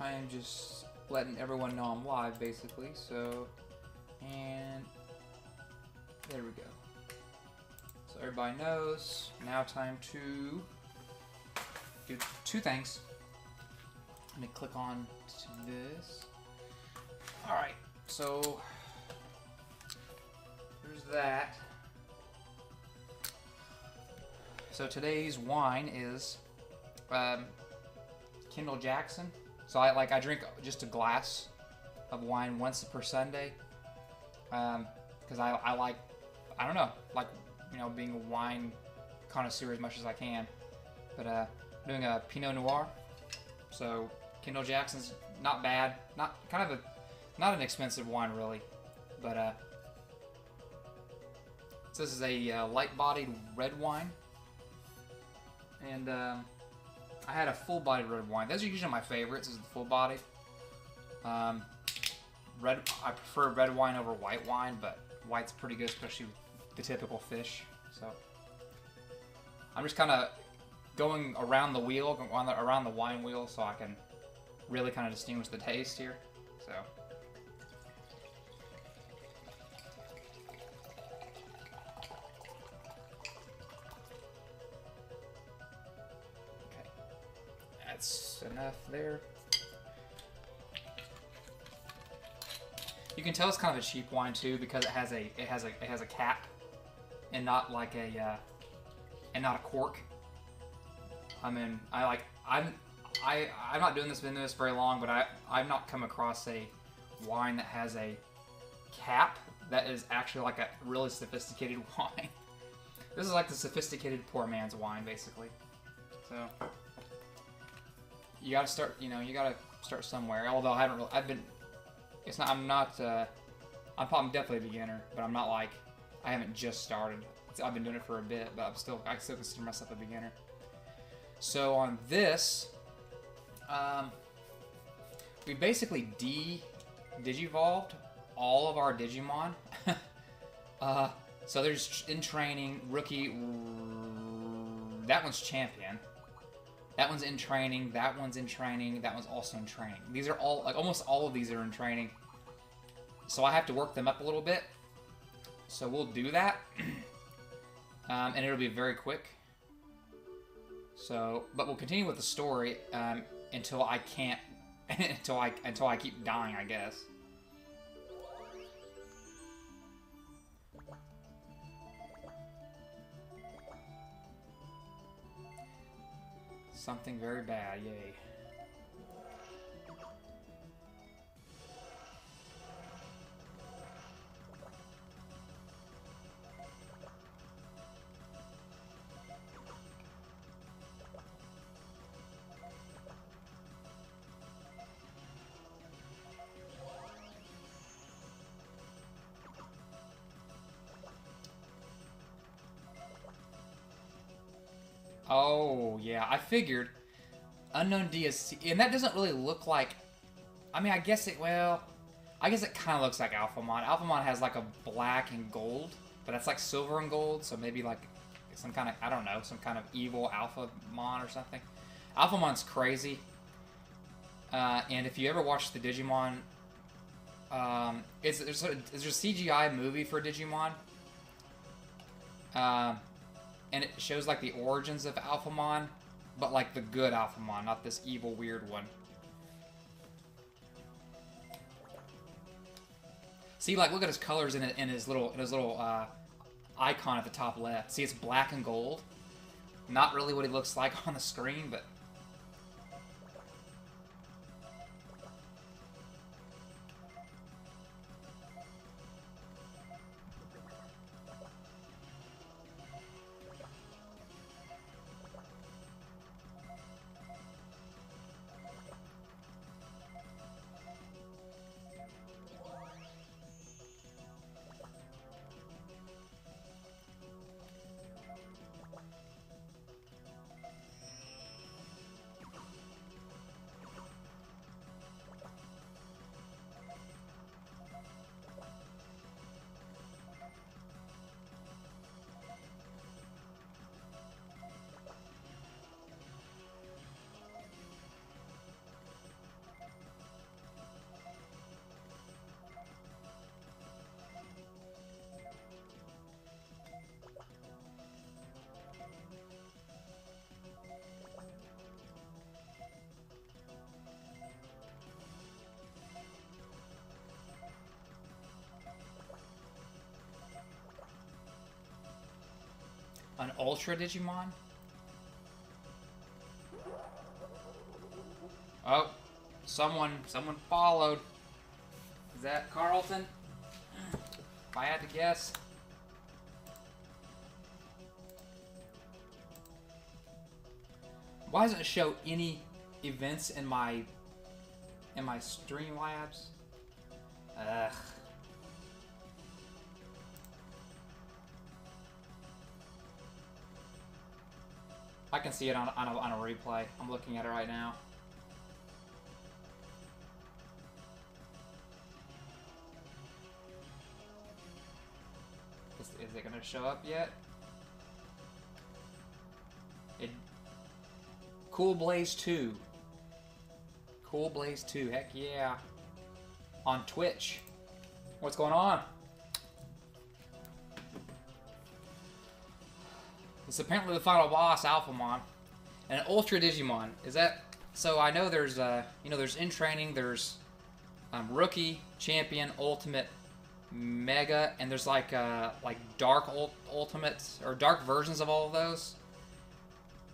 I am just letting everyone know I'm live, basically. So, and there we go. So everybody knows. Now time to do two things. Let me click on to this. Alright, so there's that. So today's wine is Kendall Jackson. So I drink just a glass of wine once per Sunday. Because I like, I don't know, like, you know, being a wine connoisseur as much as I can. But doing a Pinot Noir. So Kendall Jackson's not bad, not an expensive wine really, but so this is a light-bodied red wine, and I had a full-bodied red wine. Those are usually my favorites. Is the full-bodied. Red, I prefer red wine over white wine, but white's pretty good, especially with the typical fish. So I'm just kind of going around the wheel, around the wine wheel, so I can really kind of distinguish the taste here. So okay, that's enough there. You can tell it's kind of a cheap wine too because it has a cap and not like a and not a cork. I mean, I'm not doing this business very long, but I've not come across a wine that has a cap that is actually like a really sophisticated wine. This is like the sophisticated poor man's wine, basically. So you gotta start, you know, you gotta start somewhere. Although I haven't really, I'm definitely a beginner, but I'm not like, I haven't just started. I've been doing it for a bit, but I still consider myself a beginner. So on this, we basically digivolved all of our Digimon. So there's in training, rookie, that one's champion. That one's in training, that one's in training, that one's also in training. These are all, like almost all of these are in training. So I have to work them up a little bit. So we'll do that. And it'll be very quick. So, but we'll continue with the story until I can't, until I keep dying, I guess. Something very bad, yay. Oh, yeah, I figured. Unknown DSC, and that doesn't really look like, I mean, I guess it kind of looks like Alphamon. Alphamon has like a black and gold, but that's like silver and gold, so maybe like some kind of, I don't know, some kind of evil Alphamon or something. Alphamon's crazy, and if you ever watch the Digimon, there's a CGI movie for Digimon, and it shows like the origins of Alphamon, but like the good Alphamon, not this evil weird one. See, like, look at his colors in his little icon at the top left. See, it's black and gold. Not really what he looks like on the screen, but An Ultra Digimon? Oh, someone followed. Is that Carlton? If I had to guess. Why doesn't it show any events in my Streamlabs? Ugh. I can see it on a replay. I'm looking at it right now. Is it gonna show up yet? Cool Blaze 2. Cool Blaze 2, heck yeah. On Twitch. What's going on? It's apparently the final boss, Alphamon. And an Ultra Digimon. Is that... So I know there's, there's in training, there's Rookie, Champion, Ultimate, Mega, and there's like Dark Ultimates, or Dark versions of all of those.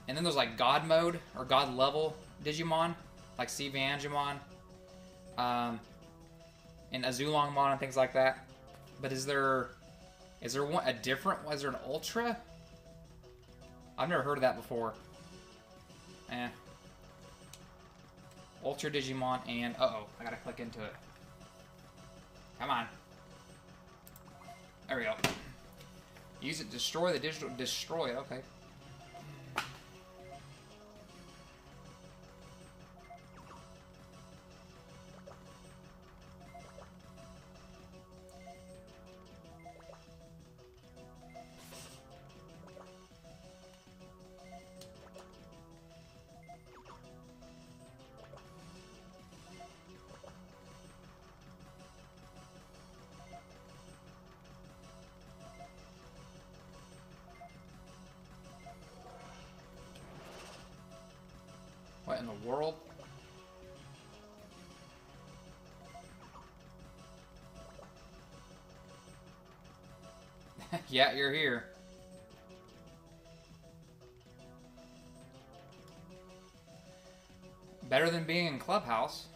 And then there's like God mode, or God level Digimon, like Sivangemon, and Azulongmon and things like that. But is there one, a different, is there an Ultra? I've never heard of that before. Ultra Digimon and, uh-oh, I gotta click into it. Come on. There we go. Use it to destroy the digital, destroy it, okay. What in the world? Yeah, you're here. Better than being in Clubhouse.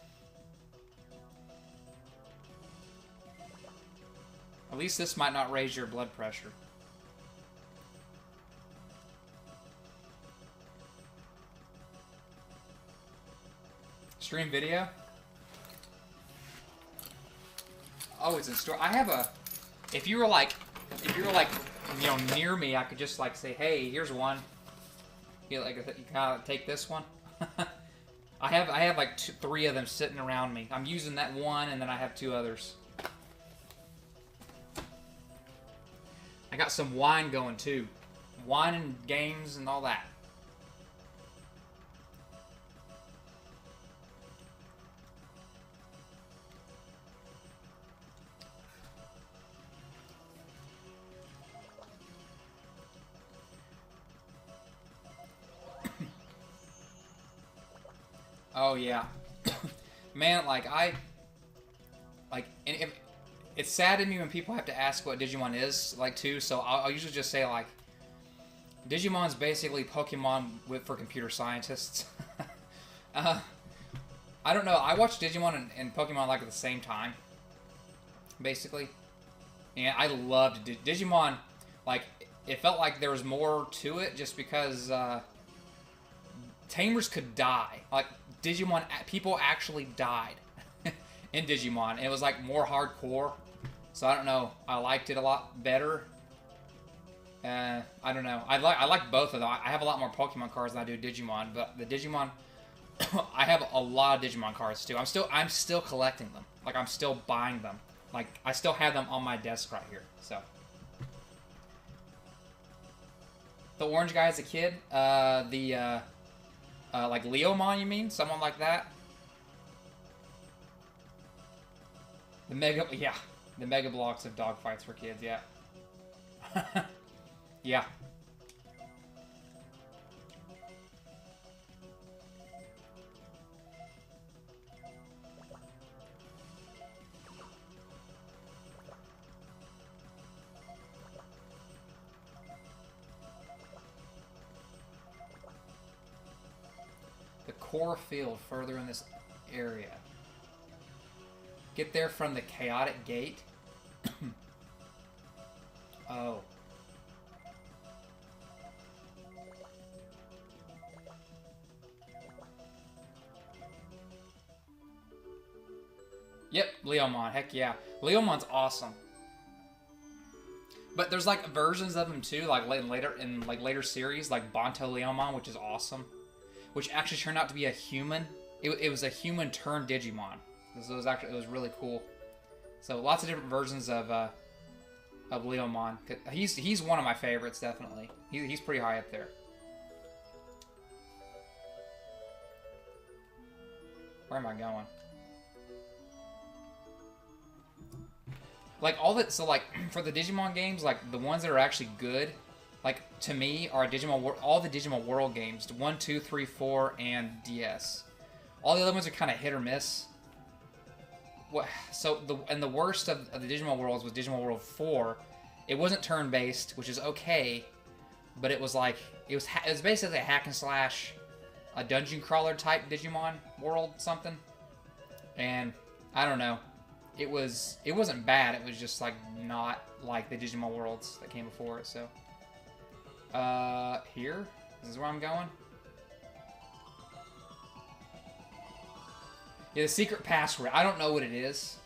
At least this might not raise your blood pressure. Stream video? Oh, it's in store. I have a... If you were like, near me, I could just like say, hey, here's one. You kind of take this one. I have like three of them sitting around me. I'm using that one, and then I have two others. I got some wine going too. Wine and games and all that. Oh yeah, man. And if, it's sad to me when people have to ask what Digimon is, too. So I'll usually just say Digimon's basically Pokemon for computer scientists. I don't know. I watched Digimon and Pokemon at the same time, basically, and I loved Digimon. It felt like there was more to it, just because Tamers could die. Digimon, people actually died in Digimon. It was more hardcore, so I don't know. I liked it a lot better. I don't know. I like both of them. I have a lot more Pokemon cards than I do Digimon, but the Digimon, I have a lot of Digimon cards too. I'm still collecting them. I'm still buying them. I still have them on my desk right here. So the orange guy as a kid, like Leomon, you mean? Someone like that? The Mega Blocks of dogfights for kids, yeah. Yeah. core field further in this area. Get there from the chaotic gate. Oh. Yep, Leomon. Heck yeah. Leomon's awesome. But there's like versions of him too, like later series, like Bonto Leomon, which is awesome. Which actually turned out to be a human. It was a human turned Digimon. It was really cool. So lots of different versions of Leomon. He's one of my favorites, definitely. He's pretty high up there. Where am I going? Like, so, like, for the Digimon games, like, the ones that are actually good, like, to me, are all the Digimon World games. 1, 2, 3, 4, and DS. All the other ones are kind of hit or miss. So, the worst of the Digimon Worlds was Digimon World 4. It wasn't turn-based, which is okay, but it was, like, it was basically a hack and slash, a dungeon crawler type Digimon World something. And, I don't know. It wasn't bad. It was just like not like the Digimon Worlds that came before it. So, here, this is where I'm going. Yeah, the secret password. I don't know what it is.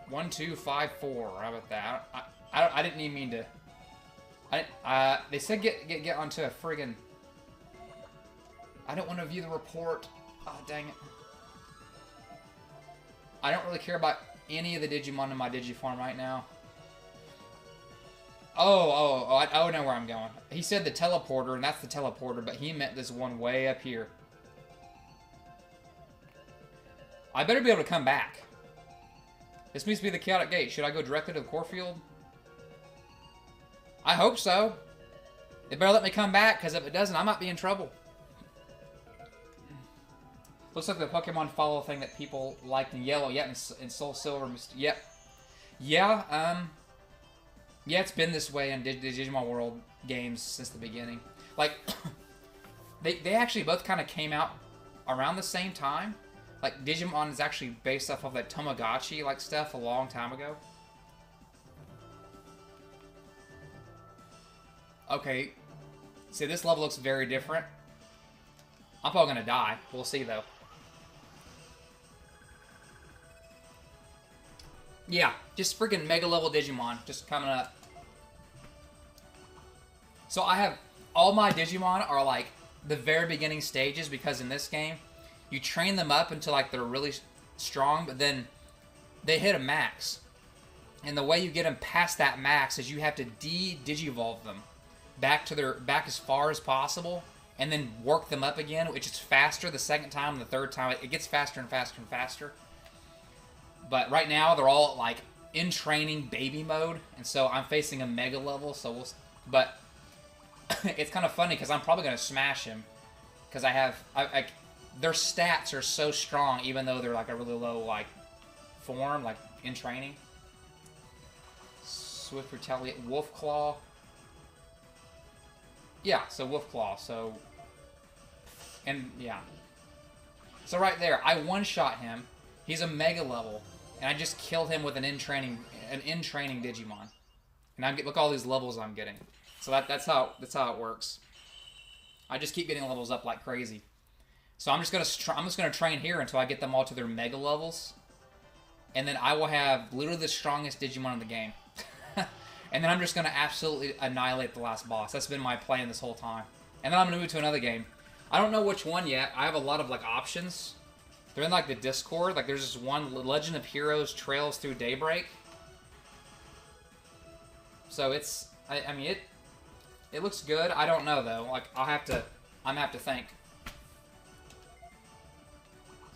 One, 2, 5, 4. How about that? I didn't even mean to. They said get onto a friggin'. I don't want to view the report. Oh, dang it. I don't really care about any of the Digimon in my Digifarm right now. I know where I'm going. He said the teleporter, and that's the teleporter, but he meant this one way up here. I better be able to come back. This needs to be the chaotic gate. Should I go directly to the core field? I hope so. It better let me come back, because if it doesn't, I might be in trouble. Looks like the Pokemon follow thing that people liked in Yellow. Yeah, in Soul Silver. Yep. Yeah, yeah, it's been this way in the Digimon World games since the beginning. Like, they actually both kind of came out around the same time. Like, Digimon is actually based off of that Tamagotchi-like stuff a long time ago. Okay. See, this level looks very different. I'm probably gonna die. We'll see, though. Yeah, just freaking mega level Digimon just coming up. So I have all my Digimon are like the very beginning stages, because in this game you train them up until like they're really strong, but then they hit a max. And the way you get them past that max is you have to digivolve them back as far as possible, and then work them up again, which is faster the second time and the third time. It gets faster and faster and faster. But right now, they're all, like, in training baby mode. And so I'm facing a mega level, so but it's kind of funny, because I'm probably going to smash him. Because their stats are so strong, even though they're, like, a really low, like, form, like, in training. Swift Retaliate. Wolf Claw. Yeah, so Wolf Claw, so... And, yeah. So right there, I one-shot him. He's a mega level. And I just killed him with an in-training Digimon. And look at all these levels I'm getting. So that's how it works. I just keep getting levels up like crazy. So I'm just gonna train here until I get them all to their mega levels. And then I will have literally the strongest Digimon in the game. And then I'm just gonna absolutely annihilate the last boss. That's been my plan this whole time. And then I'm gonna move to another game. I don't know which one yet. I have a lot of like options. They're in, like, the Discord. Like, there's this one, Legend of Heroes Trails Through Daybreak. So, it's... I mean, it looks good. I don't know, though. Like, I'm gonna have to think.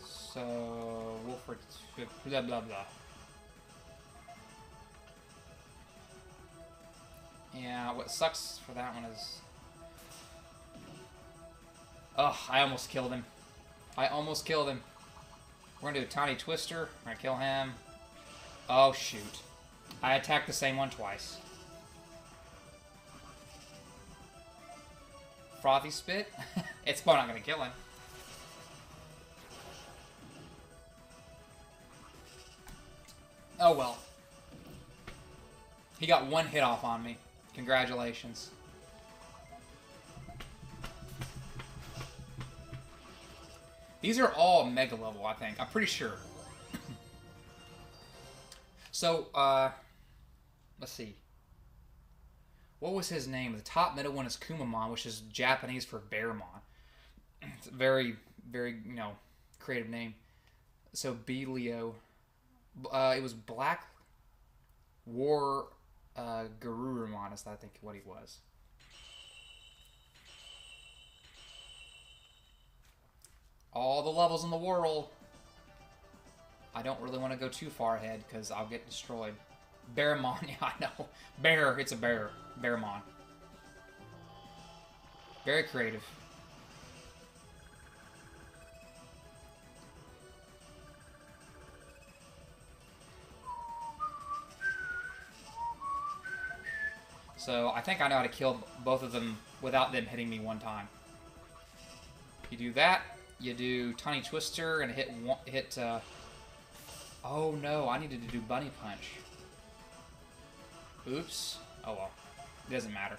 So... Wolford... Blah, blah, blah. Yeah, what sucks for that one is... Ugh, I almost killed him. We're gonna do a Tiny Twister. We're gonna kill him. Oh, shoot. I attacked the same one twice. Frothy Spit. It's probably not gonna kill him. Oh well. He got one hit off on me. Congratulations. These are all mega level, I think. I'm pretty sure. So, let's see. What was his name? The top middle one is Kumamon, which is Japanese for Bearmon. It's a very, very, creative name. So, Belio. It was Black War Garurumon is I think what he was. All the levels in the world. I don't really want to go too far ahead because I'll get destroyed. Bearmon, yeah, I know. Bear, it's a bear. Bearmon. Very creative. So I think I know how to kill both of them without them hitting me one time. You do that. You do Tiny Twister and hit. Oh no! I needed to do Bunny Punch. Oops. Oh well. It doesn't matter.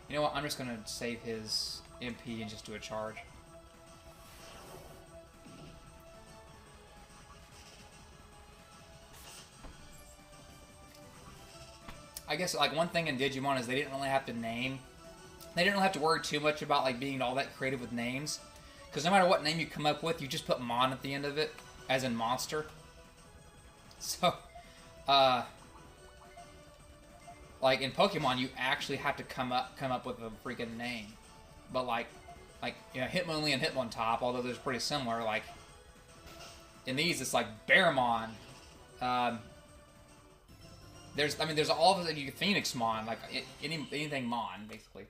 You know what? I'm just gonna save his MP and just do a charge. I guess like one thing in Digimon is they didn't really have to name. They didn't really have to worry too much about like being all that creative with names, because no matter what name you come up with, you just put Mon at the end of it, as in monster. So, like in Pokemon, you actually have to come up with a freaking name. But like Hitmonlee and Hitmontop, although they're pretty similar. Like in these, it's like Bearmon. There's all of it. You Phoenixmon, like anything Mon, basically.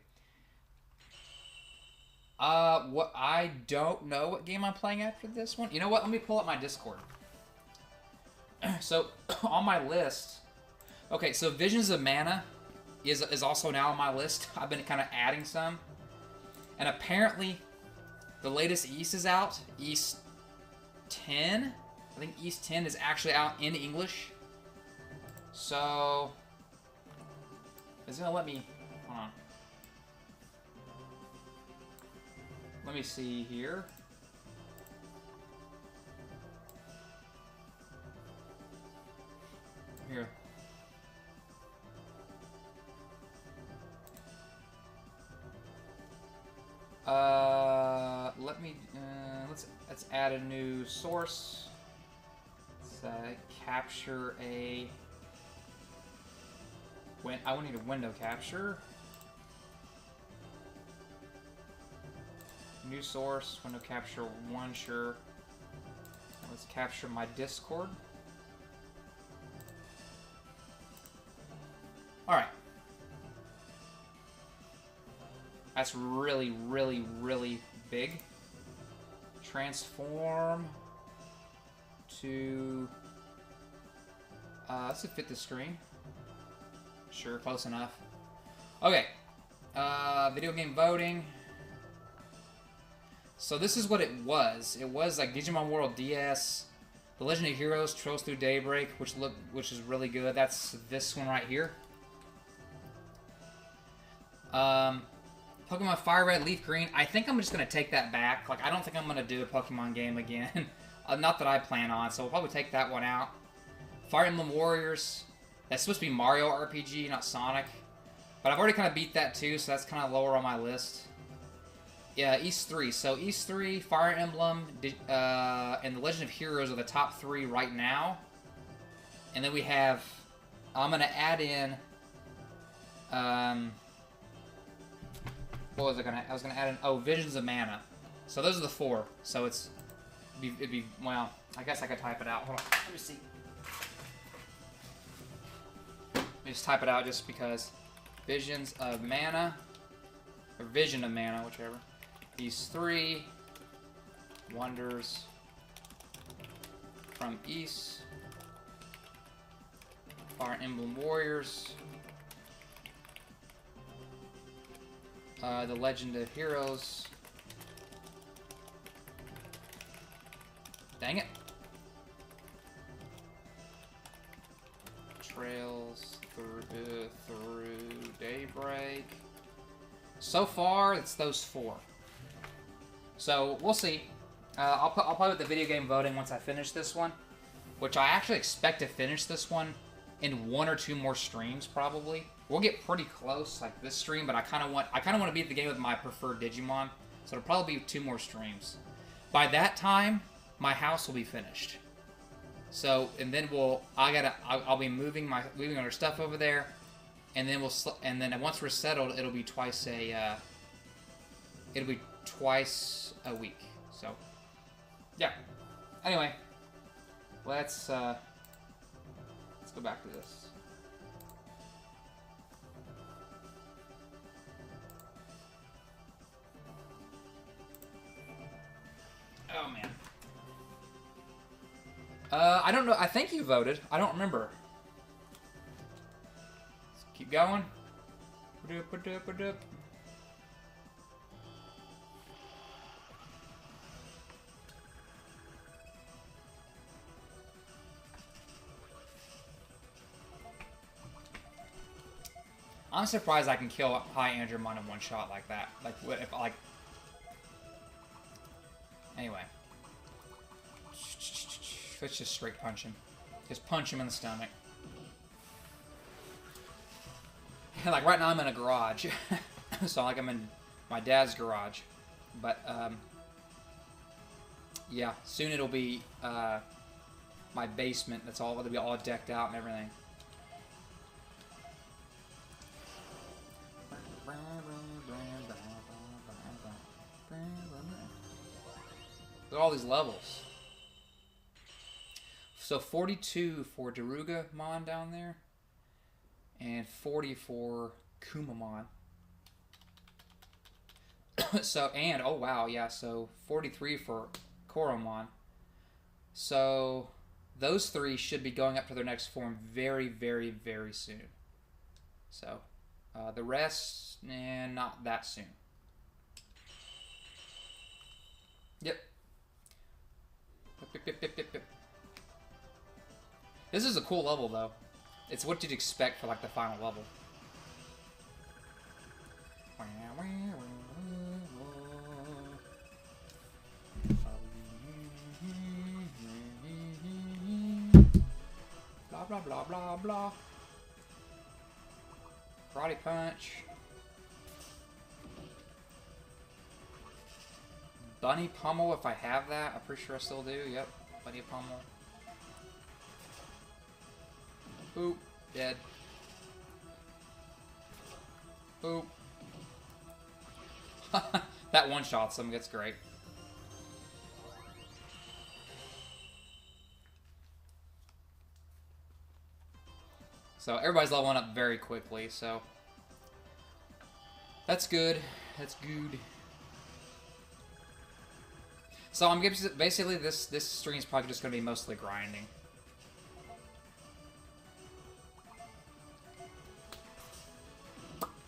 What I don't know what game I'm playing after this one. You know what? Let me pull up my Discord. So on my list, okay. So Visions of Mana is also now on my list. I've been kind of adding some, and apparently, the latest East is out. East 10. I think East 10 is actually out in English. So it's gonna let me. Hold on. Let me see here. Here. Let's add a new source. Let's capture a. I will need a window capture. New source, window capture 1, sure. Let's capture my Discord. Alright. That's really, really, really big. Transform to... let's fit the screen. Sure, close enough. Okay. Video game voting. So this is what it was. It was like Digimon World DS, The Legend of Heroes, Trails Through Daybreak, which is really good. That's this one right here. Pokemon Fire Red, Leaf Green. I think I'm just gonna take that back. Like I don't think I'm gonna do a Pokemon game again. Not that I plan on. So we'll probably take that one out. Fire Emblem Warriors. That's supposed to be Mario RPG, not Sonic. But I've already kind of beat that too, so that's kind of lower on my list. Yeah, East 3. So East 3, Fire Emblem, and The Legend of Heroes are the top 3 right now. And then we have... I'm going to add in... what was I going to... I was going to add in... Oh, Visions of Mana. So those are the 4. So it'd be... Well, I guess I could type it out. Hold on. Let me see. Let me just type it out just because. Visions of Mana. Or Vision of Mana, whichever. These 3 wonders from East. Fire Emblem Warriors. The Legend of Heroes. Dang it. Trails through daybreak. So far, it's those 4. So we'll see. I'll play with the video game voting once I finish this one, which I actually expect to finish this one in 1 or 2 more streams probably. We'll get pretty close like this stream, but I kind of want to beat the game with my preferred Digimon, so it'll probably be 2 more streams. By that time, my house will be finished. So, and then I'll be moving our stuff over there, and then once we're settled, it'll be twice a week. So, yeah. Anyway, let's go back to this. Oh man. I don't know. I think you voted. I don't remember. Let's keep going. I'm surprised I can kill High Andromon in one shot like that. Like, what if, like... Anyway. Let's just straight punch him. Just punch him in the stomach. Like, right now I'm in a garage. So, like, I'm in my dad's garage. But, yeah, soon it'll be, my basement. That's all, it'll be all decked out and everything. Look at all these levels. So 42 for Darugamon down there, and 40 for Kumamon. So, and, oh wow, yeah, so 43 for Koromon. So those 3 should be going up to their next form very, very, very soon. So, the rest, not that soon. Yep. This is a cool level, though. It's what you'd expect for, like, the final level. Blah, blah, blah, blah, blah. Karate punch. Bunny pummel, if I have that. I'm pretty sure I still do. Yep. Bunny pummel. Boop. Dead. Boop. That one shot some gets great. So everybody's leveling up very quickly, so that's good. That's good. So I'm basically this stream is probably just gonna be mostly grinding.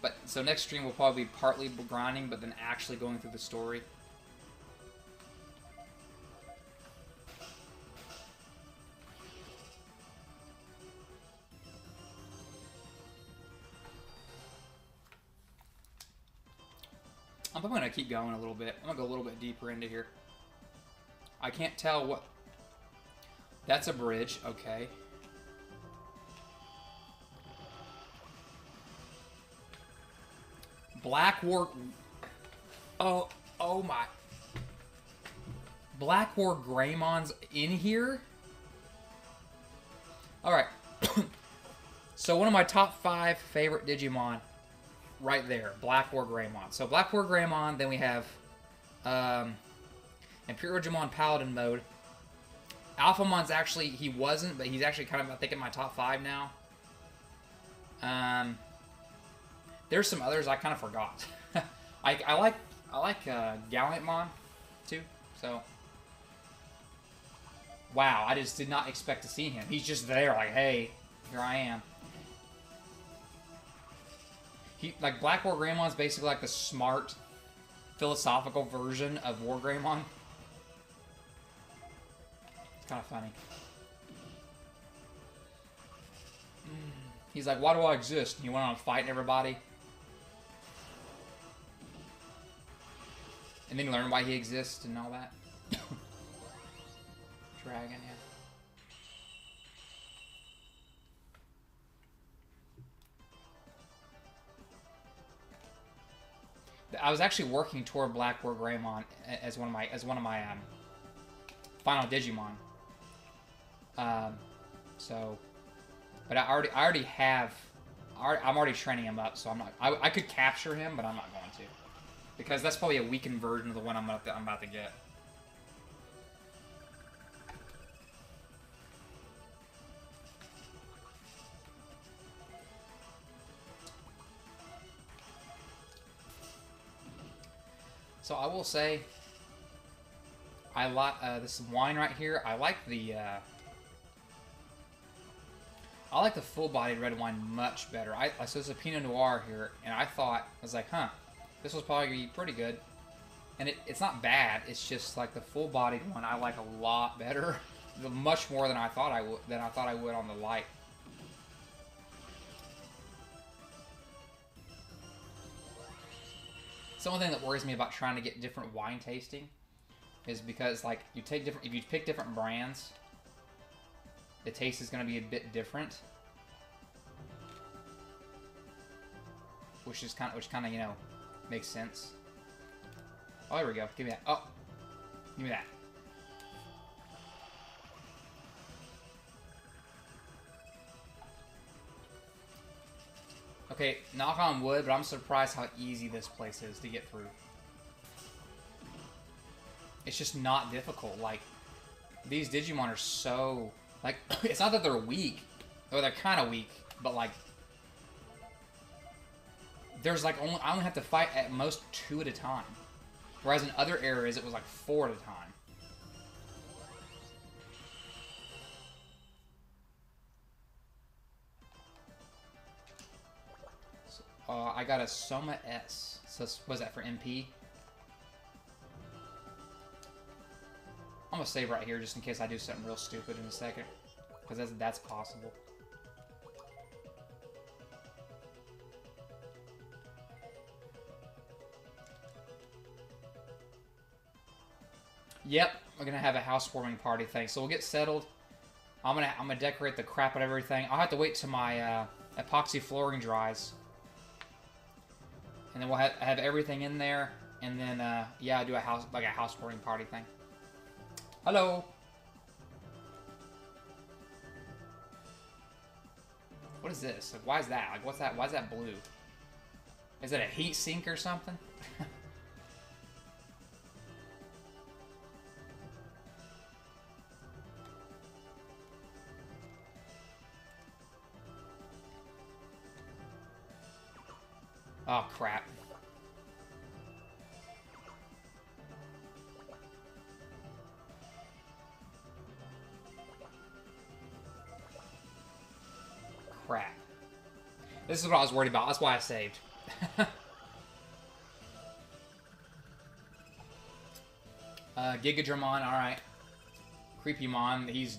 But so next stream will probably be partly grinding, but then actually going through the story. I'm probably gonna keep going a little bit. I'm gonna go a little bit deeper into here. I can't tell what... That's a bridge, okay. Black War... Oh my... Black War Greymon's in here? Alright. So one of my top 5 favorite Digimon, right there. Black War Greymon. So Black War Greymon, then we have... Imperial Digimon Paladin mode. Alphamon's actually, he wasn't, but he's actually kind of, I think, in my top 5 now. There's some others I kind of forgot. I like Gallantmon too. So, wow, I just did not expect to see him. He's just there, like, hey, here I am. Like Black War Greymon's basically like the smart, philosophical version of War Greymon. It's kind of funny. He's like, why do I exist? And he went on fighting everybody. And then he learned why he exists and all that. Dragon, yeah. I was actually working toward Black War Greymon as one of my final Digimon. So, but I'm already training him up, so I'm not. I could capture him, but I'm not going to, because that's probably a weakened version of the one I'm about to get. So I will say, I like this wine right here. I like the full-bodied red wine much better. So it's a Pinot Noir here, and I was like, huh, this was probably gonna be pretty good. And it's not bad. It's just like the full-bodied one I like a lot better, much more than I thought I would on the light. It's the only thing that worries me about trying to get different wine tasting is because, like, if you pick different brands, the taste is going to be a bit different, which kind of you know makes sense. Oh, there we go. Give me that. Oh, give me that. Okay, knock on wood, but I'm surprised how easy this place is to get through. It's just not difficult. Like, these Digimon are so... Like, it's not that they're weak. Or they're kind of weak, but, like... There's, like, I only have to fight at most 2 at a time. Whereas in other areas, it was, like, 4 at a time. I got a Soma S. So, what is that for MP? I'm gonna save right here just in case I do something real stupid in a second. Because that's possible. Yep, we're gonna have a housewarming party thing. So we'll get settled. I'm gonna decorate the crap out of everything. I'll have to wait till my epoxy flooring dries. And then we'll have everything in there, and then yeah, do a housewarming party thing. Hello. What is this? Like, why is that? Like, what's that? Why is that blue? Is it a heat sink or something? Oh, crap. Crap. This is what I was worried about. That's why I saved. Gigadramon, alright. Creepymon, he's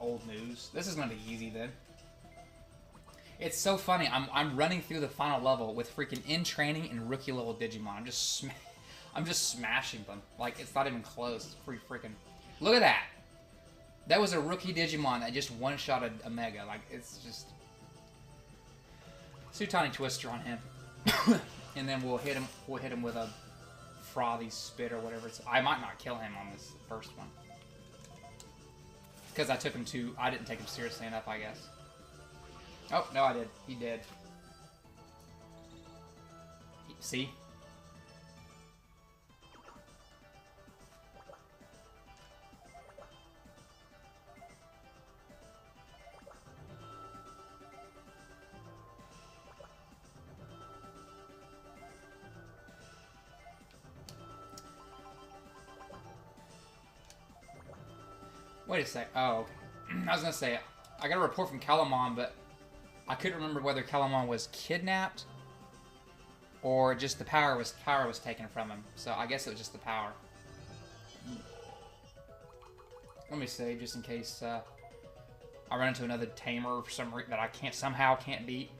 old news. This is gonna be easy then. It's so funny. I'm running through the final level with freaking in training and rookie level Digimon. I'm just smashing them. Like, it's not even close. It's pretty freaking. Look at that. That was a rookie Digimon that just one-shotted a Mega. Like, it's just. Tiny Twister on him, and then we'll hit him with a frothy spit or whatever. I might not kill him on this first one because I didn't take him seriously enough, I guess. Oh no, I did. He did. See? Wait a sec. Oh, okay. I was gonna say, I got a report from Calamon, but I couldn't remember whether Calamon was kidnapped or just the power was taken from him. So I guess it was just the power. Let me save just in case I run into another tamer for some reason that I somehow can't beat.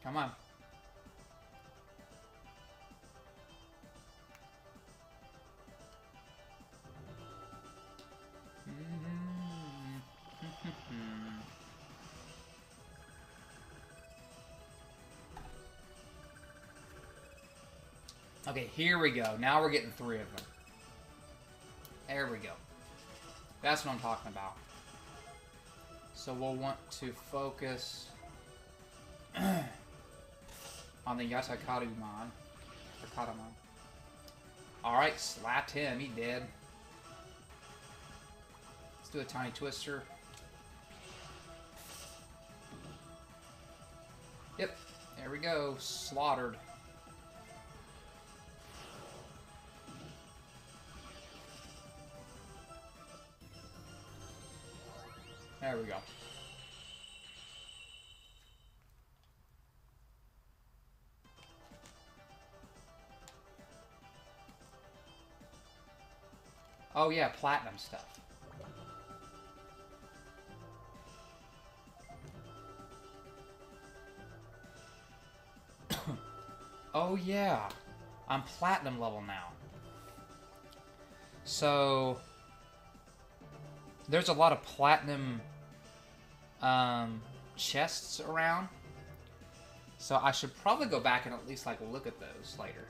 Come on. Okay, here we go. Now we're getting 3 of them. There we go. That's what I'm talking about. So we'll want to focus on the Yatakarimon. Alright, slapped him. He dead. Let's do a tiny twister. Yep. There we go. Slaughtered. There we go. Oh yeah, platinum stuff. Oh yeah, I'm platinum level now. So there's a lot of platinum chests around. So I should probably go back and at least like look at those later.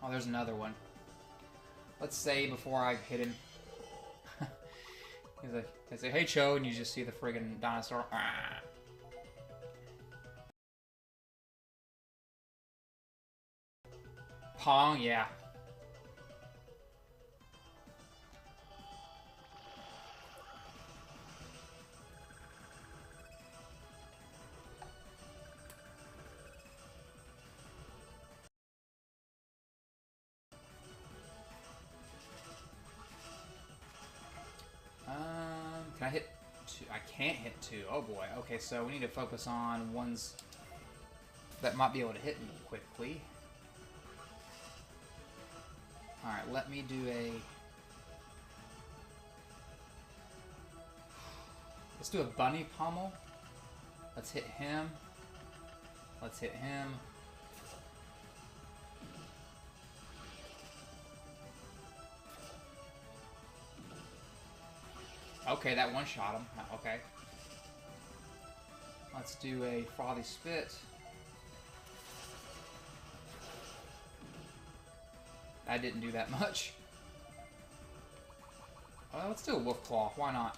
Oh, there's another one. Let's say before I hit him. He's like, I say, hey Cho, and you just see the friggin' dinosaur. Ah. Pong, yeah. Can I hit 2? I can't hit 2. Oh boy. Okay, so we need to focus on ones that might be able to hit me quickly. Alright, let me do a... Let's do a bunny pommel. Let's hit him. Let's hit him. Okay, that one shot him. Okay. Let's do a frothy spit. That didn't do that much. Well, let's do a wolf claw. Why not?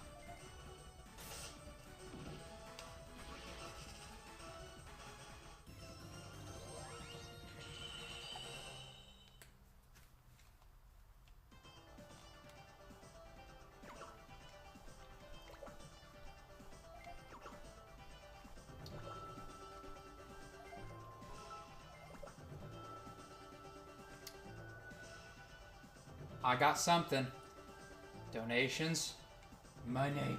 I got something. Donations. Money.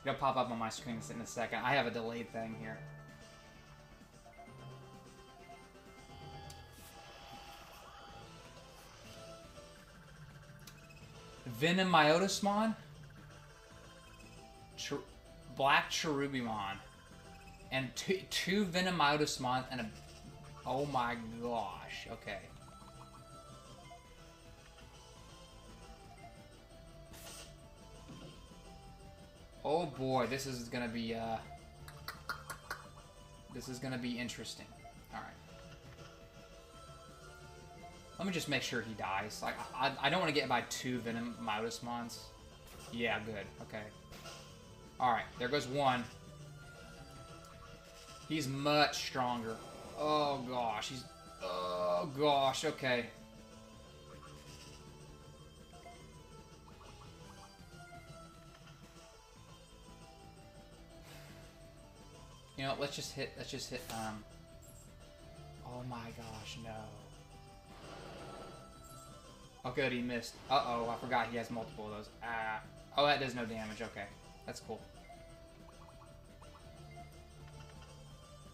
It'll pop up on my screen in a second. I have a delayed thing here. Venom Myotismon. Black Cherubimon. And two Venom Myotismon and a... Oh my gosh. Okay. Oh boy, this is gonna be interesting. All right. Let me just make sure he dies. Like I don't want to get by 2 Venom Myotismons. Yeah, good. Okay. All right, there goes 1. He's much stronger. Oh gosh, he's. Oh gosh. Okay. You know, let's just hit, oh my gosh, no. Oh, good, he missed. Uh-oh, I forgot he has multiple of those. Ah. Oh, that does no damage. Okay. That's cool.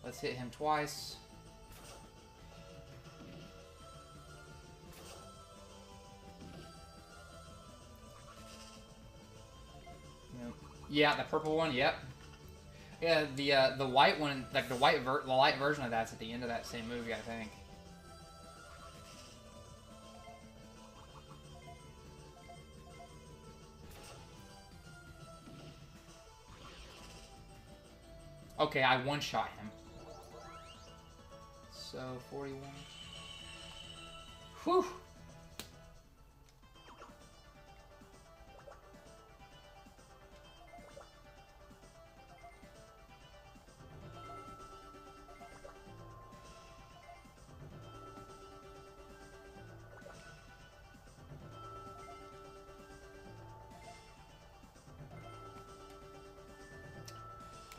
Let's hit him twice. Yeah, the purple one, yep. Yeah, the white one, like the light version of that's at the end of that same movie, I think. Okay, I one-shot him. So, 41. Whew!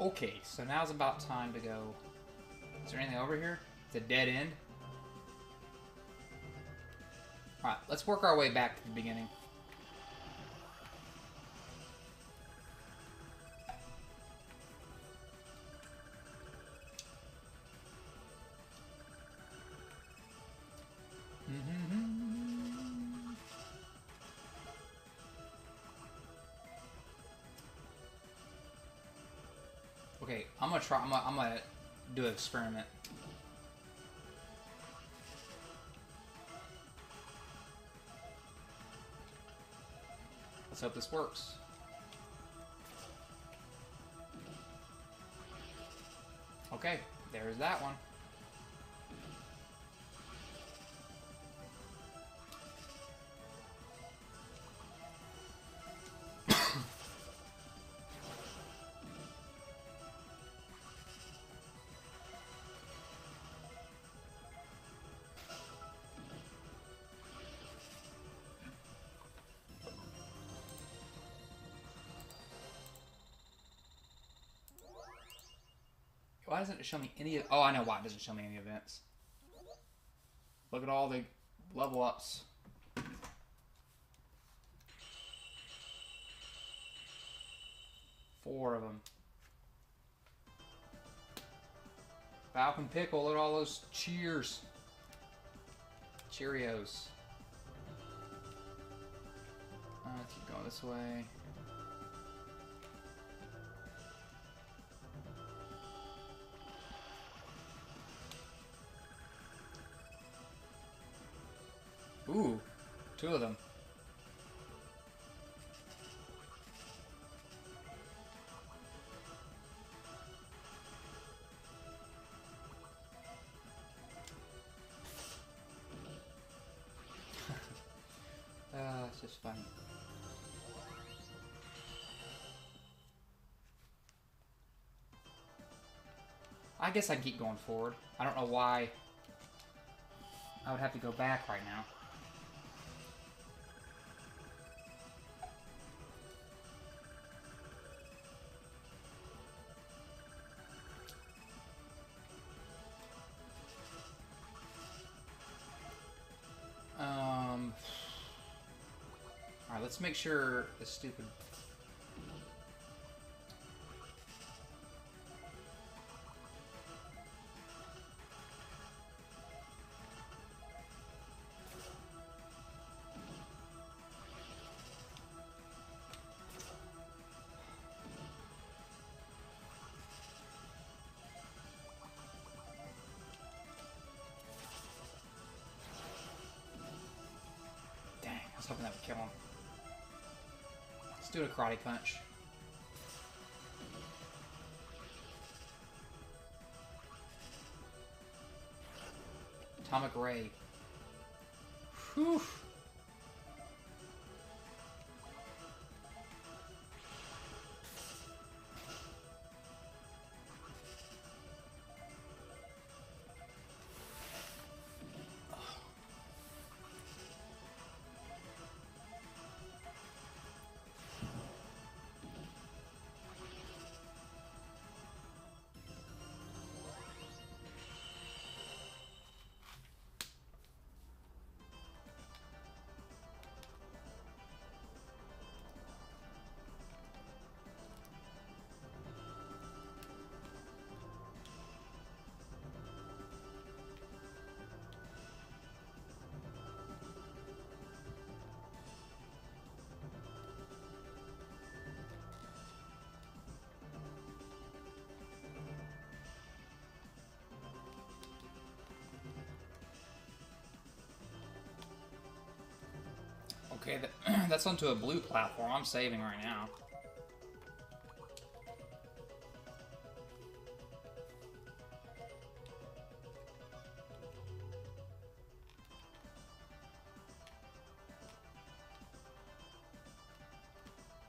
Okay, so now's about time to go. Is there anything over here? It's a dead end. Alright, let's work our way back to the beginning. Okay, I'm gonna try. I'm gonna do an experiment. Let's hope this works. Okay, there's that one. Why doesn't it show me any... Oh, I know why it doesn't show me any events. Look at all the level ups. Four of them. Falcon Pickle, look at all those cheers. Cheerios. Let's keep going this way. Ooh, two of them. It's just funny. I guess I can keep going forward. I don't know why I would have to go back right now. Alright, let's make sure the stupid... Dang, I was hoping that would kill him. Let's do a karate punch. Atomic Ray. Whew. Okay, that's onto a blue platform. I'm saving right now.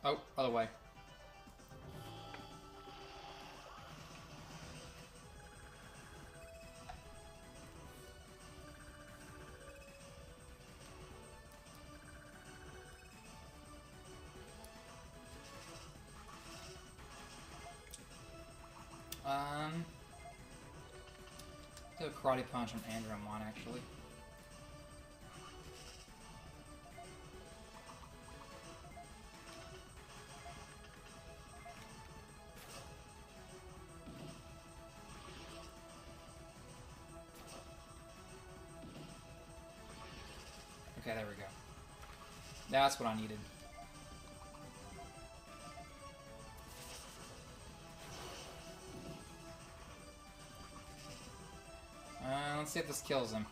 Oh, other way. Do a karate punch on Andromon, actually. Okay, there we go. That's what I needed. Let's see if this kills him.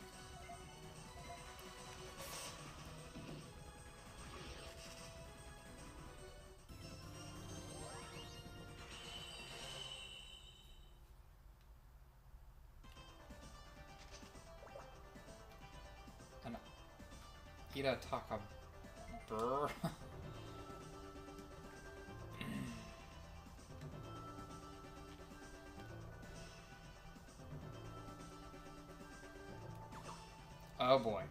Ida Taka Brr. Oh boy.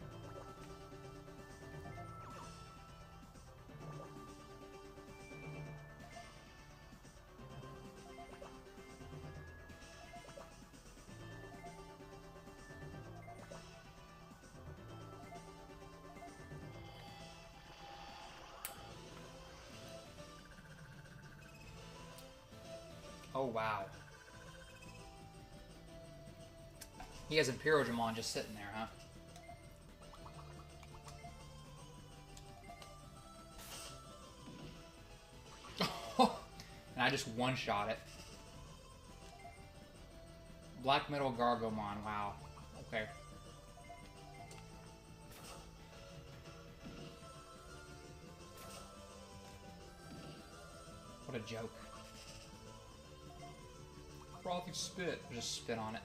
Oh wow. He has Imperial Digimon just sitting there, huh? And I just one-shot it. Black Metal Gargomon, wow. Okay. What a joke. Frothy spit. Just spit on it.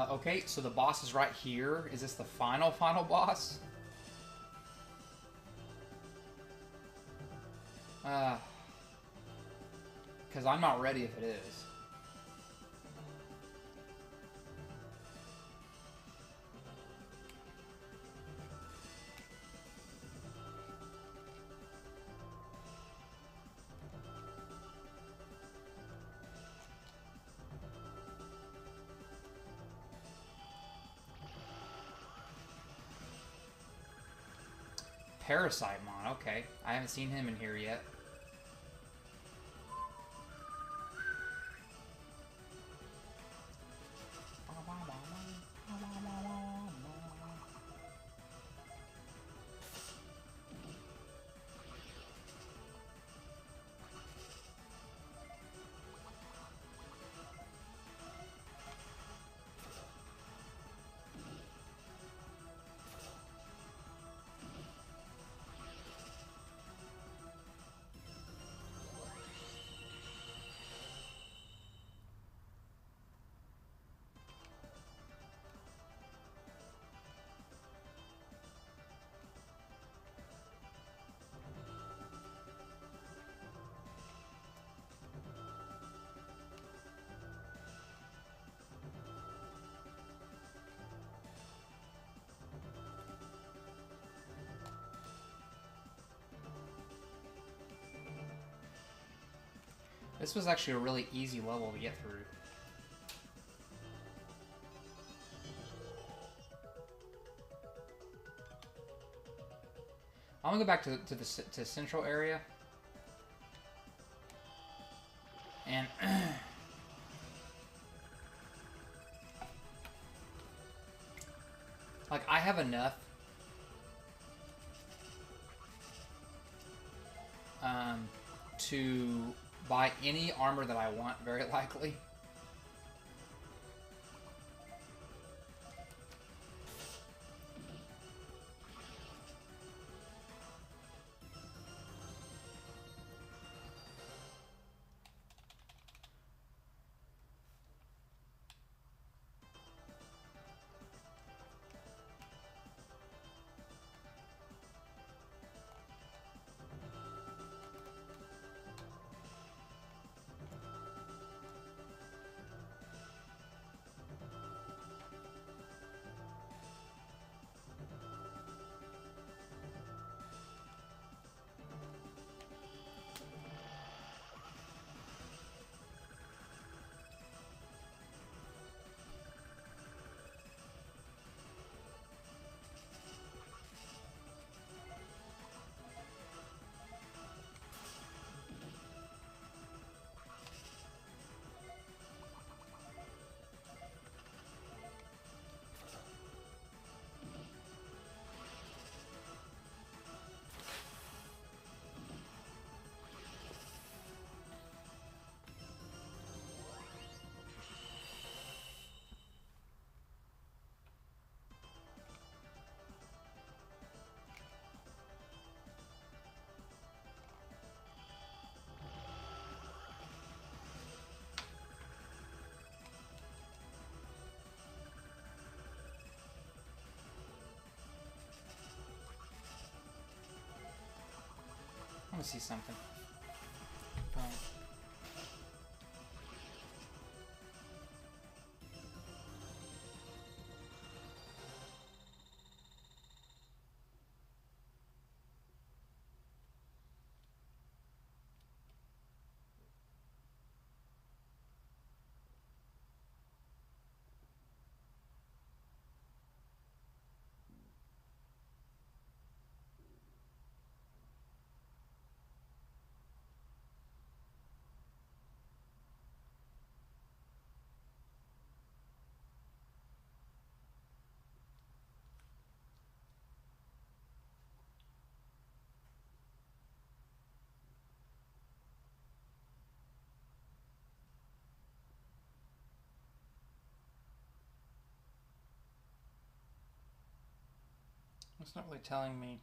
Okay, so the boss is right here. Is this the final boss? Because I'm not ready if it is. Parasitemon, okay. I haven't seen him in here yet. This was actually a really easy level to get through. I'm gonna go back to the central area, and like I have enough to buy any armor that I want, very likely. I want to see something. Boom. It's not really telling me.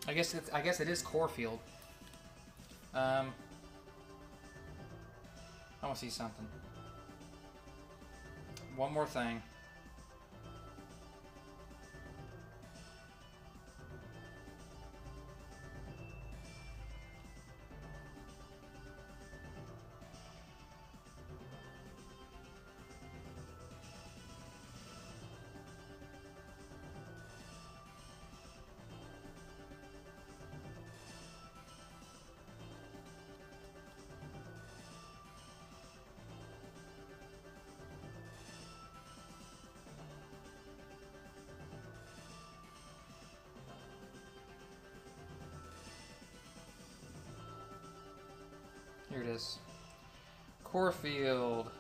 I guess it is Corfield. I want to see something. One more thing. Here it is. Corfield.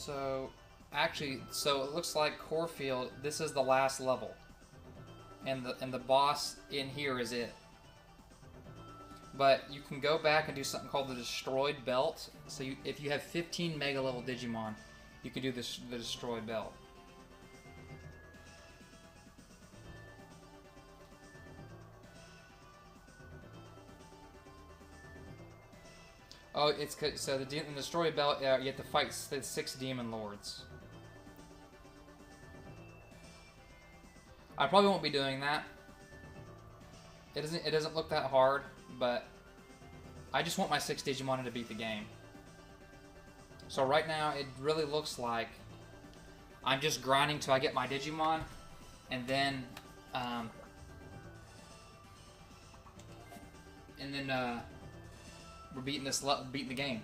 So, actually, so it looks like Corfield, this is the last level. And the boss in here is it. But you can go back and do something called the Destroyed Belt. So if you have 15 Mega level Digimon, you can do this, the Destroyed Belt. Oh, it's so the Destroyed Belt. You have to fight the 6 Demon Lords. I probably won't be doing that. It doesn't look that hard, but I just want my 6 Digimon to beat the game. So right now, it really looks like I'm just grinding till I get my Digimon, and then we're beating the game.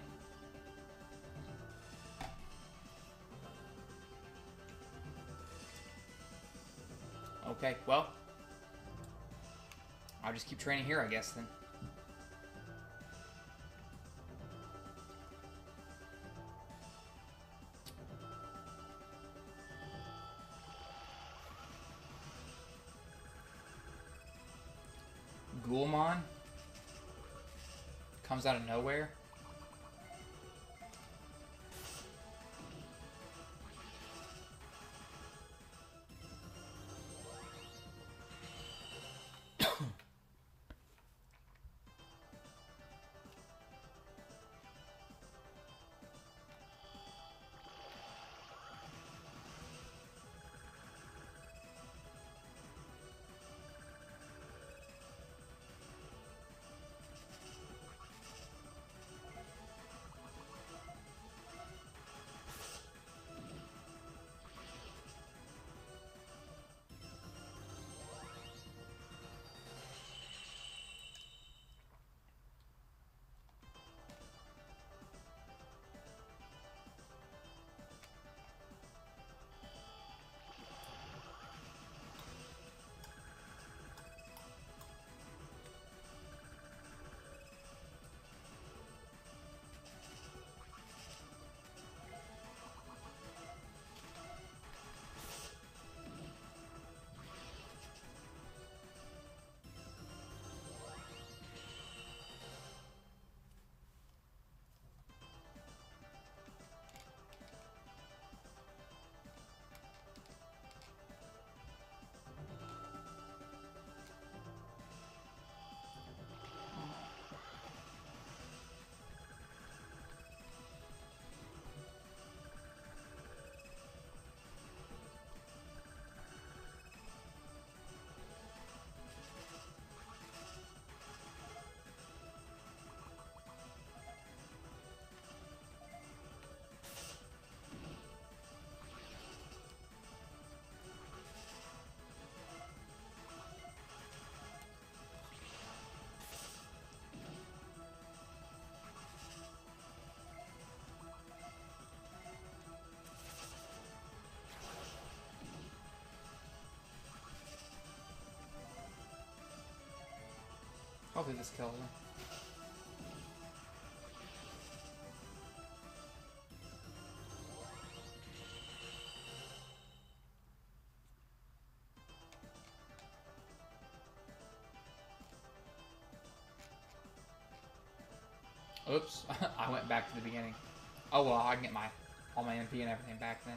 Okay, well, I'll just keep training here, I guess, then. Ghoulmon comes out of nowhere. Hopefully this kills him. Oops, I went back to the beginning. Oh well, I can get all my MP and everything back then.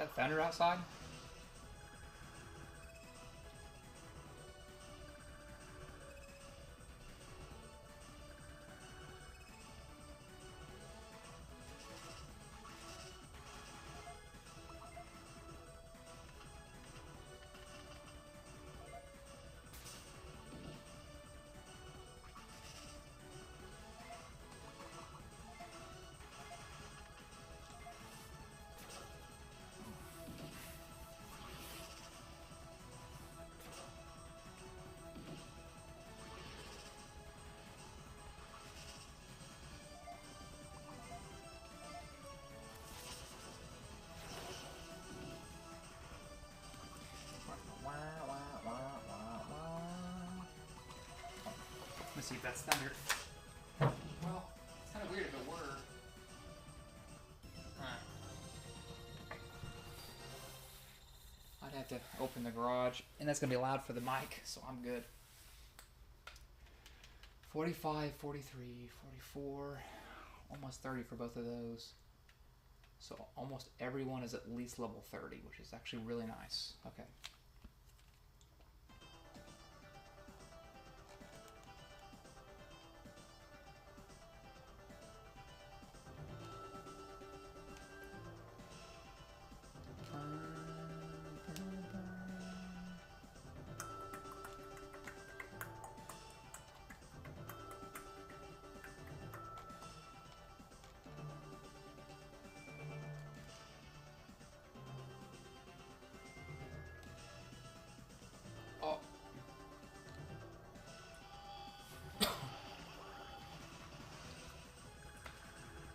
that thunder outside? Let's see if that's thunder. Well, it's kind of weird if it were. I'd have to open the garage, and that's going to be loud for the mic, so I'm good. 45, 43, 44, almost 30 for both of those. So almost everyone is at least level 30, which is actually really nice. Okay.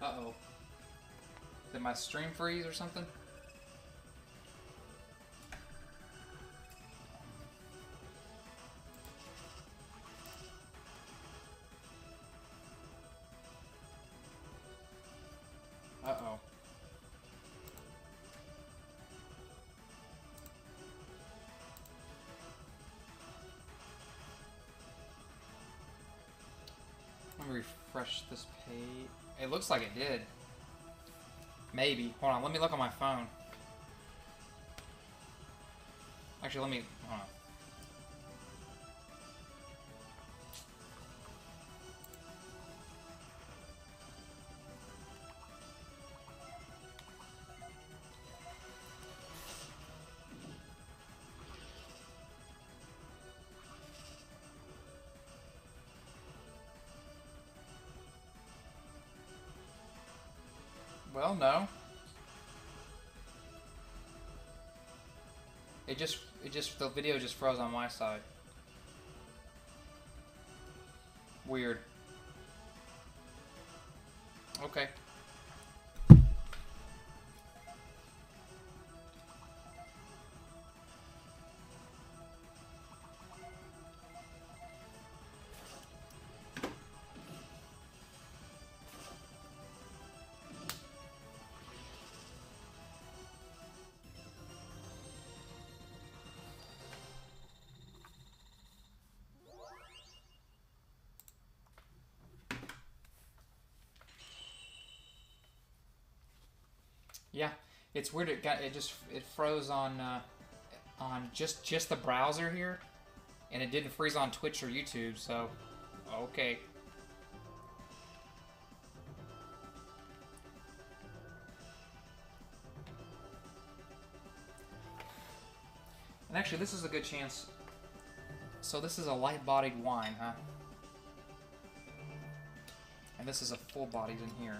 Uh-oh. Did my stream freeze or something? Uh-oh. Let me refresh this page. It looks like it did. Maybe. Hold on, let me look on my phone. Actually, let me... Hold on. Well, no. The video just froze on my side. Weird. Okay. Yeah, it's weird. It froze on just the browser here, and it didn't freeze on Twitch or YouTube. So, okay. And actually, this is a good chance. So this is a light-bodied wine, huh? And this is a full-bodied in here.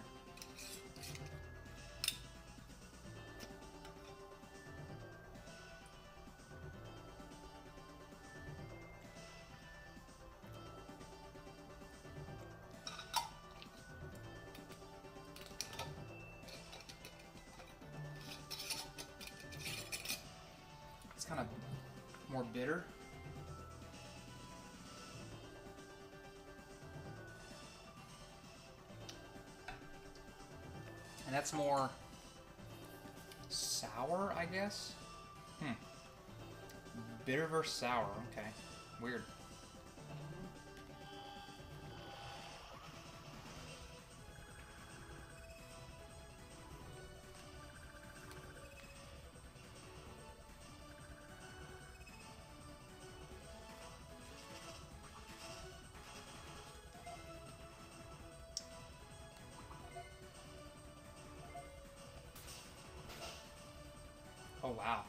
Kind of more bitter. And that's more sour, I guess? Bitter versus sour, okay. Weird. wow.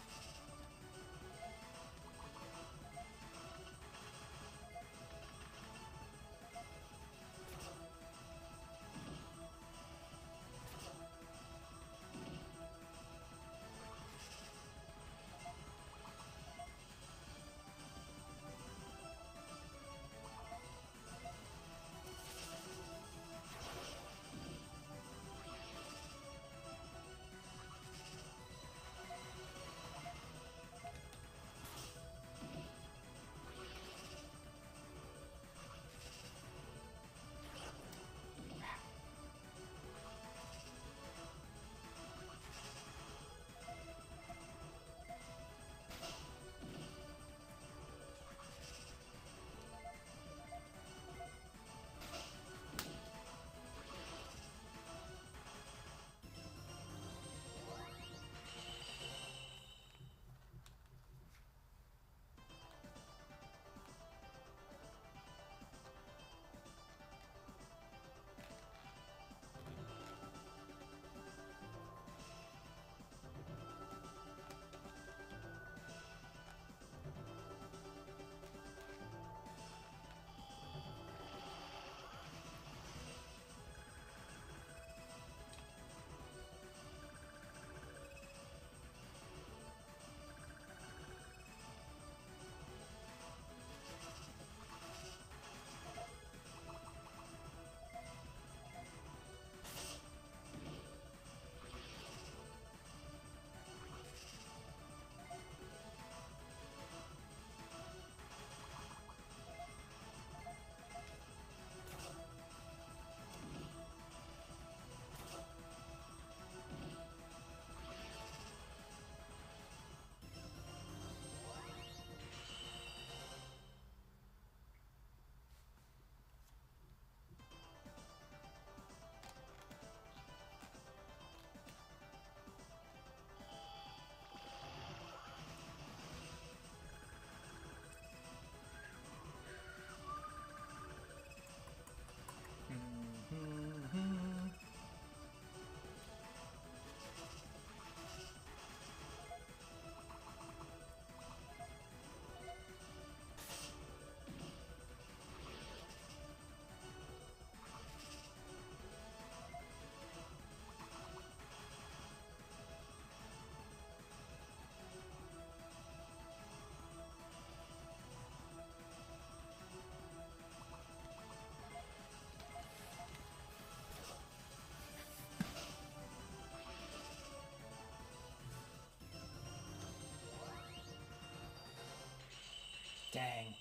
Dang.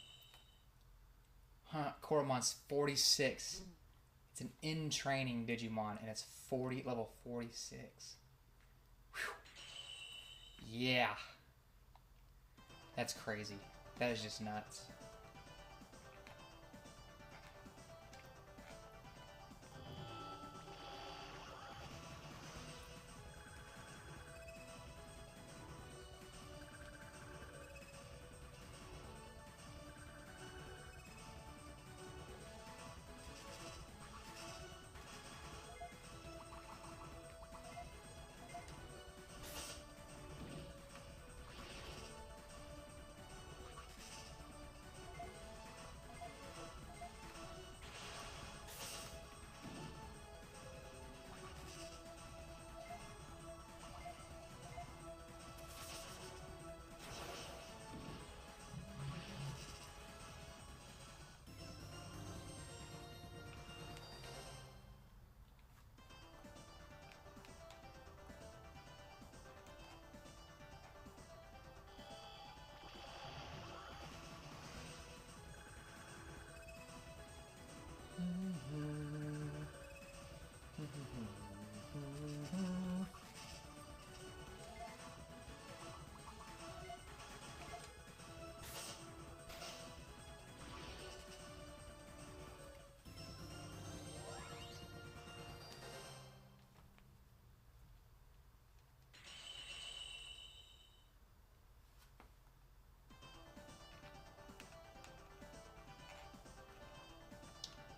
Huh, Koramon's 46. It's an in training Digimon and it's level 46. Whew. Yeah. That's crazy. That is just nuts.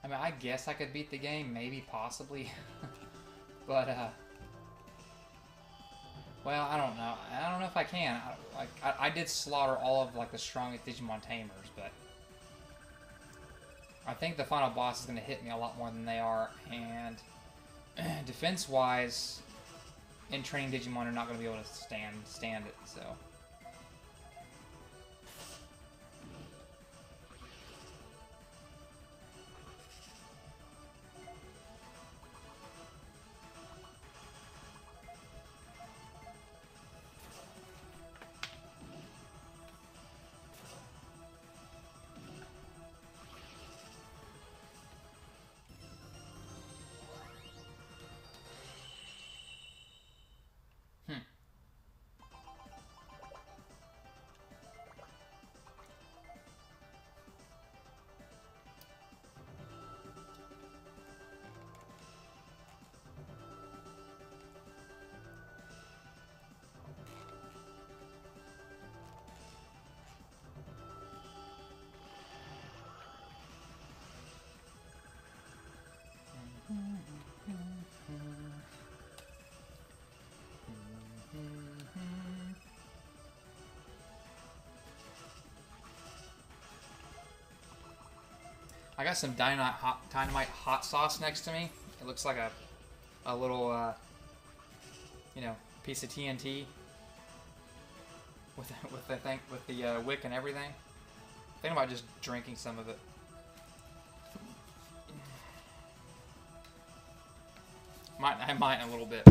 I mean, I guess I could beat the game, maybe, possibly. But, Well, I don't know. I don't know if I can. I did slaughter all of like the strongest Digimon tamers, but I think the final boss is going to hit me a lot more than they are, and defense-wise, in training Digimon are not going to be able to stand it. So. I got some dynamite hot sauce next to me. It looks like a little, you know, piece of TNT with the wick and everything. Thinking about just drinking some of it. I might in a little bit.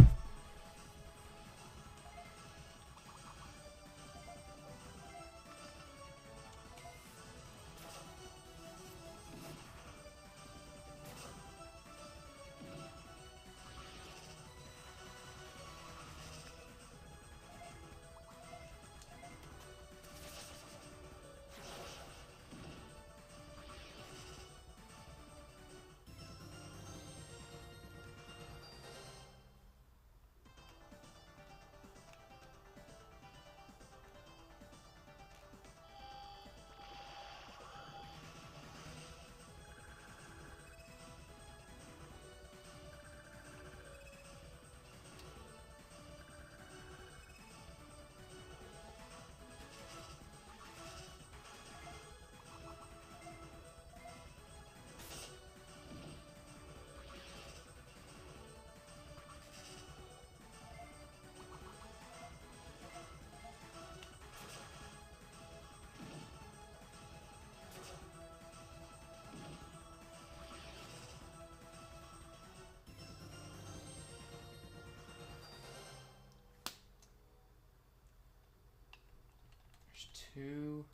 Two.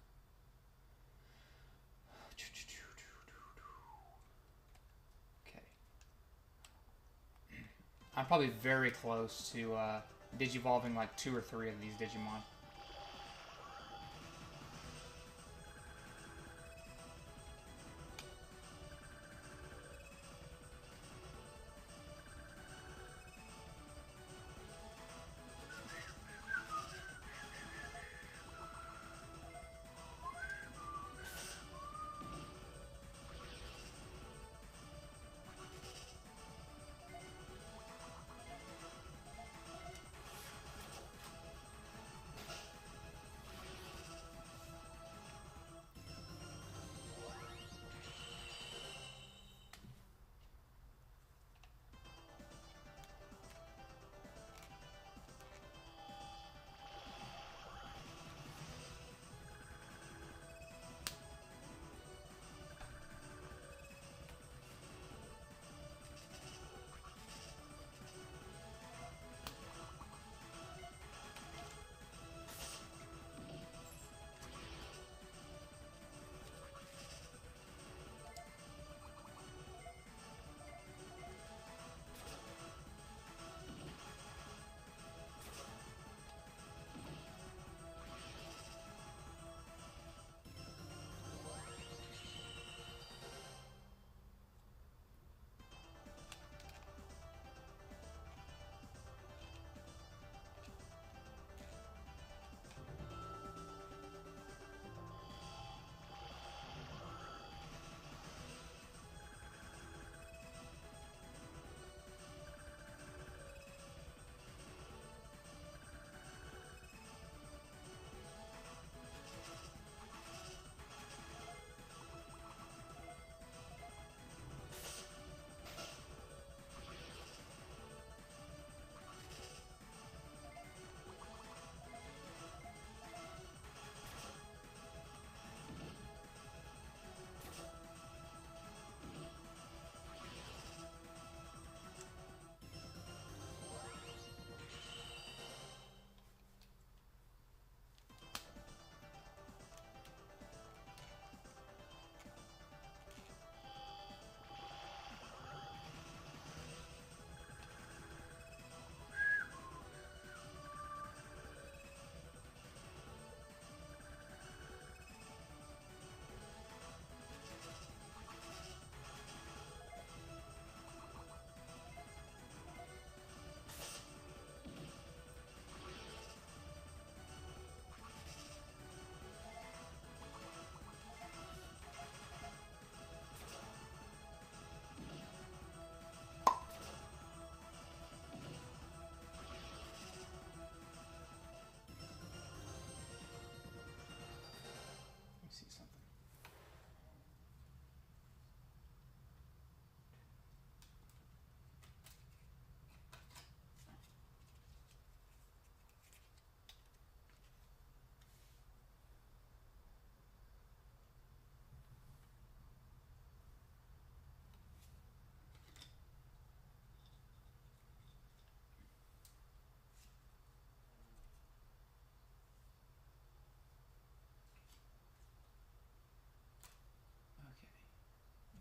Okay. I'm probably very close to digivolving like 2 or 3 of these Digimon.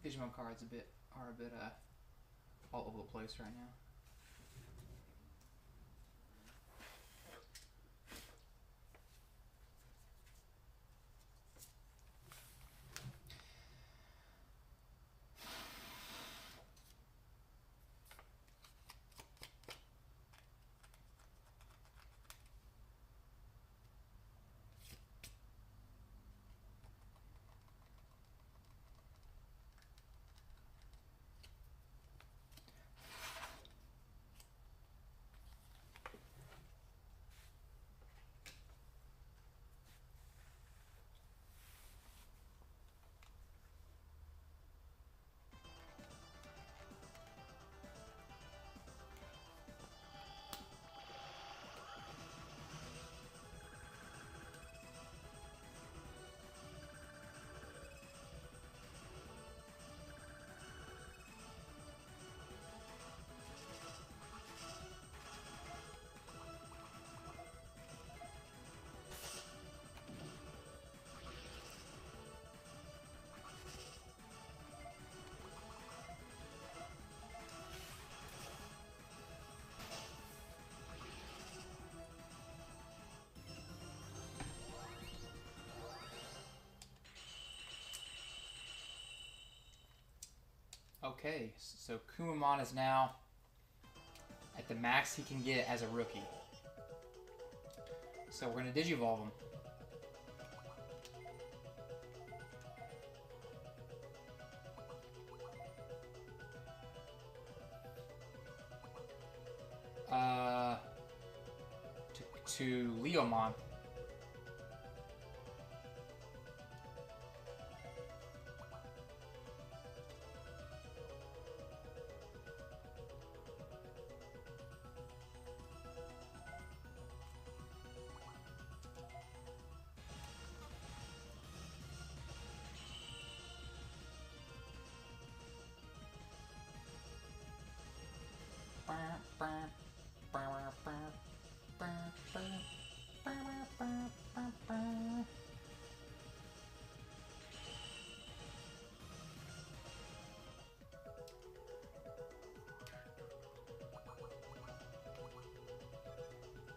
Digimon cards are a bit all over the place right now. Okay, so Kumamon is now at the max he can get as a rookie. So we're going to Digivolve him. To Leomon.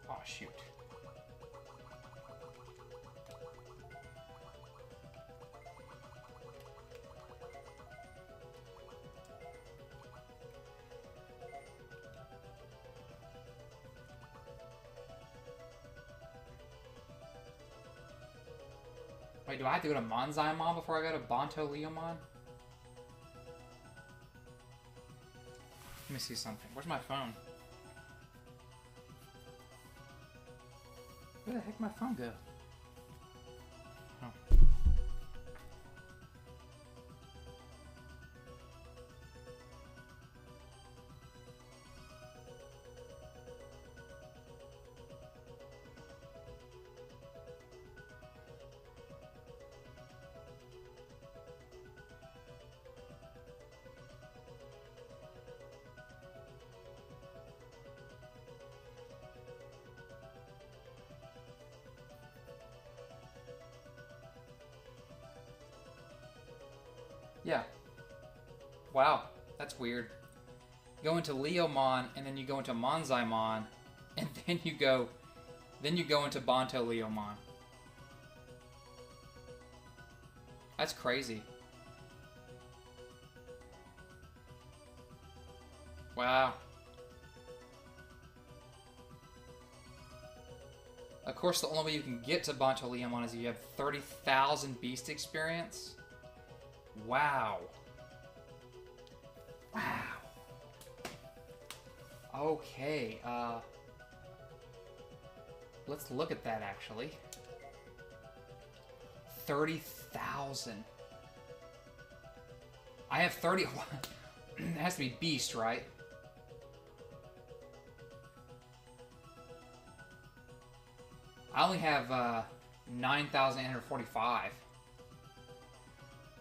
Oh, shoot. Wait, do I have to go to Monzaimon before I go to Bonto Leomon? Let me see something. Where's my phone? Where the heck did my phone go? Oh. Yeah. Wow, that's weird. You go into Leomon, and then you go into Monzaimon, and then you go into Bonto Leomon. That's crazy. Wow. Of course, the only way you can get to Bonto Leomon is if you have 30,000 beast experience. Wow. Wow. Okay, let's look at that, actually. 30,000. I have 30... It has to be beast, right? I only have 9,845.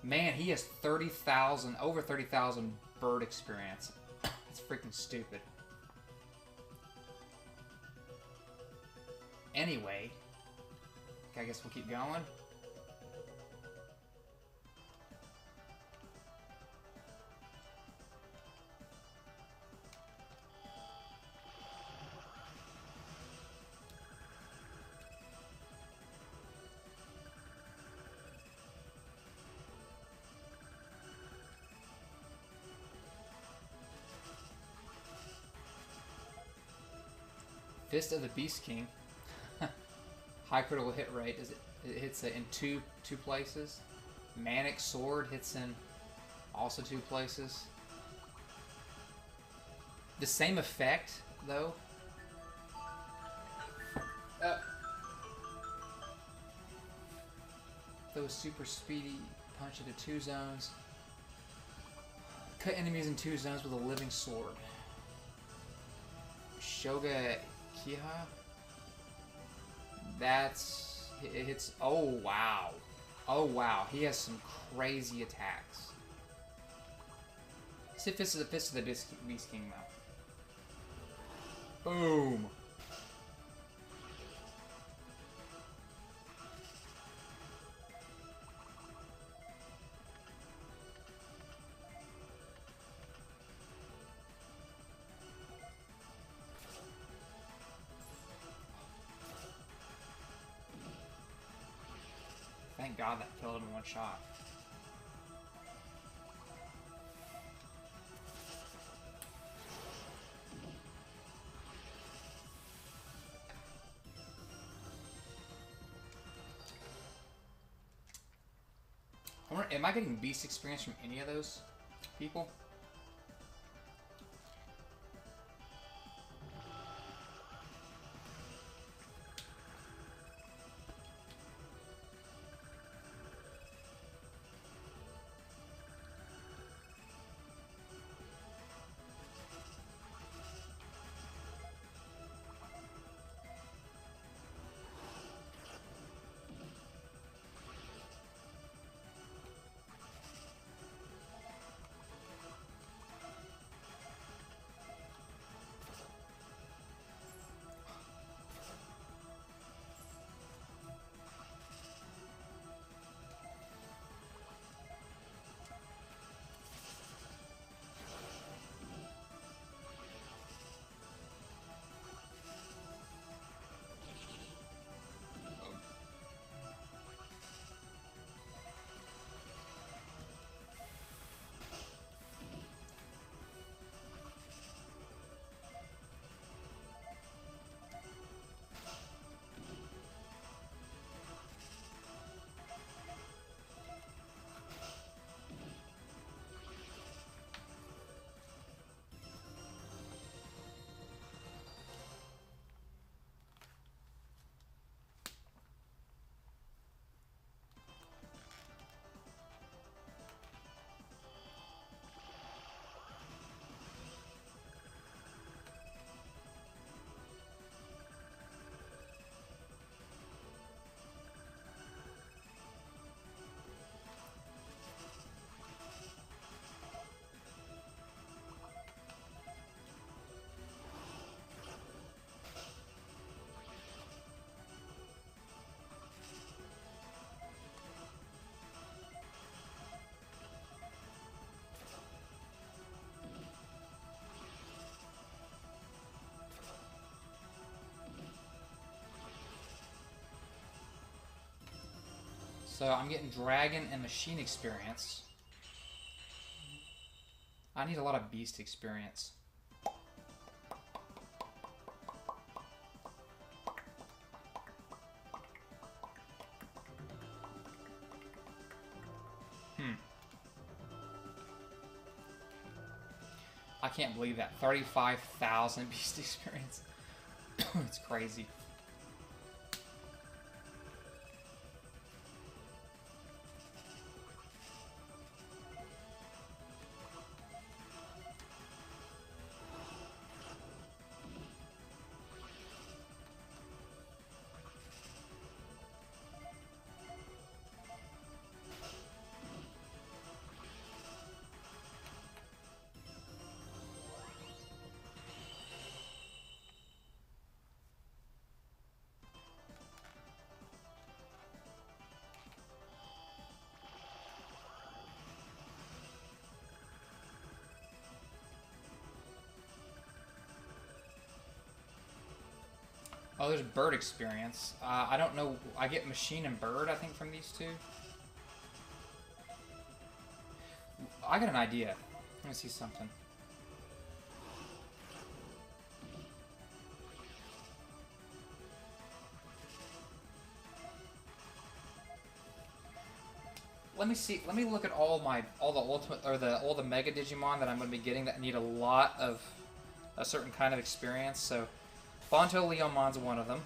Man, he has 30,000, over 30,000 bird experience. That's freaking stupid. Anyway, I guess we'll keep going. Fist of the Beast King. High critical hit rate. It hits it in two places. Manic Sword hits in also 2 places. The same effect though. Those super speedy punch into 2 zones. Cut enemies in 2 zones with a living sword. Shoga Kiha. It hits. Oh wow. Oh wow. He has some crazy attacks. See, Fist of the Beast King now. Boom. Thank God that killed him in 1 shot. I wonder, am I getting beast experience from any of those people? So I'm getting Dragon and Machine experience. I need a lot of Beast experience. I can't believe that. 35,000 Beast experience. It's crazy. Oh, there's bird experience. I don't know. I get machine and bird, I think, from these 2. I got an idea. Let me see something. let me see. Let me look at all the ultimate or all the Mega Digimon that I'm going to be getting that need a lot of a certain kind of experience. So, Bonto Leomon's one of them.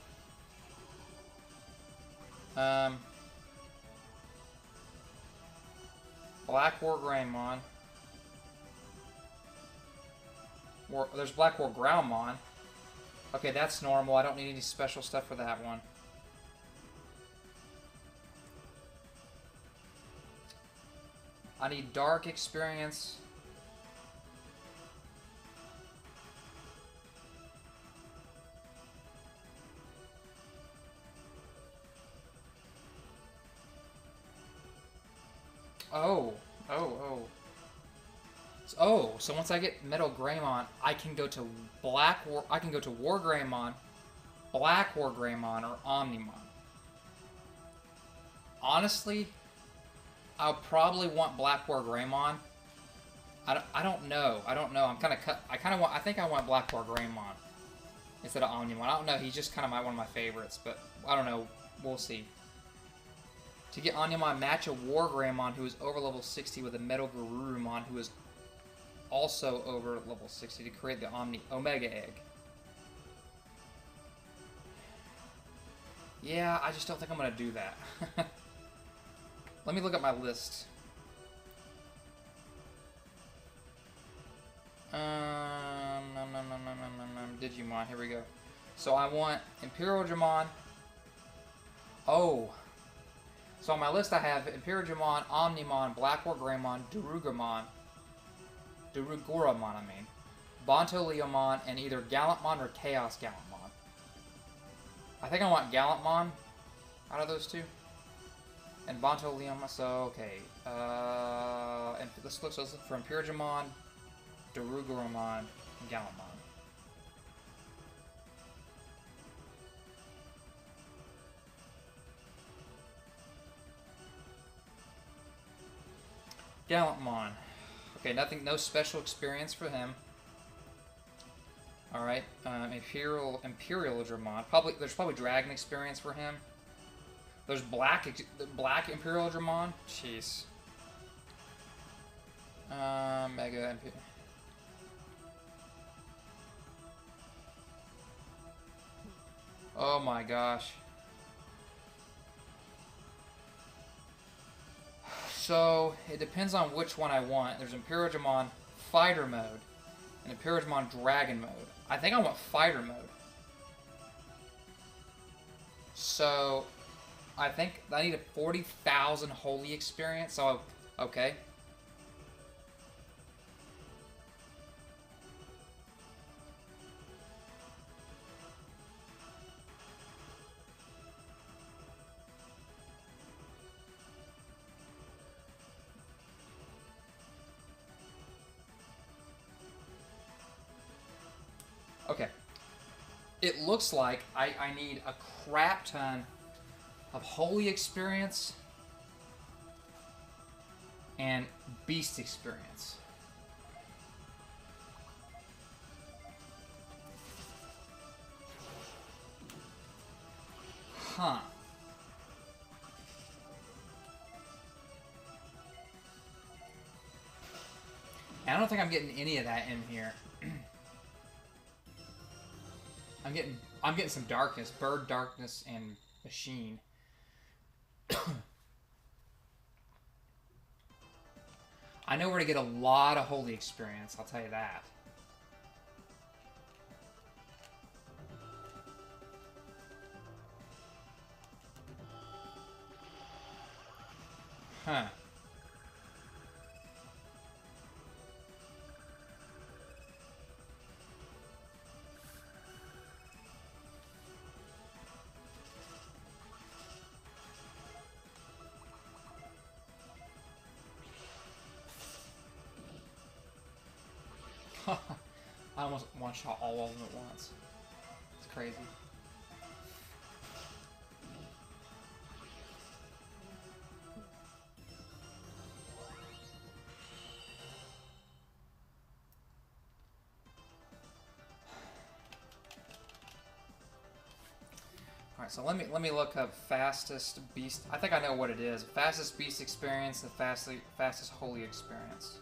Black War Greymon. There's Black War Growlmon. Okay, that's normal. I don't need any special stuff for that one. I need Dark experience. Oh. So once I get Metal Greymon, I can go to I can go to War Greymon, Black War Greymon, or Omnimon. Honestly, I'll probably want Black War Greymon. I don't know. I'm kind of cut. I think I want Black War Greymon instead of Omnimon. I don't know. He's just kind of one of my favorites, but I don't know. We'll see. To get Omnimon, match a War Greymon who is over level 60 with a Metal Garurumon who is also over level 60 to create the Omega Egg. Yeah, I just don't think I'm going to do that. Let me look at my list. Digimon, here we go. So I want Imperial Digimon. Oh. So on my list I have Imperial Digimon, Omnimon, Black War Greymon, Daruguramon, Bonto Leomon, and either Gallantmon or Chaos Gallantmon. I think I want Gallantmon out of those two. And Bonto Leomon, so okay. And let's look for Imperial Digimon, Daruguramon, and Gallantmon. Gallantmon. Okay, no special experience for him. All right, Imperial Dramon. There's probably Dragon experience for him. There's Black Imperial Dramon. Jeez. Mega Imperial. Oh my gosh. So, it depends on which one I want. There's Imperial Digimon Fighter Mode and Imperial Digimon Dragon Mode. I think I want Fighter Mode. So, I think I need a 40,000 Holy experience, so, okay. Okay. It looks like I need a crap ton of Holy experience and Beast experience. Huh. And I don't think I'm getting any of that in here. I'm getting some darkness, bird darkness, and machine. I know where to get a lot of Holy experience, I'll tell you that. Huh. I almost one-shot all of them at once. It's crazy. Alright, so let me look up fastest beast. I think I know what it is. Fastest beast experience, the fastest holy experience.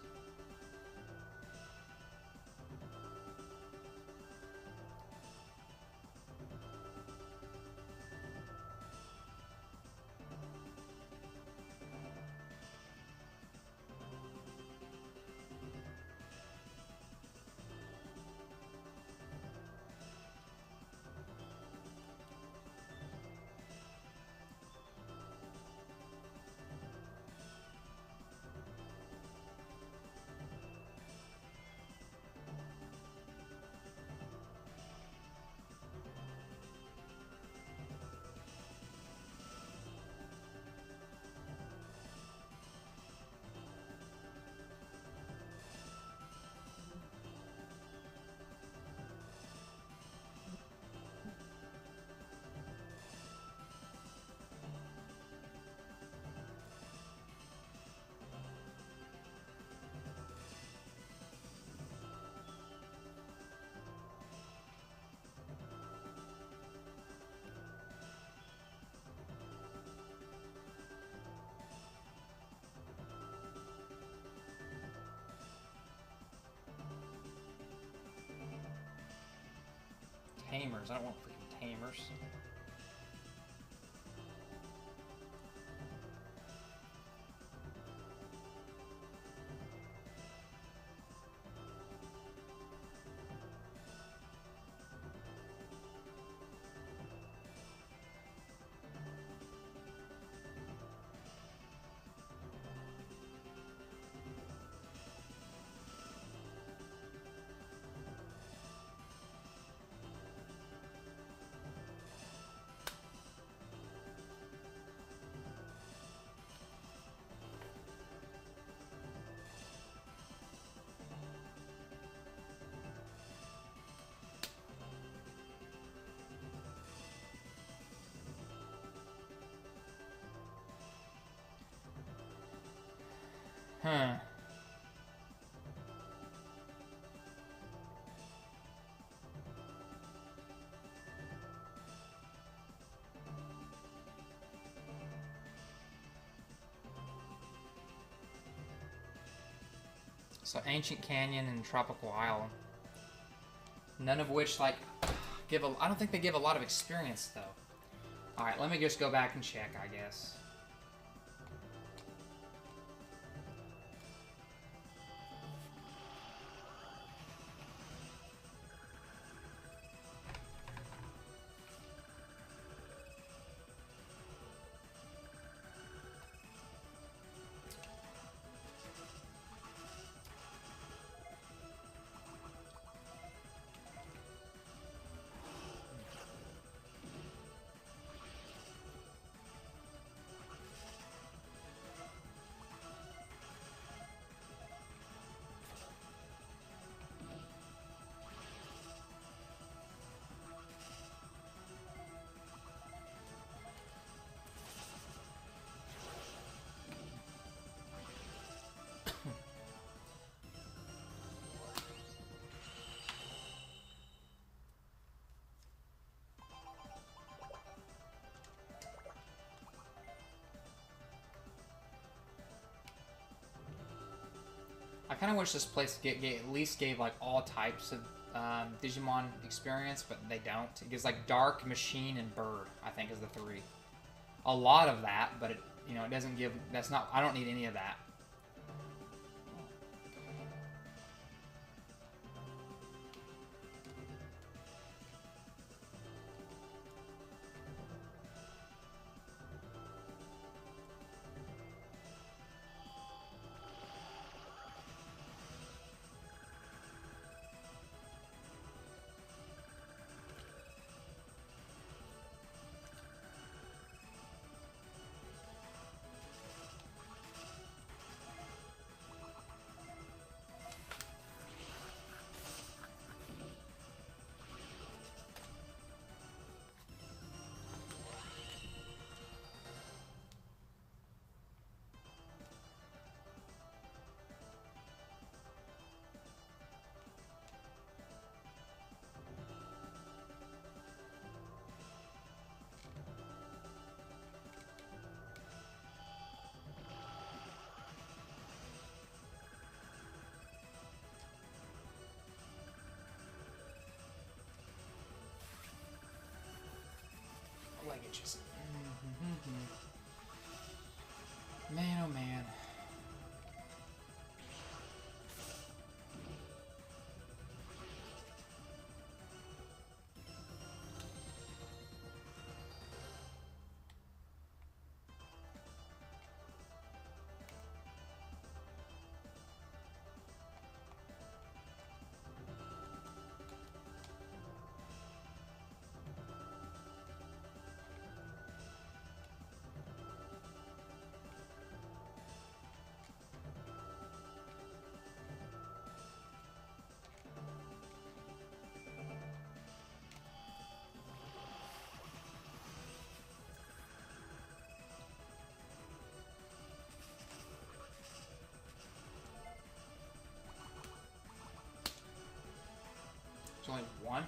Tamers. I don't want freaking tamers. Huh. So Ancient Canyon and Tropical Island. None of which, like, give a... I don't think they give a lot of experience, though. Alright, let me just go back and check, I guess. I kind of wish this place at least gave like all types of Digimon experience, but they don't. It gives like Dark, Machine, and Bird, I think, is the three. A lot of that, but it, you know, it doesn't give. That's not. I don't need any of that. Just... Man, oh man. There's only one?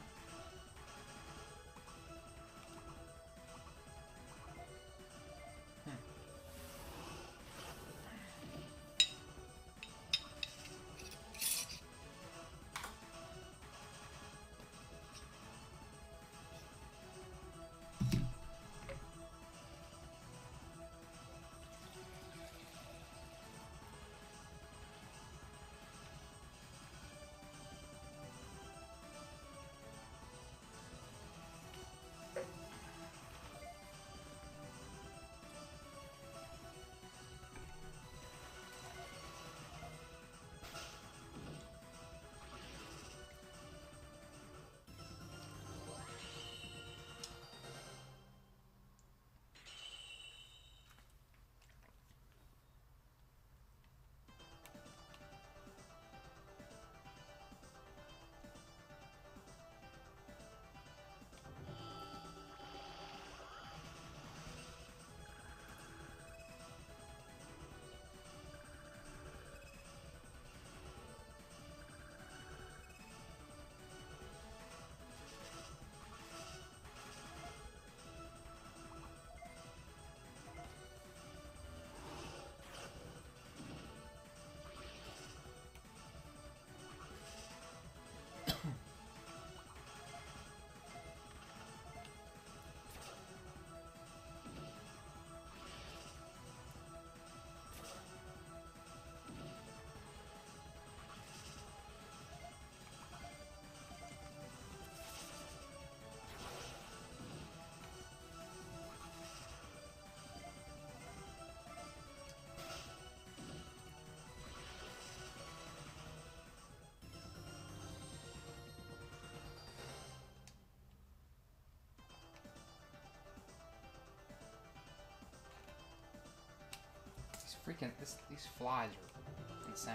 These flies are insane.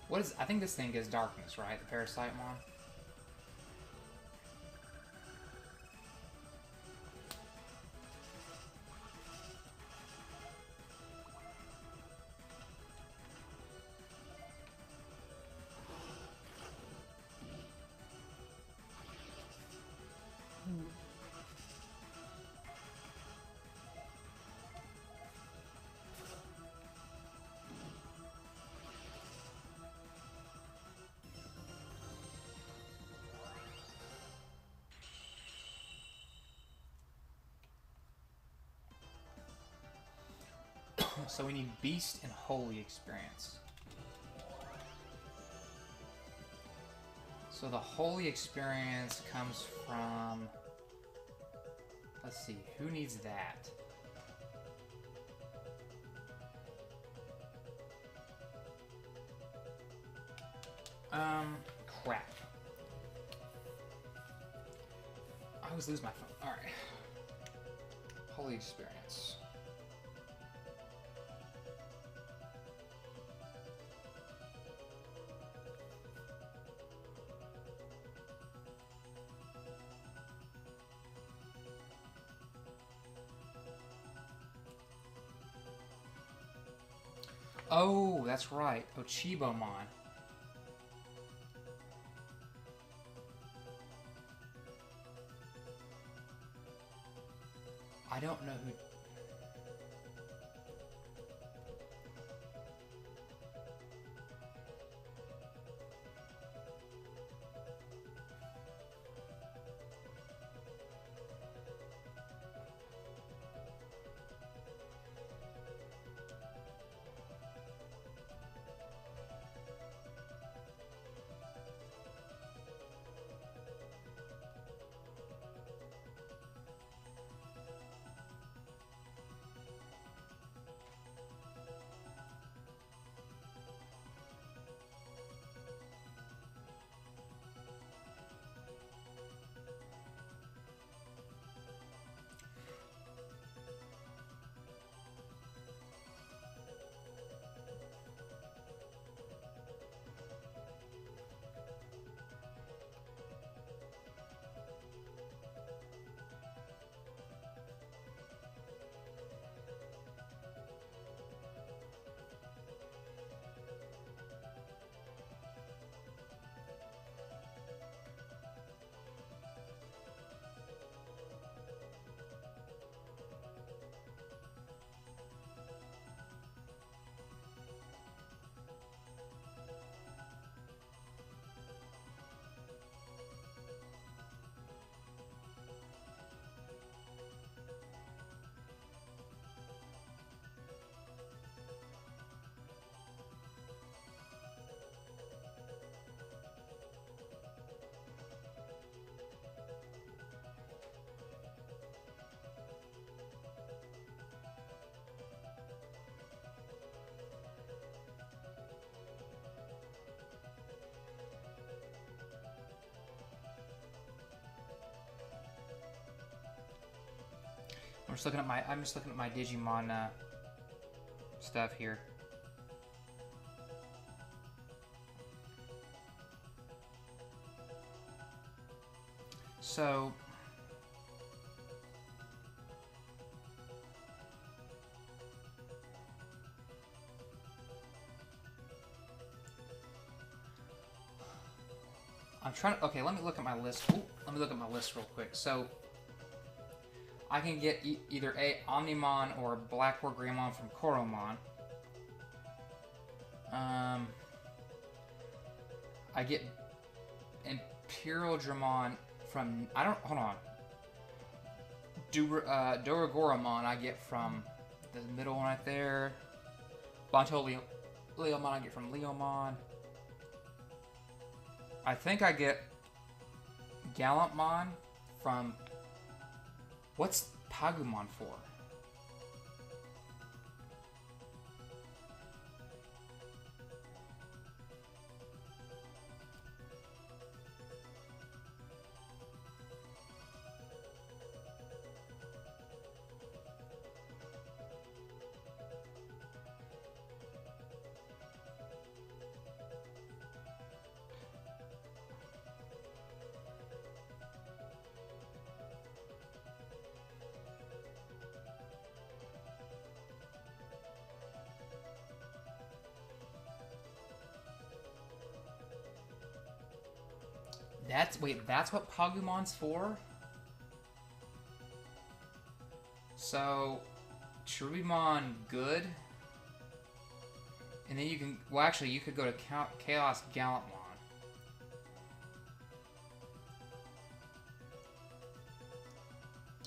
What is... I think this thing is darkness, right? The parasite mon? So we need Beast and Holy experience. So the Holy experience comes from... Let's see, who needs that? Crap. I always lose my phone. Alright. Holy experience. Oh, that's right. Ochibomon. I don't know who... I'm just looking at my Digimon stuff here. So I'm trying to, okay, let me look at my list. Ooh, let me look at my list real quick. So I can get either a Omnimon or Black War Greymon from Koromon. I get Imperial Dramon from, hold on. Duragoramon I get from the middle one right there. Leomon I get from Leomon. I think I get Gallantmon from, what's Pagumon for? That's what Pagumon's for? So, Cherubimon good? And then you can, well actually you could go to Chaos Gallantmon.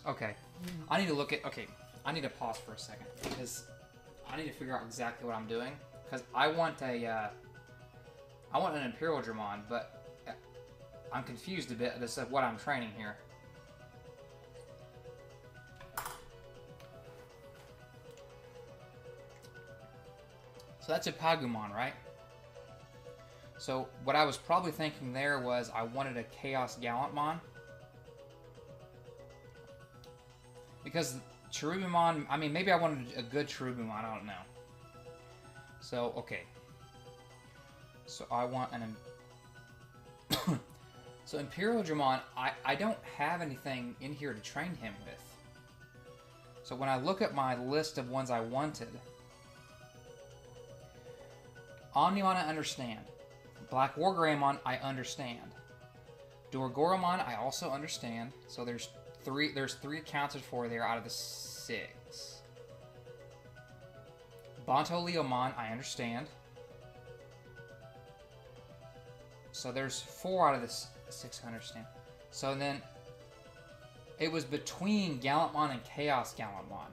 Okay. I need to pause for a second, because I need to figure out exactly what I'm doing. Because I want an Imperial Dramon, but I'm confused a bit as to what I'm training here. So that's a Pagumon, right? So what I was probably thinking there was I wanted a Chaos Gallantmon. Because Cherubimon, I mean, maybe I wanted a good Cherubimon, I don't know. So, okay. So I want an... So Imperial Dramon, I don't have anything in here to train him with. So when I look at my list of ones I wanted, Omnimon I understand. Black War Greymon I understand. Duragoramon I also understand. So there's three accounted for there out of the 6. Leomon I understand. So there's 4 out of the 6 I understand. So then it was between Gallantmon and Chaos Gallantmon.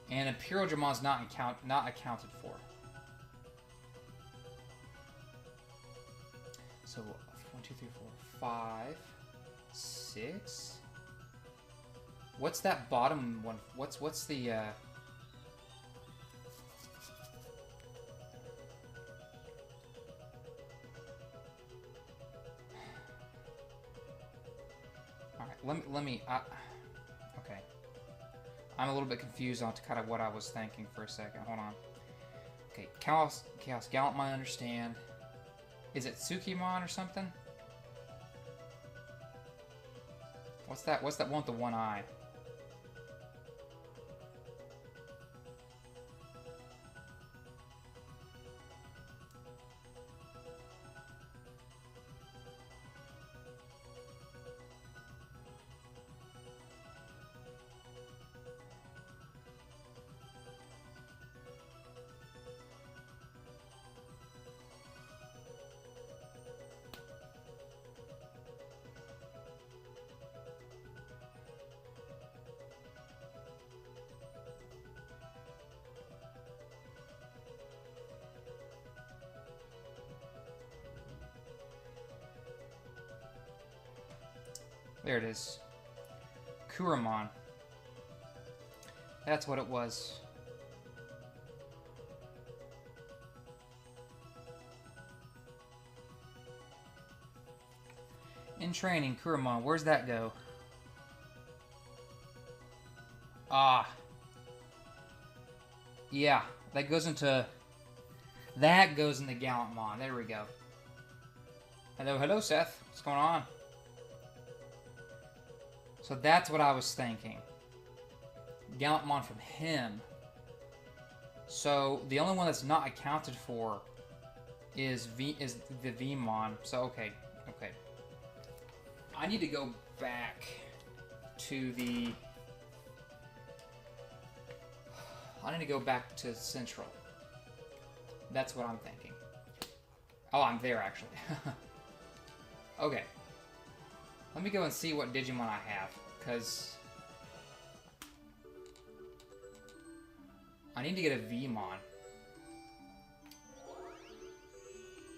And Imperial Dramon's not accounted for. So 1, 2, 3, 4, 5, 6. What's that bottom one? What's the Let me okay. I'm a little bit confused on kind of what I was thinking for a second. Hold on. Okay, Chaos Gallantmon I understand. Is it Tsukimon or something? What's that one with the one eye? There it is. Kuramon. That's what it was. In training, Kuramon, where's that go? Ah. Yeah, that goes into... That goes into Gallantmon. There we go. Hello, hello, Seth. What's going on? So that's what I was thinking. Gallantmon from him. So the only one that's not accounted for is the Vmon. So okay. I need to go back to the... I need to go back to Central. That's what I'm thinking. Oh, I'm there, actually. Okay. Let me go and see what Digimon I have, because... I need to get a Vmon.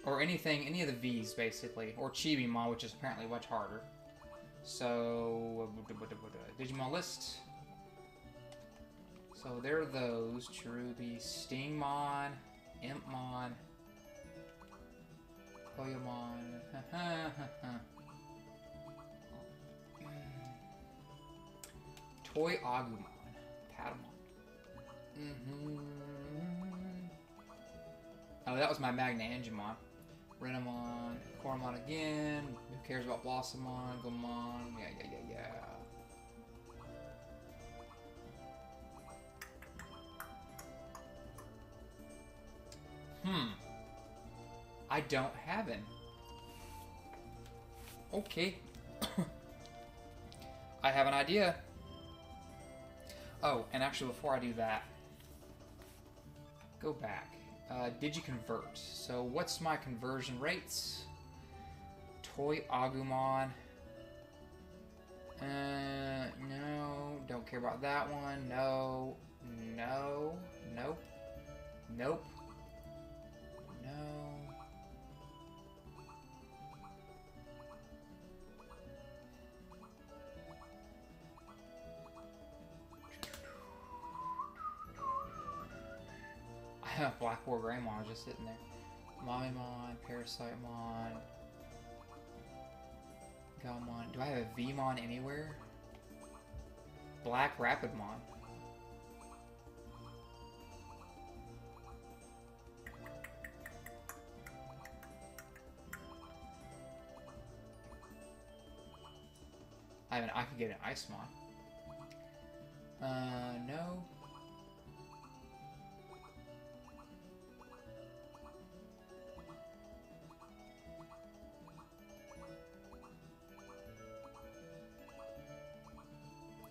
Or anything, any of the Vs, basically. Or Chibimon, which is apparently much harder. So... Digimon list. So there are those. Cherubi, Stingmon, Impmon, Koyamon. Toy Agumon. Patamon. Oh, that was my Magna Angemon. Renamon, Koromon again. Who cares about Blossomon? Gomon. Yeah. I don't have him. Okay. I have an idea. Oh, and actually before I do that, go back. Digiconvert. So what's my conversion rates? Toy Agumon. No, don't care about that one. No. Nope. No. I have Black War Greymon just sitting there. Mamimon, Parasitemon, Galmon. Do I have a Vmon anywhere? Black Rapidmon. I could get an Icemon. No.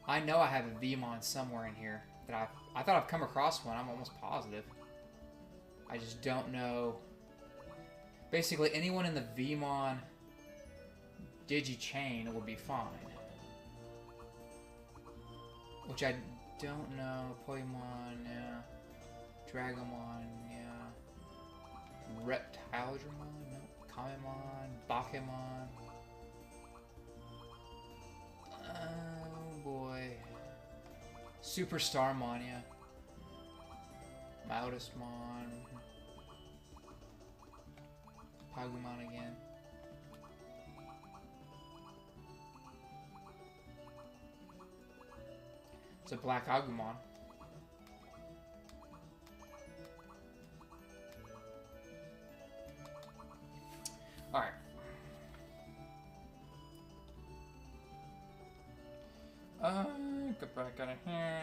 I know I have a Vmon somewhere in here that I thought I've come across one. I'm almost positive. I just don't know. Basically, anyone in the Vmon Digi chain would be fine. Which I don't know. Poemon, yeah. Dragomon, yeah. Reptiledramon, no. Kamemon, Bakemon. Oh boy. Superstarmon, yeah. Maudismon. Pagumon again. It's a Black Agumon. Alright. Get back out of here.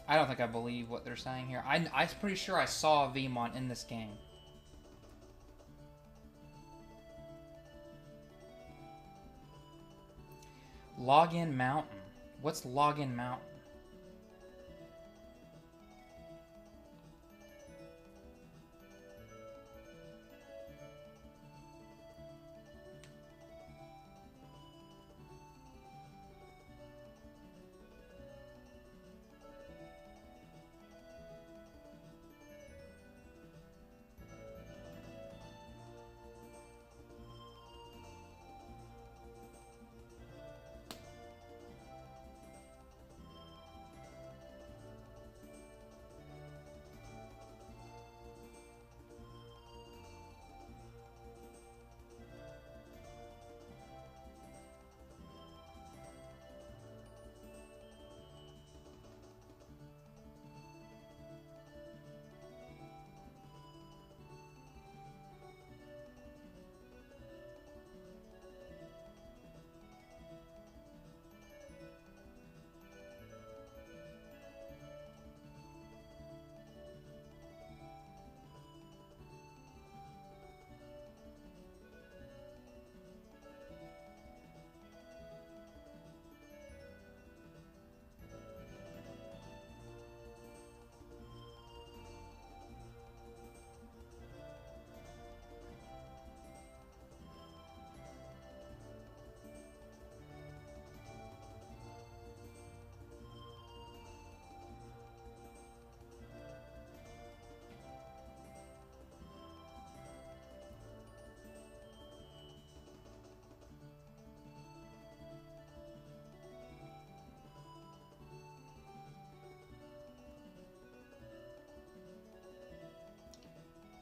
I don't think I believe what they're saying here. I'm pretty sure I saw a Vmon in this game. Login Mountain. What's Login Mountain?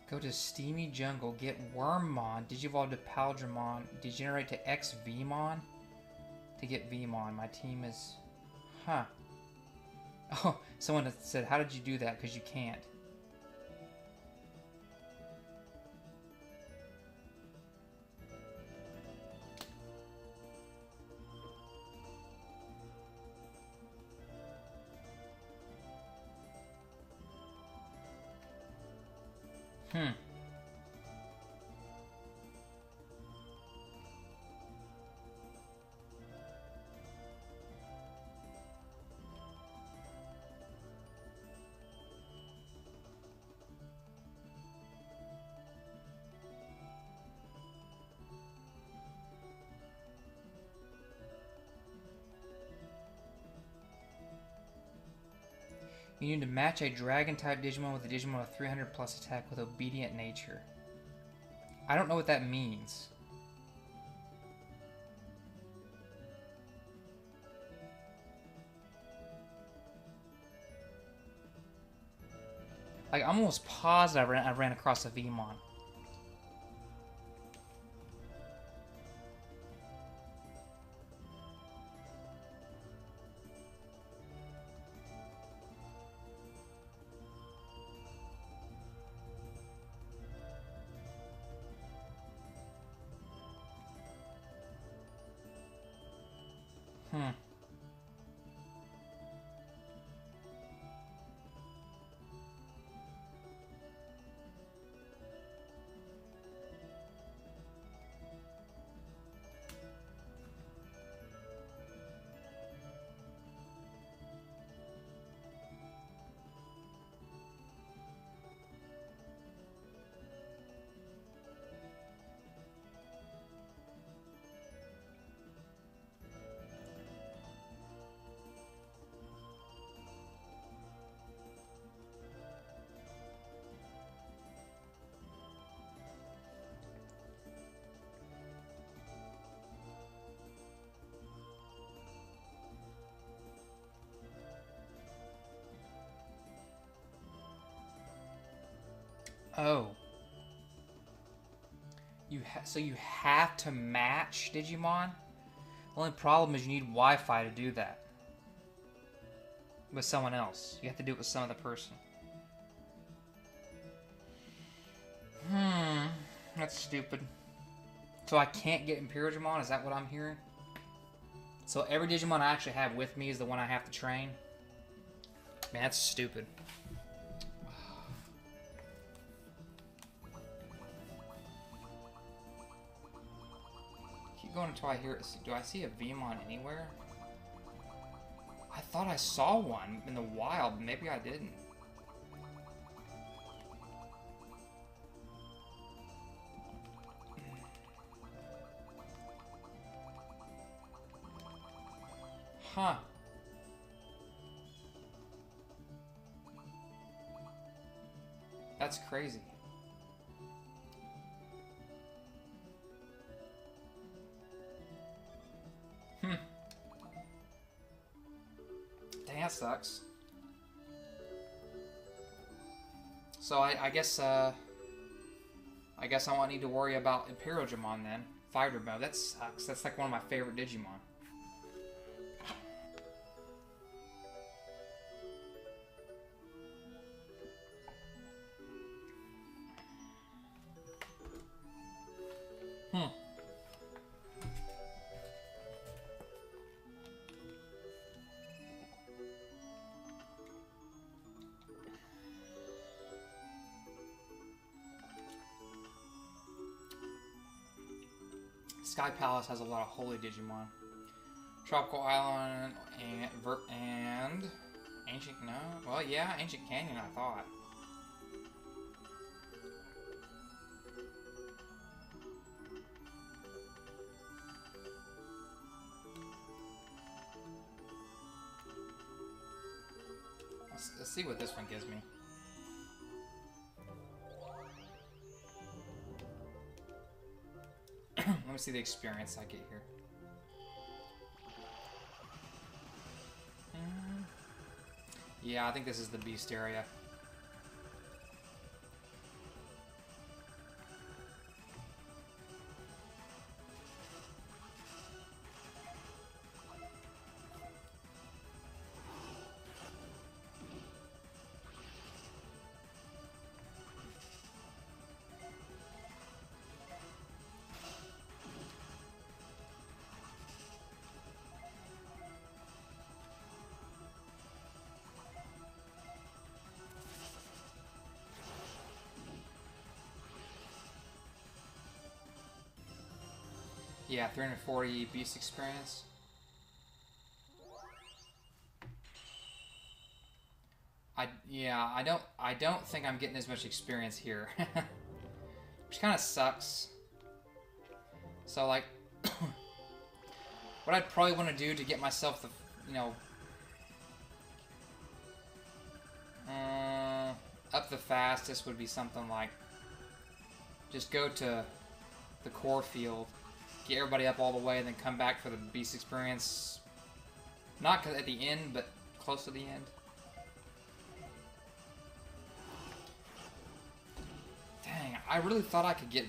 Go to Steamy Jungle, get Wormmon, Digivolve to Paldramon, degenerate to X-Vmon to get Vmon. My team is... Huh. Oh, someone said, how did you do that? Because you can't. Hmm. You need to match a Dragon-type Digimon with a Digimon with 300 plus attack with obedient nature. I don't know what that means. Like, I'm almost positive I ran across a Vmon. Hmm. Oh. So you have to match Digimon? The only problem is you need Wi-Fi to do that. With someone else. You have to do it with some other person. That's stupid. So I can't get Imperial Digimon? Is that what I'm hearing? So every Digimon I actually have with me is the one I have to train? Man, that's stupid. Keep going until I hear it. Do I see a Vmon anywhere? I thought I saw one in the wild. Maybe I didn't. Huh. That's crazy. Dang, that sucks. So I guess I won't need to worry about Imperial Digimon then. Fighter mode. That sucks. That's like one of my favorite Digimon. Sky Palace has a lot of holy Digimon. Tropical Island and Ancient, no? Well, yeah, Ancient Canyon, I thought. Let's see what this one gives me. Let me see the experience I get here. Yeah, I think this is the beast area. Yeah, 340 beast experience. I don't think I'm getting as much experience here. Which kind of sucks. So like what I'd probably want to do to get myself the, you know, up the fastest would be something like just go to the core field, get everybody up all the way, and then come back for the beast experience. Not at the end, but close to the end. Dang, I really thought I could get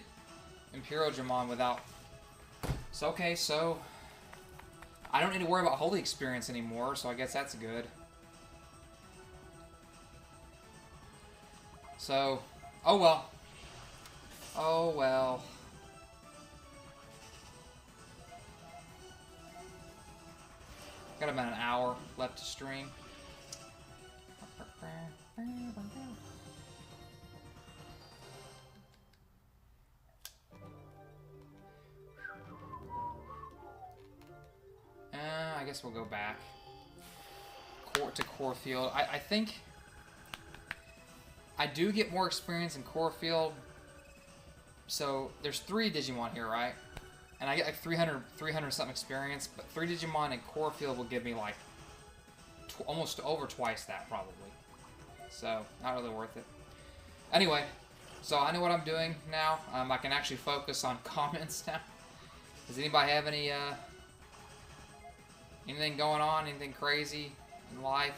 Imperial Digimon without... So, okay, so... I don't need to worry about Holy Experience anymore, so I guess that's good. So, oh well. Oh well. Got about an hour left to stream. I guess we'll go back to core field. I think I do get more experience in core field. So there's 3 Digimon here, right? And I get like 300 something experience, but 3 Digimon in core field will give me like almost over twice that probably. So not really worth it. Anyway, so I know what I'm doing now. I can actually focus on comments now. Does anybody have any anything going on? Anything crazy in life?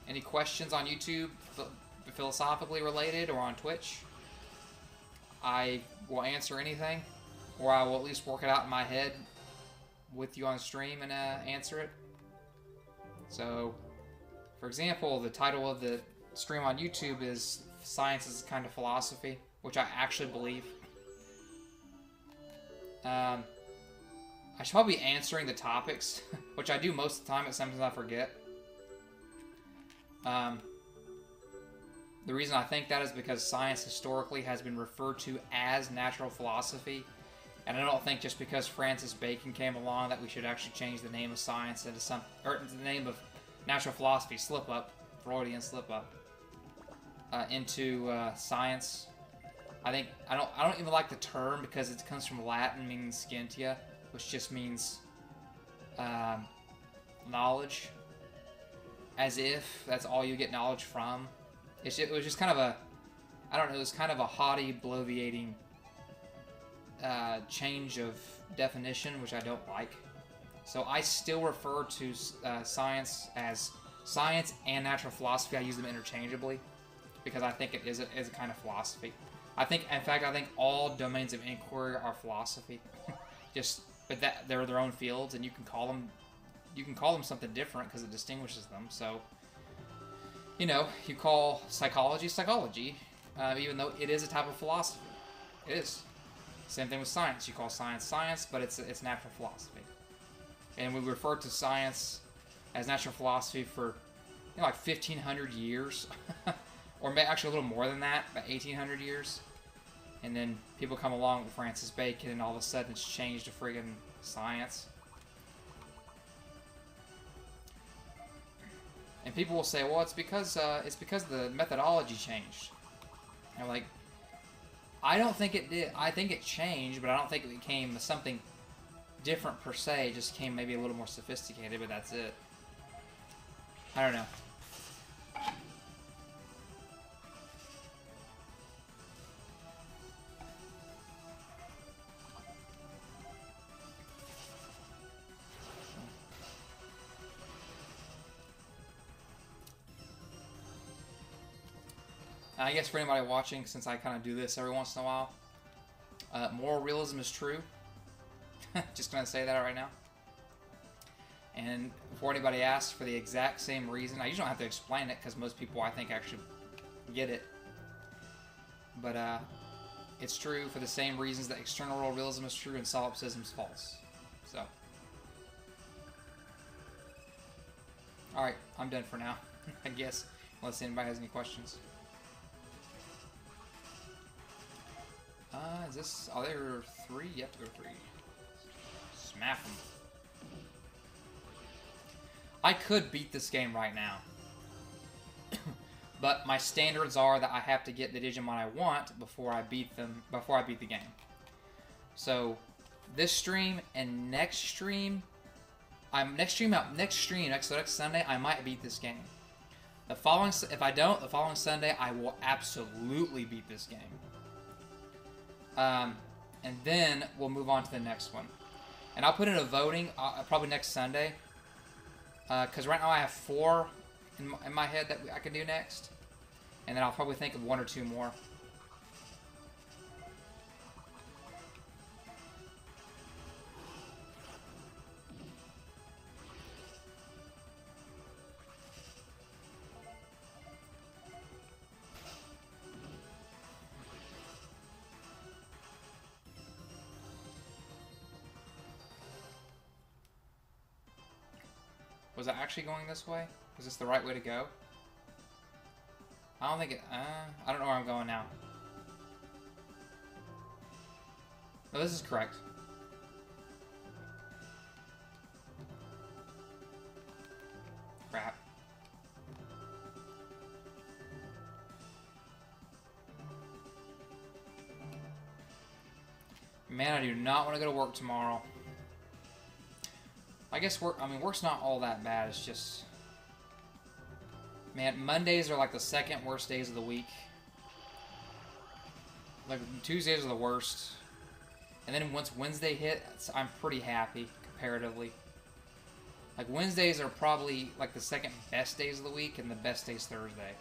Any questions on YouTube, philosophically related, or on Twitch? I will answer anything, or I will at least work it out in my head with you on stream and answer it. So, for example, the title of the stream on YouTube is Science is a Kind of Philosophy, which I actually believe. I should probably be answering the topics, which I do most of the time, but sometimes I forget. The reason I think that is because science historically has been referred to as natural philosophy, and I don't think just because Francis Bacon came along that we should actually change the name of science into or the name of natural philosophy, slip up, Freudian slip up, into science. I don't even like the term because it comes from Latin meaning scientia, which just means knowledge, as if that's all you get knowledge from. It was just kind of a, I don't know, it was kind of a haughty, bloviating change of definition, which I don't like. So I still refer to science as science and natural philosophy. I use them interchangeably because I think it is a kind of philosophy. In fact, I think all domains of inquiry are philosophy. But that they're their own fields, and you can call them something different because it distinguishes them. So, you know, you call psychology psychology, even though it is a type of philosophy. It is. Same thing with science. You call science science, but it's natural philosophy. And we refer to science as natural philosophy for, you know, like 1,500 years, or actually a little more than that, about 1,800 years. And then people come along with Francis Bacon, and all of a sudden it's changed to friggin' science. And people will say, well, it's because the methodology changed. And I'm like, I don't think it did. I think it changed, but I don't think it became something different per se. It just became maybe a little more sophisticated, but that's it. I don't know. I guess for anybody watching, since I kind of do this every once in a while, moral realism is true. Just going to say that right now. And before anybody asks for the exact same reason, I usually don't have to explain it because most people, I think, actually get it. But it's true for the same reasons that external realism is true and solipsism is false. So. Alright, I'm done for now, I guess, unless anybody has any questions. Is this... Oh, there are 3? You have to go 3. Smack them. I could beat this game right now. But my standards are that I have to get the Digimon I want before I beat them, before I beat the game. So, this stream and next stream, next Sunday, I might beat this game. The following, if I don't, the following Sunday, I will absolutely beat this game. And then we'll move on to the next one. And I'll put in a voting probably next Sunday. Because right now I have 4 in my head that I can do next. And then I'll probably think of 1 or 2 more. Was I actually going this way? Is this the right way to go? I don't think it... I don't know where I'm going now. No, this is correct. Crap. Man, I do not want to go to work tomorrow. I guess work's not all that bad. It's just... Man, Mondays are like the second worst days of the week. Like, Tuesdays are the worst. And then once Wednesday hits, I'm pretty happy, comparatively. Like, Wednesdays are probably, like, the second best days of the week, and the best day's Thursday.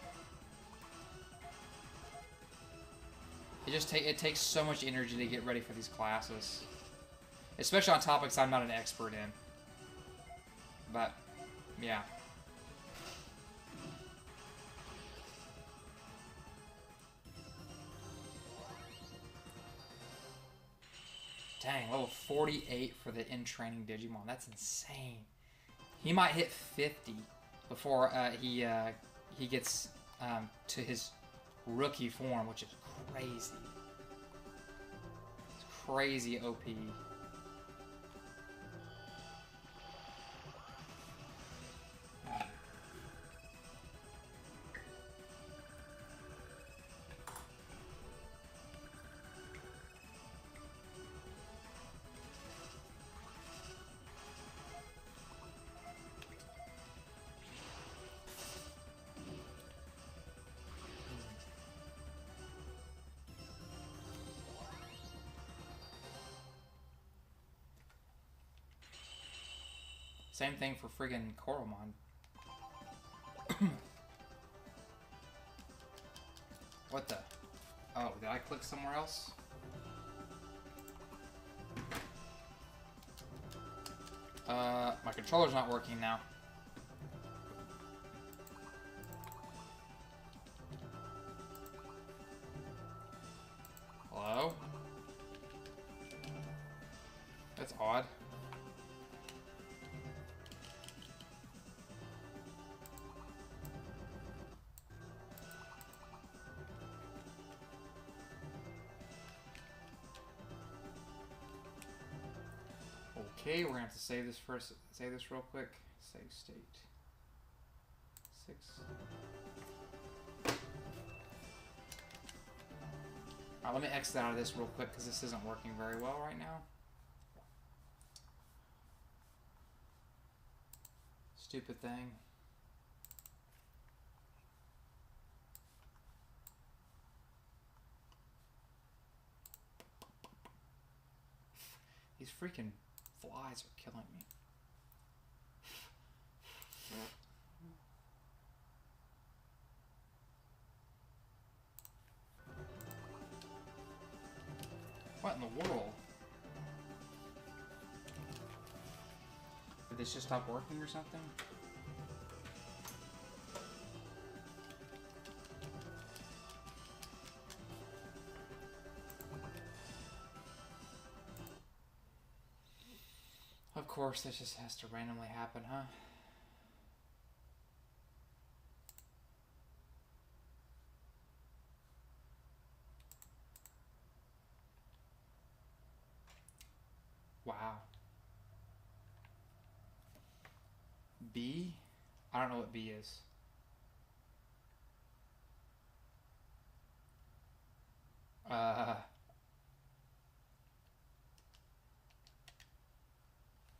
It takes so much energy to get ready for these classes. Especially on topics I'm not an expert in. But, yeah. Dang, level 48 for the in-training Digimon. That's insane. He might hit 50 before he gets to his rookie form, which is crazy. It's crazy OP. Same thing for friggin' Koromon. What the? Oh, did I click somewhere else? My controller's not working now. Hello? That's odd. Okay, we're gonna have to save this first. Save this real quick. Save state. 6. Alright, let me exit out of this real quick because this isn't working very well right now. Stupid thing. These freaking flies are killing me. What in the world? Did this just stop working or something? Of course, this just has to randomly happen, huh? Wow. B? I don't know what B is. Uh,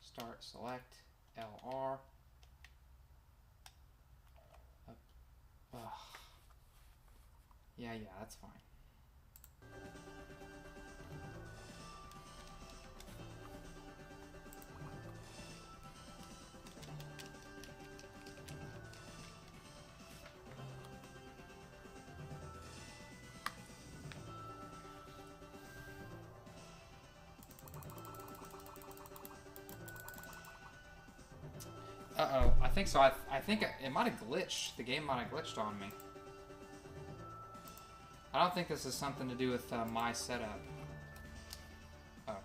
Start, select, LR. Ugh. Yeah, that's fine. Uh-oh, I think so. I think it might have glitched. The game might have glitched on me. I don't think this is something to do with my setup. Oh.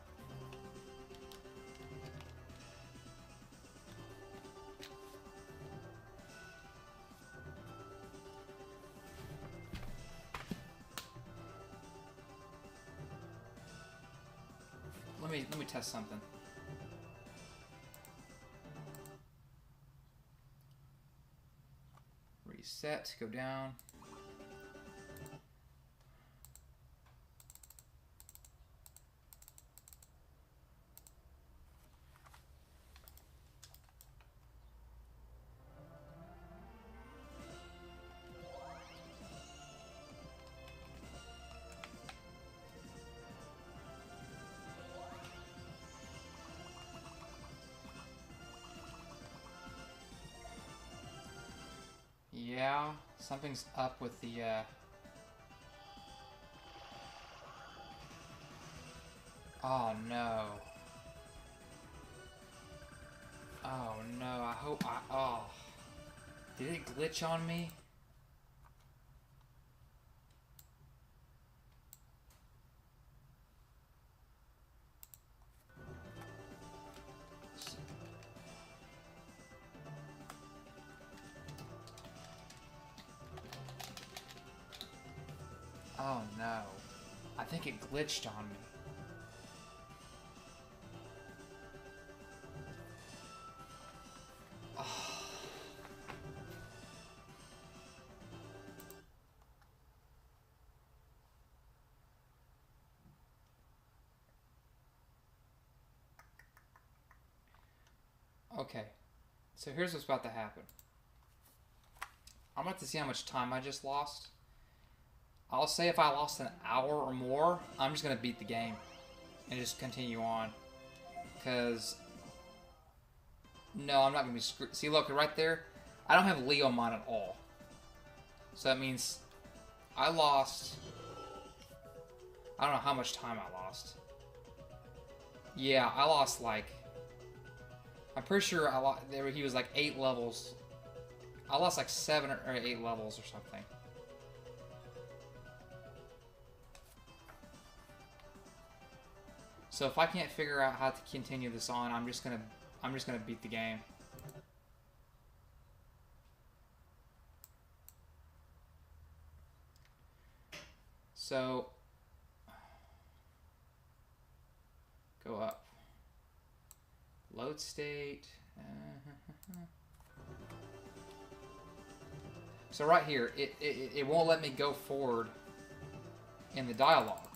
Let me test something. Reset, go down. Yeah, something's up with the, Oh, no. Oh, no, I hope Oh. Did it glitch on me? Oh, no. I think it glitched on me. Okay, so here's what's about to happen. I'm about to see how much time I just lost. I'll say if I lost an hour or more, I'm just going to beat the game and just continue on. Because, no, I'm not going to be screwed. See, look, right there, I don't have Leomon at all. So that means I lost, I don't know how much time I lost. Yeah, I lost like, I'm pretty sure he was like 8 levels. I lost like 7 or 8 levels or something. So if I can't figure out how to continue this on, I'm just gonna beat the game. So go up. Load state. So right here, it won't let me go forward in the dialogue,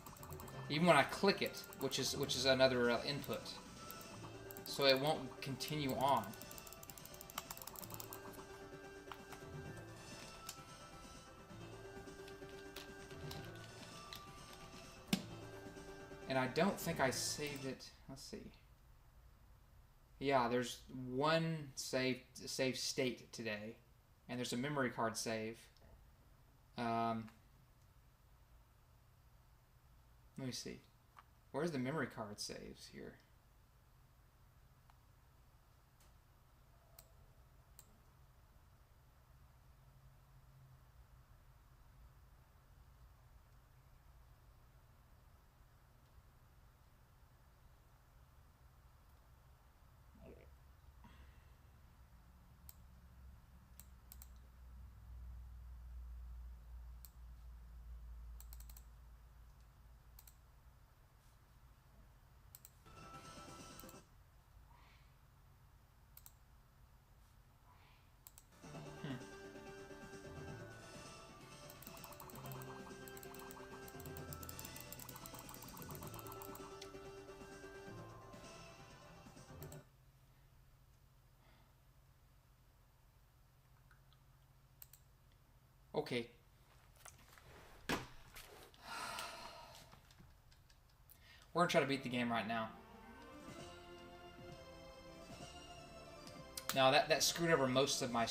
even when I click it, which is another input. So it won't continue on. And I don't think I saved it. Let's see. Yeah, there's one save state today, and there's a memory card save. Let me see. Where's the memory card saves here? Okay. We're gonna try to beat the game right now. No, that screwed over most of my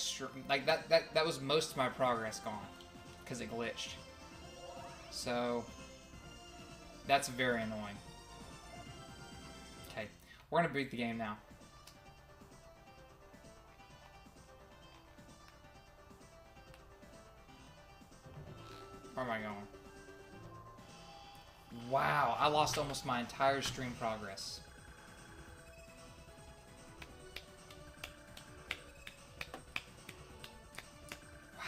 that was most of my progress gone because it glitched. So that's very annoying. Okay, we're gonna beat the game now. Where am I going? Wow, I lost almost my entire stream progress. Wow.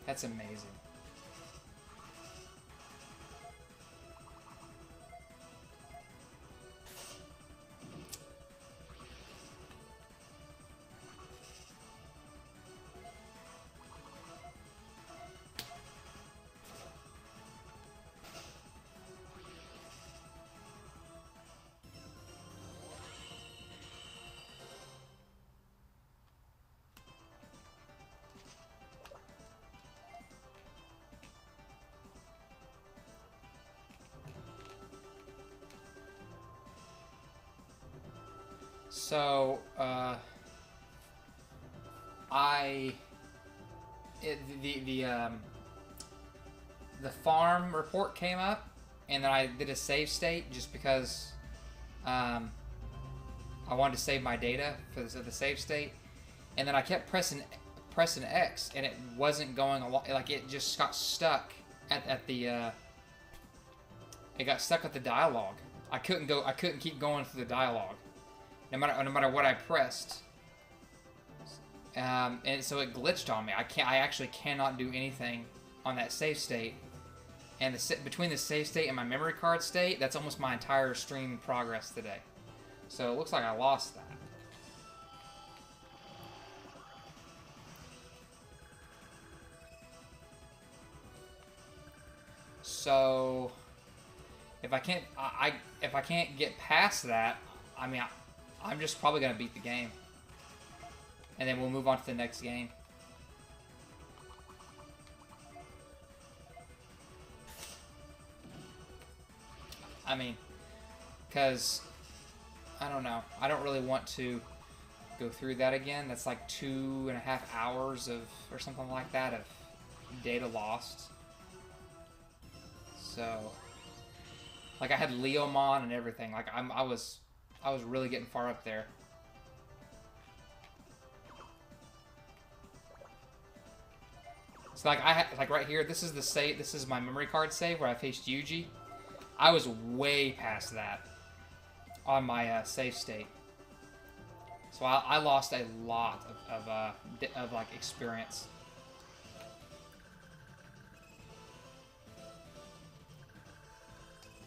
That's amazing. So, the farm report came up, and then I did a save state just because I wanted to save my data for the save state, and then I kept pressing X, and it wasn't going along. Like it just got stuck at the. It got stuck at the dialogue. I couldn't keep going through the dialogue, no matter what I pressed. And so it glitched on me. I actually cannot do anything on that save state. And between the save state and my memory card state, that's almost my entire stream progress today. So it looks like I lost that. So if I can't if I can't get past that, I mean I'm just probably gonna beat the game. And then we'll move on to the next game. I mean, because, I don't know. I don't really want to go through that again. That's like 2.5 hours or something like that, of data lost. So, like I had Leomon and everything. Like I was really getting far up there. So like right here, this is the save. This is my memory card save where I faced Yuji. I was way past that on my save state. So I lost a lot of like experience.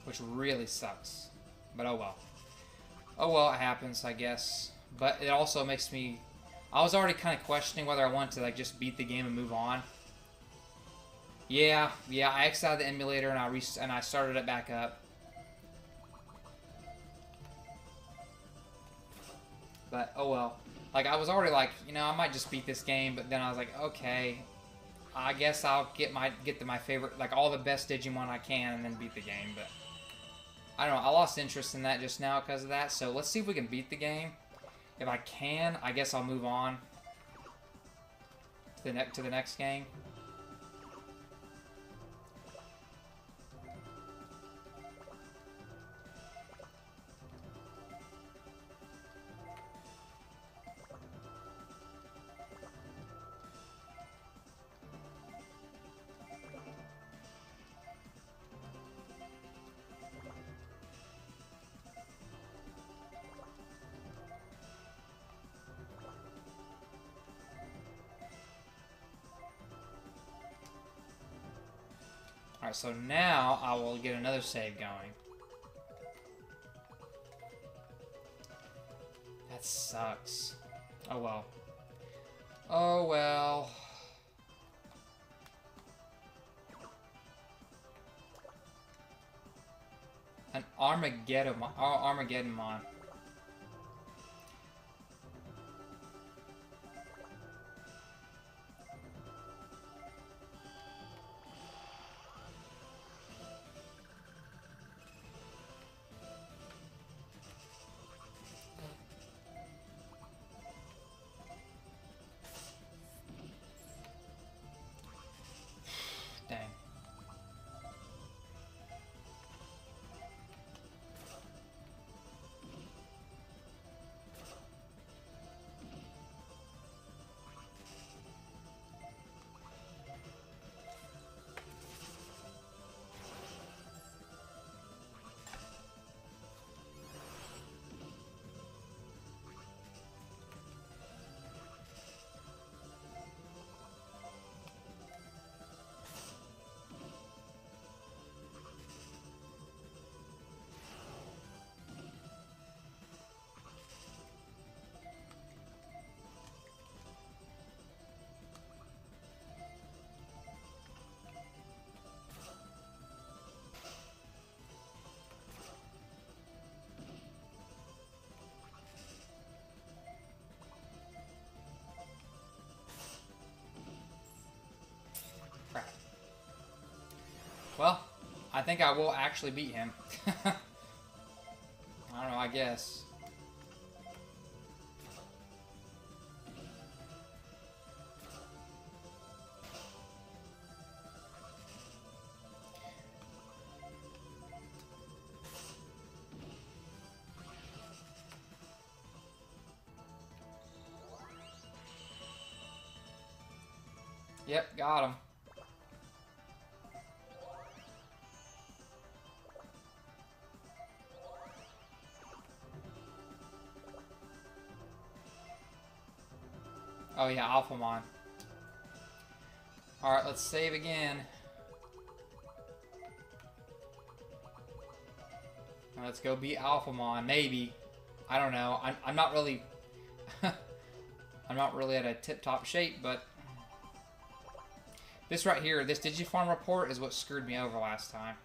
Which really sucks. But oh well. Oh well, it happens, I guess. But it also makes me... I was already kind of questioning whether I wanted to like just beat the game and move on. Yeah, I exited out of the emulator and I started it back up. But oh well. Like I was already like, you know, I might just beat this game, but then I was like, okay, I guess I'll get to my favorite, like all the best Digimon I can, and then beat the game. But I don't know. I lost interest in that just now because of that. So let's see if we can beat the game. If I can, I guess I'll move on to the next game. Alright, so now I will get another save going. That sucks. Oh well. Oh well. An Armageddonmon. Well, I think I will actually beat him. I don't know, I guess. Yep, got him. Oh yeah, Alphamon. Alright, let's save again. Let's go beat Alphamon, maybe. I don't know. I'm not really... I'm not really at a tip-top shape, but... This right here, this Digifarm report is what screwed me over last time.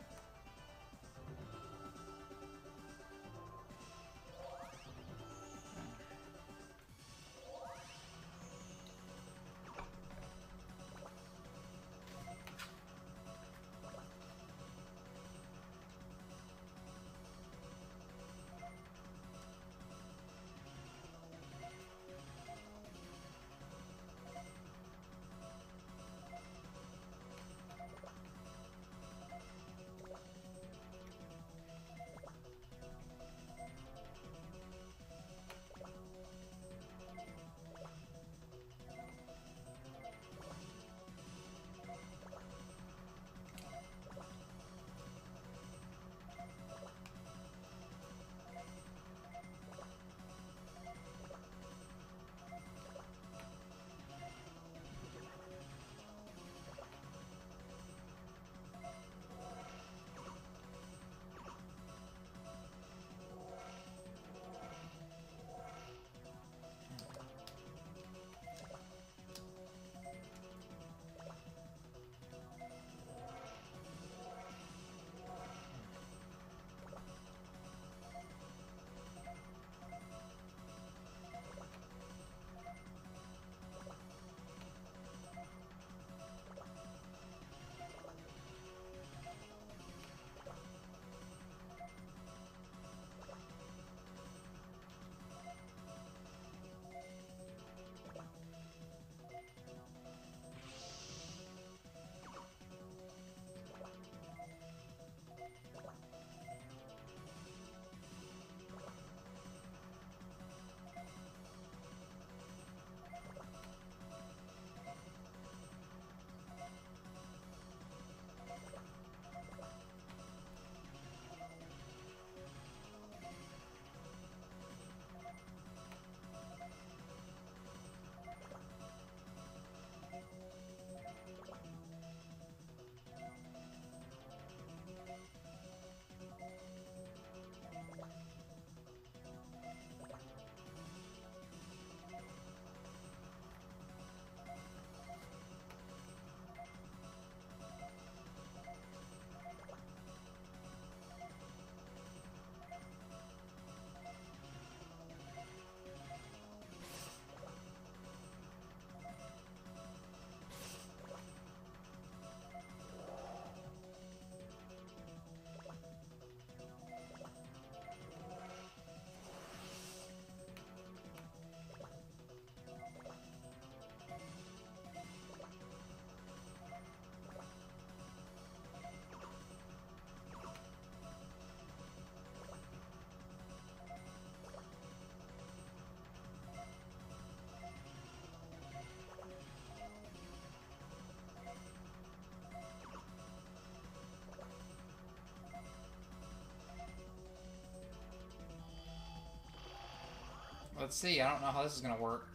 Let's see, I don't know how this is gonna work.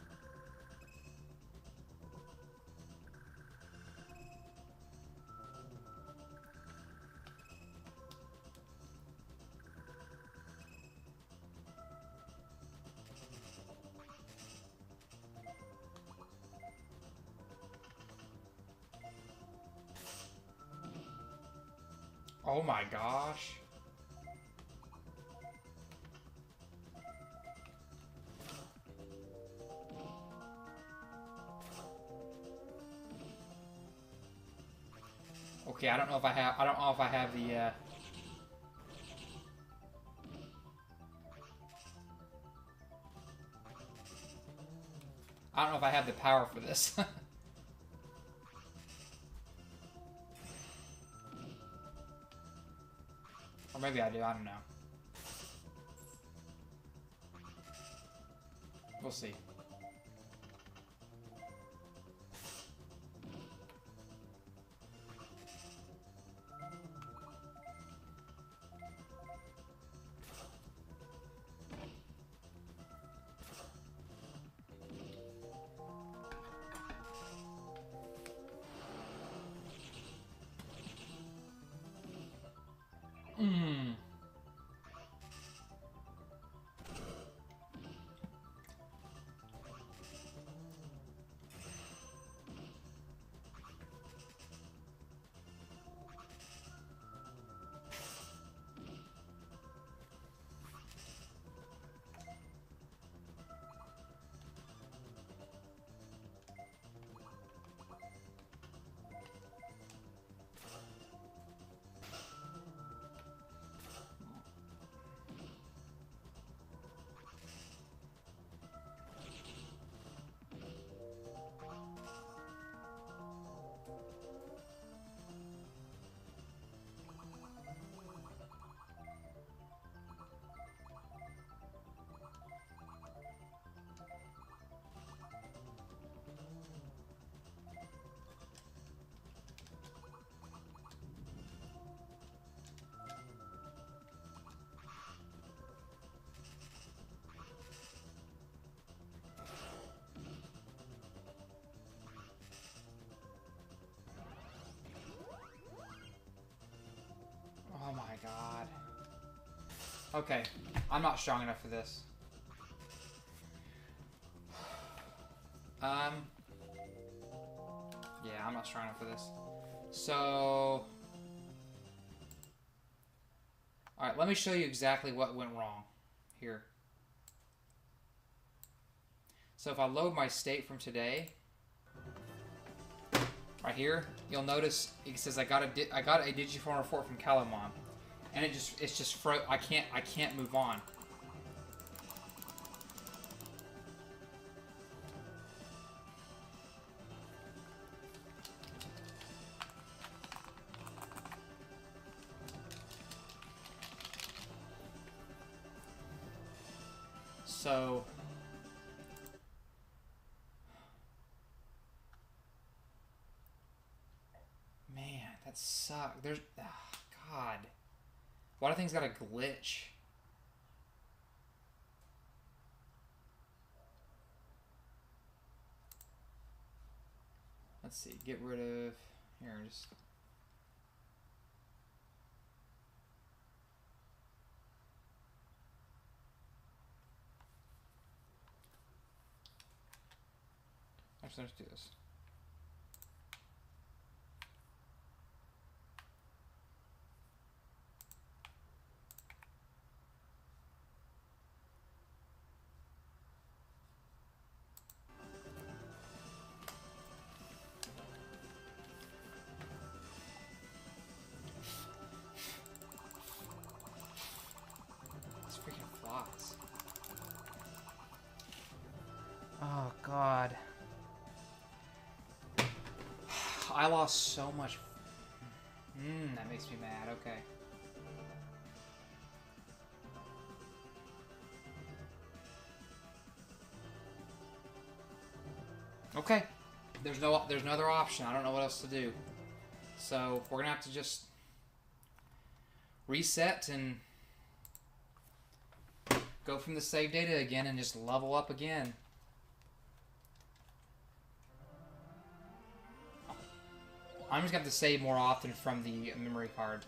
Oh my gosh. Okay, I don't know if I have. I don't know if I have the. I don't know if I have the power for this. Or maybe I do. I don't know. We'll see. Hmm. Oh my god. Okay, I'm not strong enough for this. Yeah, I'm not strong enough for this. So, alright, let me show you exactly what went wrong here. So if I load my state from today, right here, you'll notice it says I got a Digiform report from Calamon, and it's just I can't move on. So, man, that sucks. There's, oh, God, why do things got a glitch? Let's see, get rid of, here, just. Actually, let's do this. These freaking flies. Oh, God. I lost so much. That makes me mad. Okay. Okay. There's no other option. I don't know what else to do. So we're gonna have to just reset and go from the save data again and just level up again. I'm just gonna have to save more often from the memory card.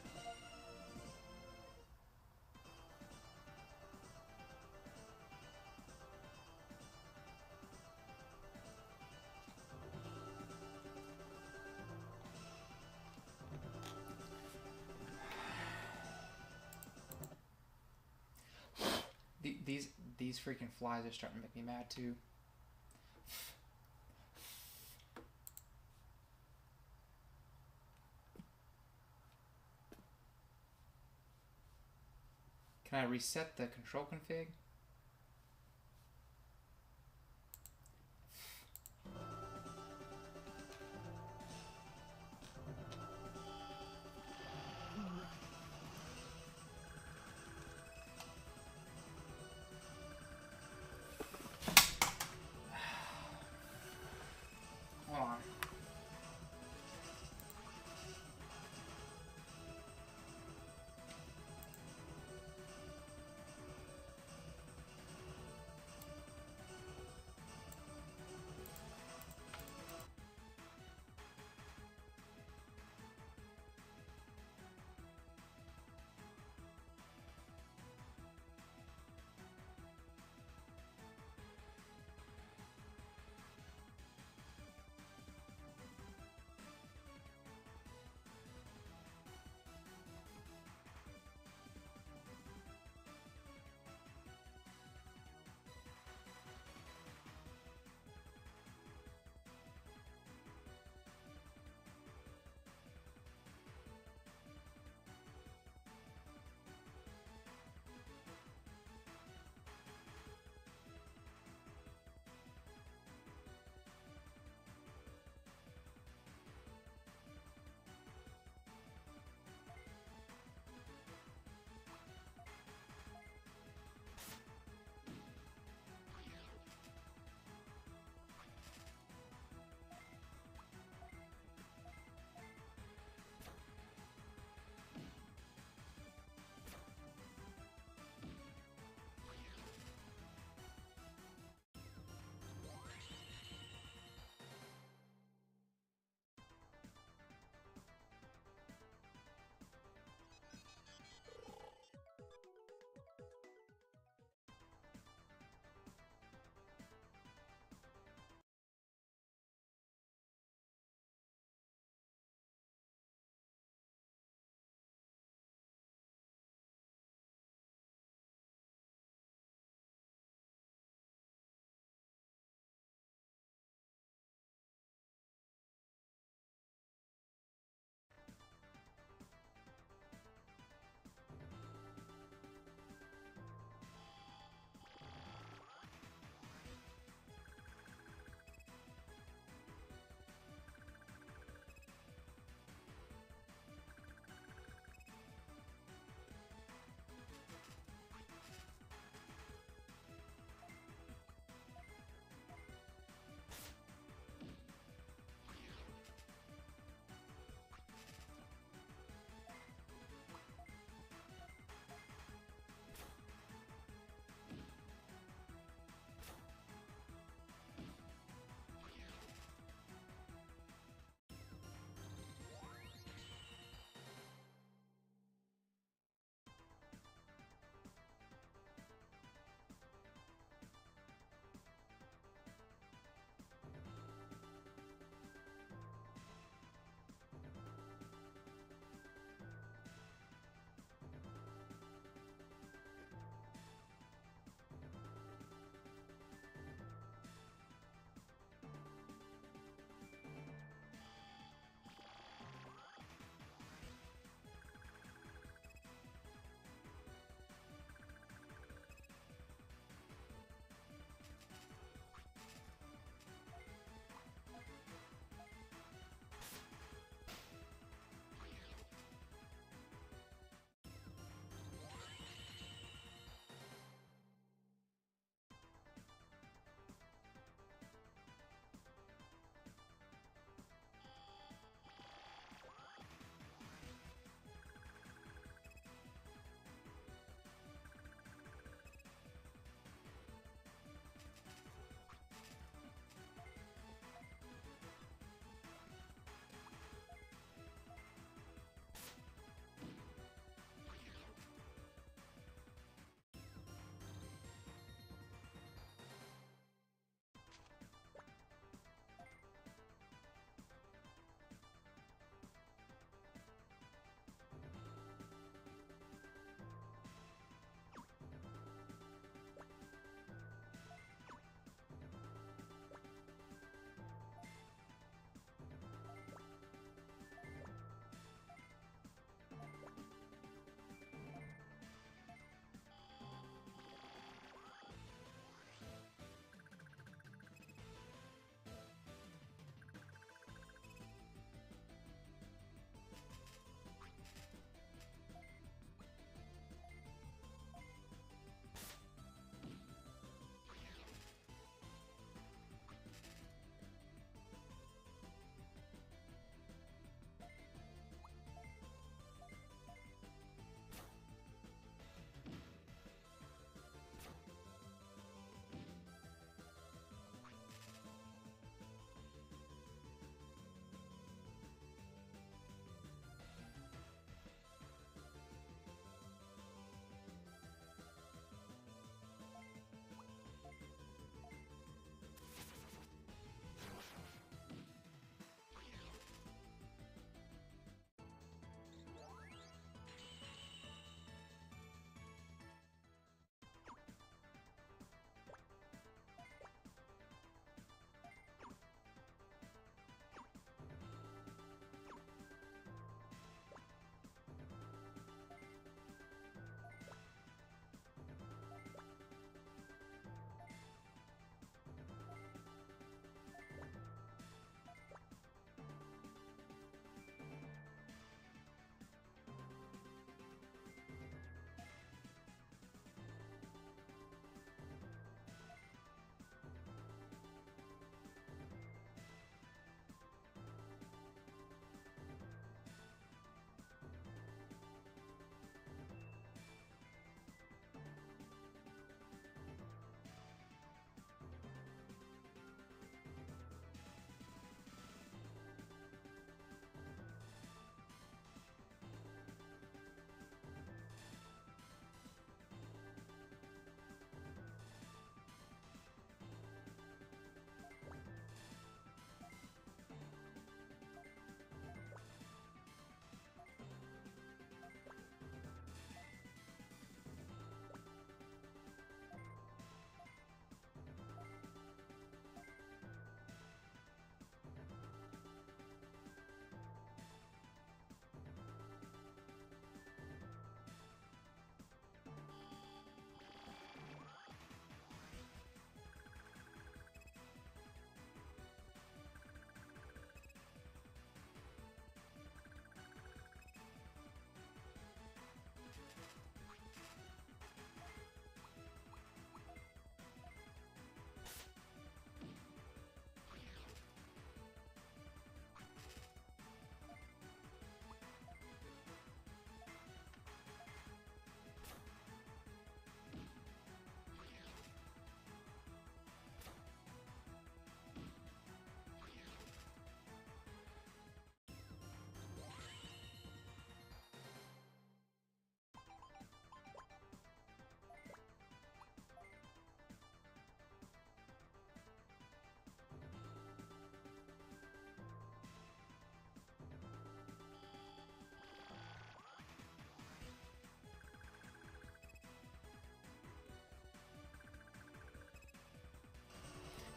These freaking flies are starting to make me mad too. Can I reset the control config? Hold on.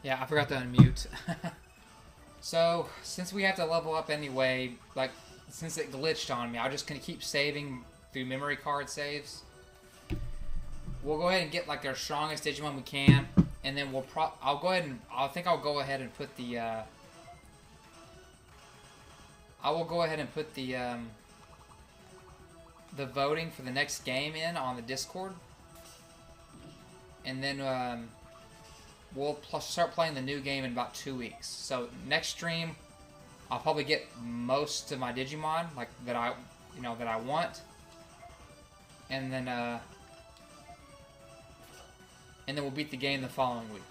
Yeah, I forgot to unmute. So, since we have to level up anyway, like, since it glitched on me, I'm just gonna keep saving through memory card saves. We'll go ahead and get, like, our strongest Digimon we can, and then I'll go ahead and, I'll go ahead and put the, I will go ahead and put the voting for the next game in on the Discord. And then, we'll start playing the new game in about 2 weeks. So next stream, I'll probably get most of my Digimon like that I want, and then we'll beat the game the following week.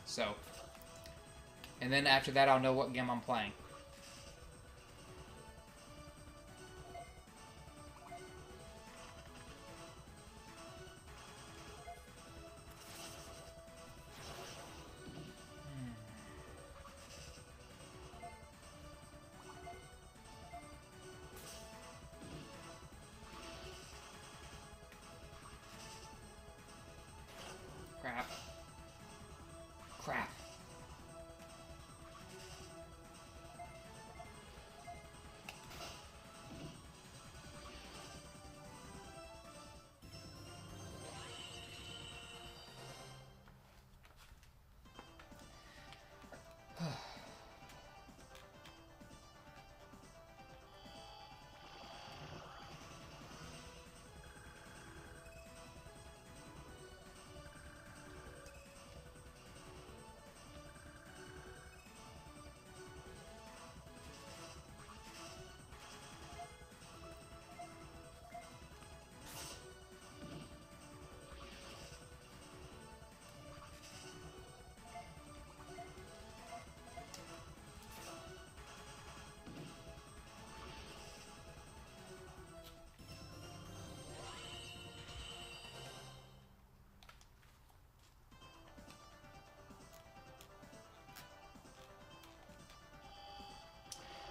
So, and then after that, I'll know what game I'm playing. Crap. Crap.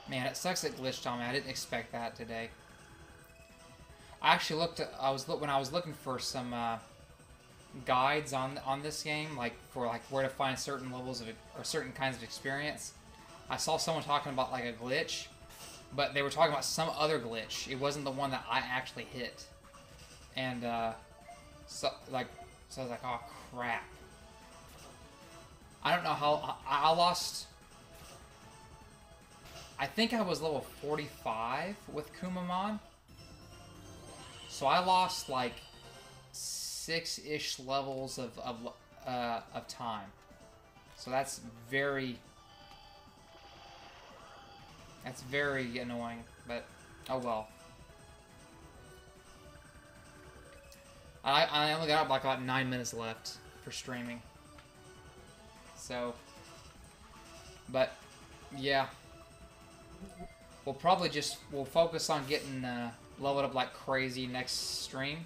Man, it sucks it glitched on me. I didn't expect that today. I actually when I was looking for some guides on this game, like for like where to find certain levels of or certain kinds of experience. I saw someone talking about like a glitch, but they were talking about some other glitch. It wasn't the one that I actually hit, and so I was like, oh crap. I don't know how I lost. I think I was level 45 with Kumamon. So I lost like 6-ish levels of time. So that's very annoying, but oh well. I only got like about 9 minutes left for streaming. So, but yeah. We'll focus on getting leveled up like crazy next stream,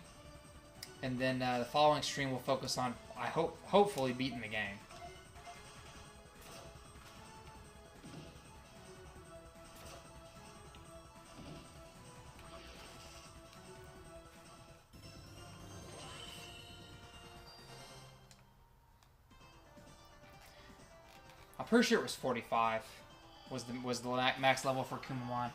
and then the following stream we'll focus on hopefully beating the game. I'm pretty sure it was 45. Was the max level for Kumamon.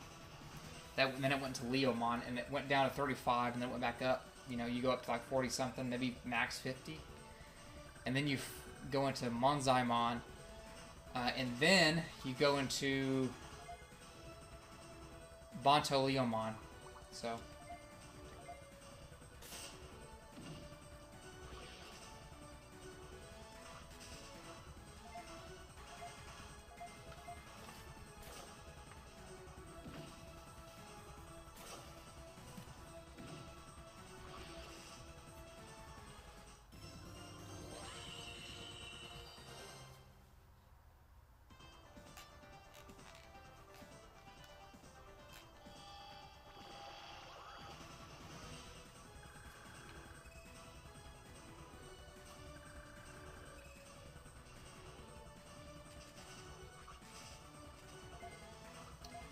Then it went to Leomon, and it went down to 35, and then it went back up. You know, you go up to like 40 something, maybe max 50, and then you go into Monzaimon, and then you go into Banto Leomon. So.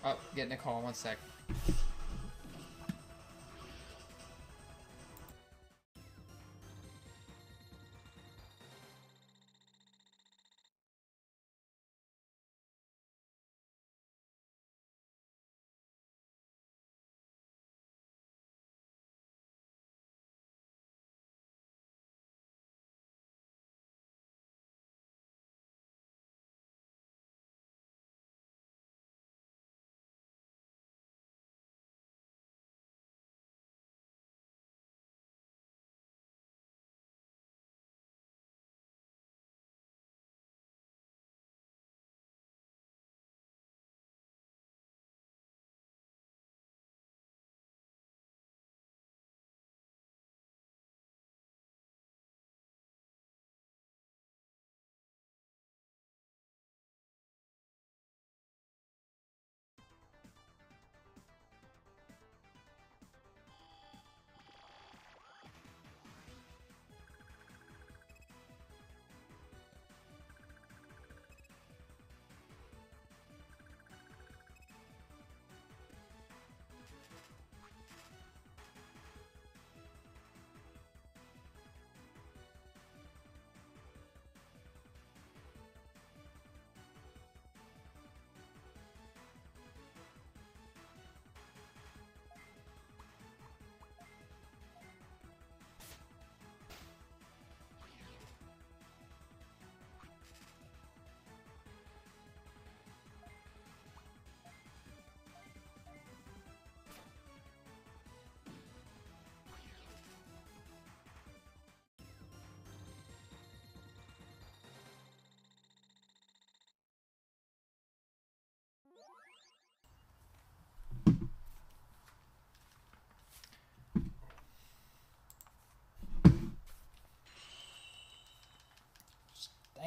Oh, getting a call. 1 sec.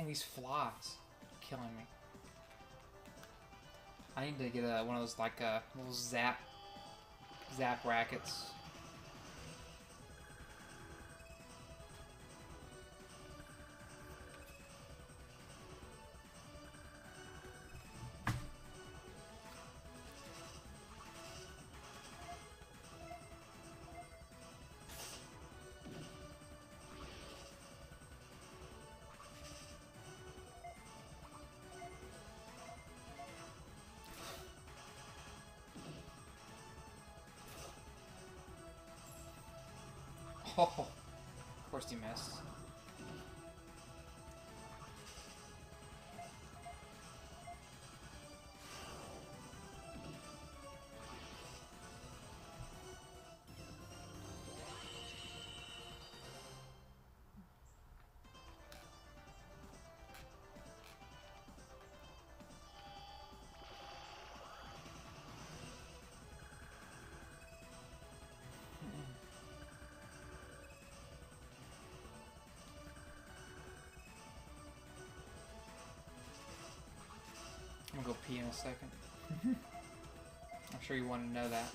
these flies are killing me. I need to get one of those like little zap rackets. Oh, of course he missed. I'm gonna go pee in a second. I'm sure you want to know that.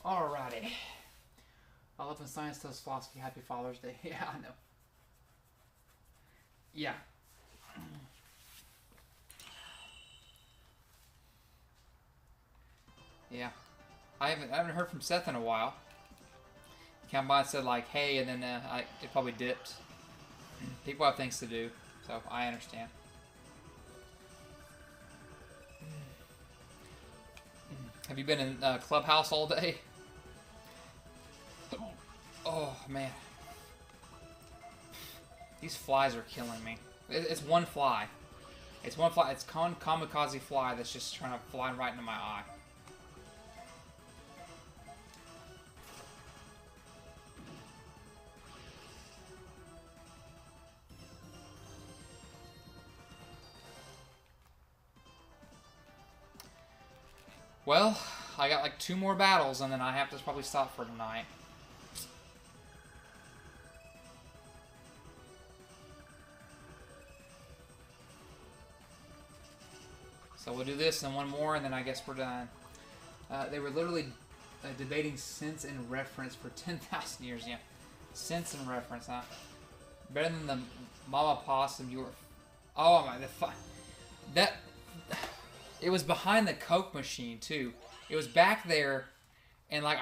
Alrighty. I love when science does philosophy. Happy Father's Day. Yeah, I know. Yeah. Yeah. I haven't heard from Seth in a while. He came by and said like, hey, and then it probably dipped. People have things to do, so I understand. Have you been in Clubhouse all day? Oh, man. These flies are killing me. It's one fly. It's one fly. It's kamikaze fly that's just trying to fly right into my eye. Well, I got like 2 more battles and then I have to probably stop for tonight. So we'll do this and one more, and then I guess we're done. They were literally debating sense and reference for 10,000 years. Yeah, sense and reference, huh? Better than the Mama Possum. You were. Oh my, that. It was behind the Coke machine too. It was back there, and like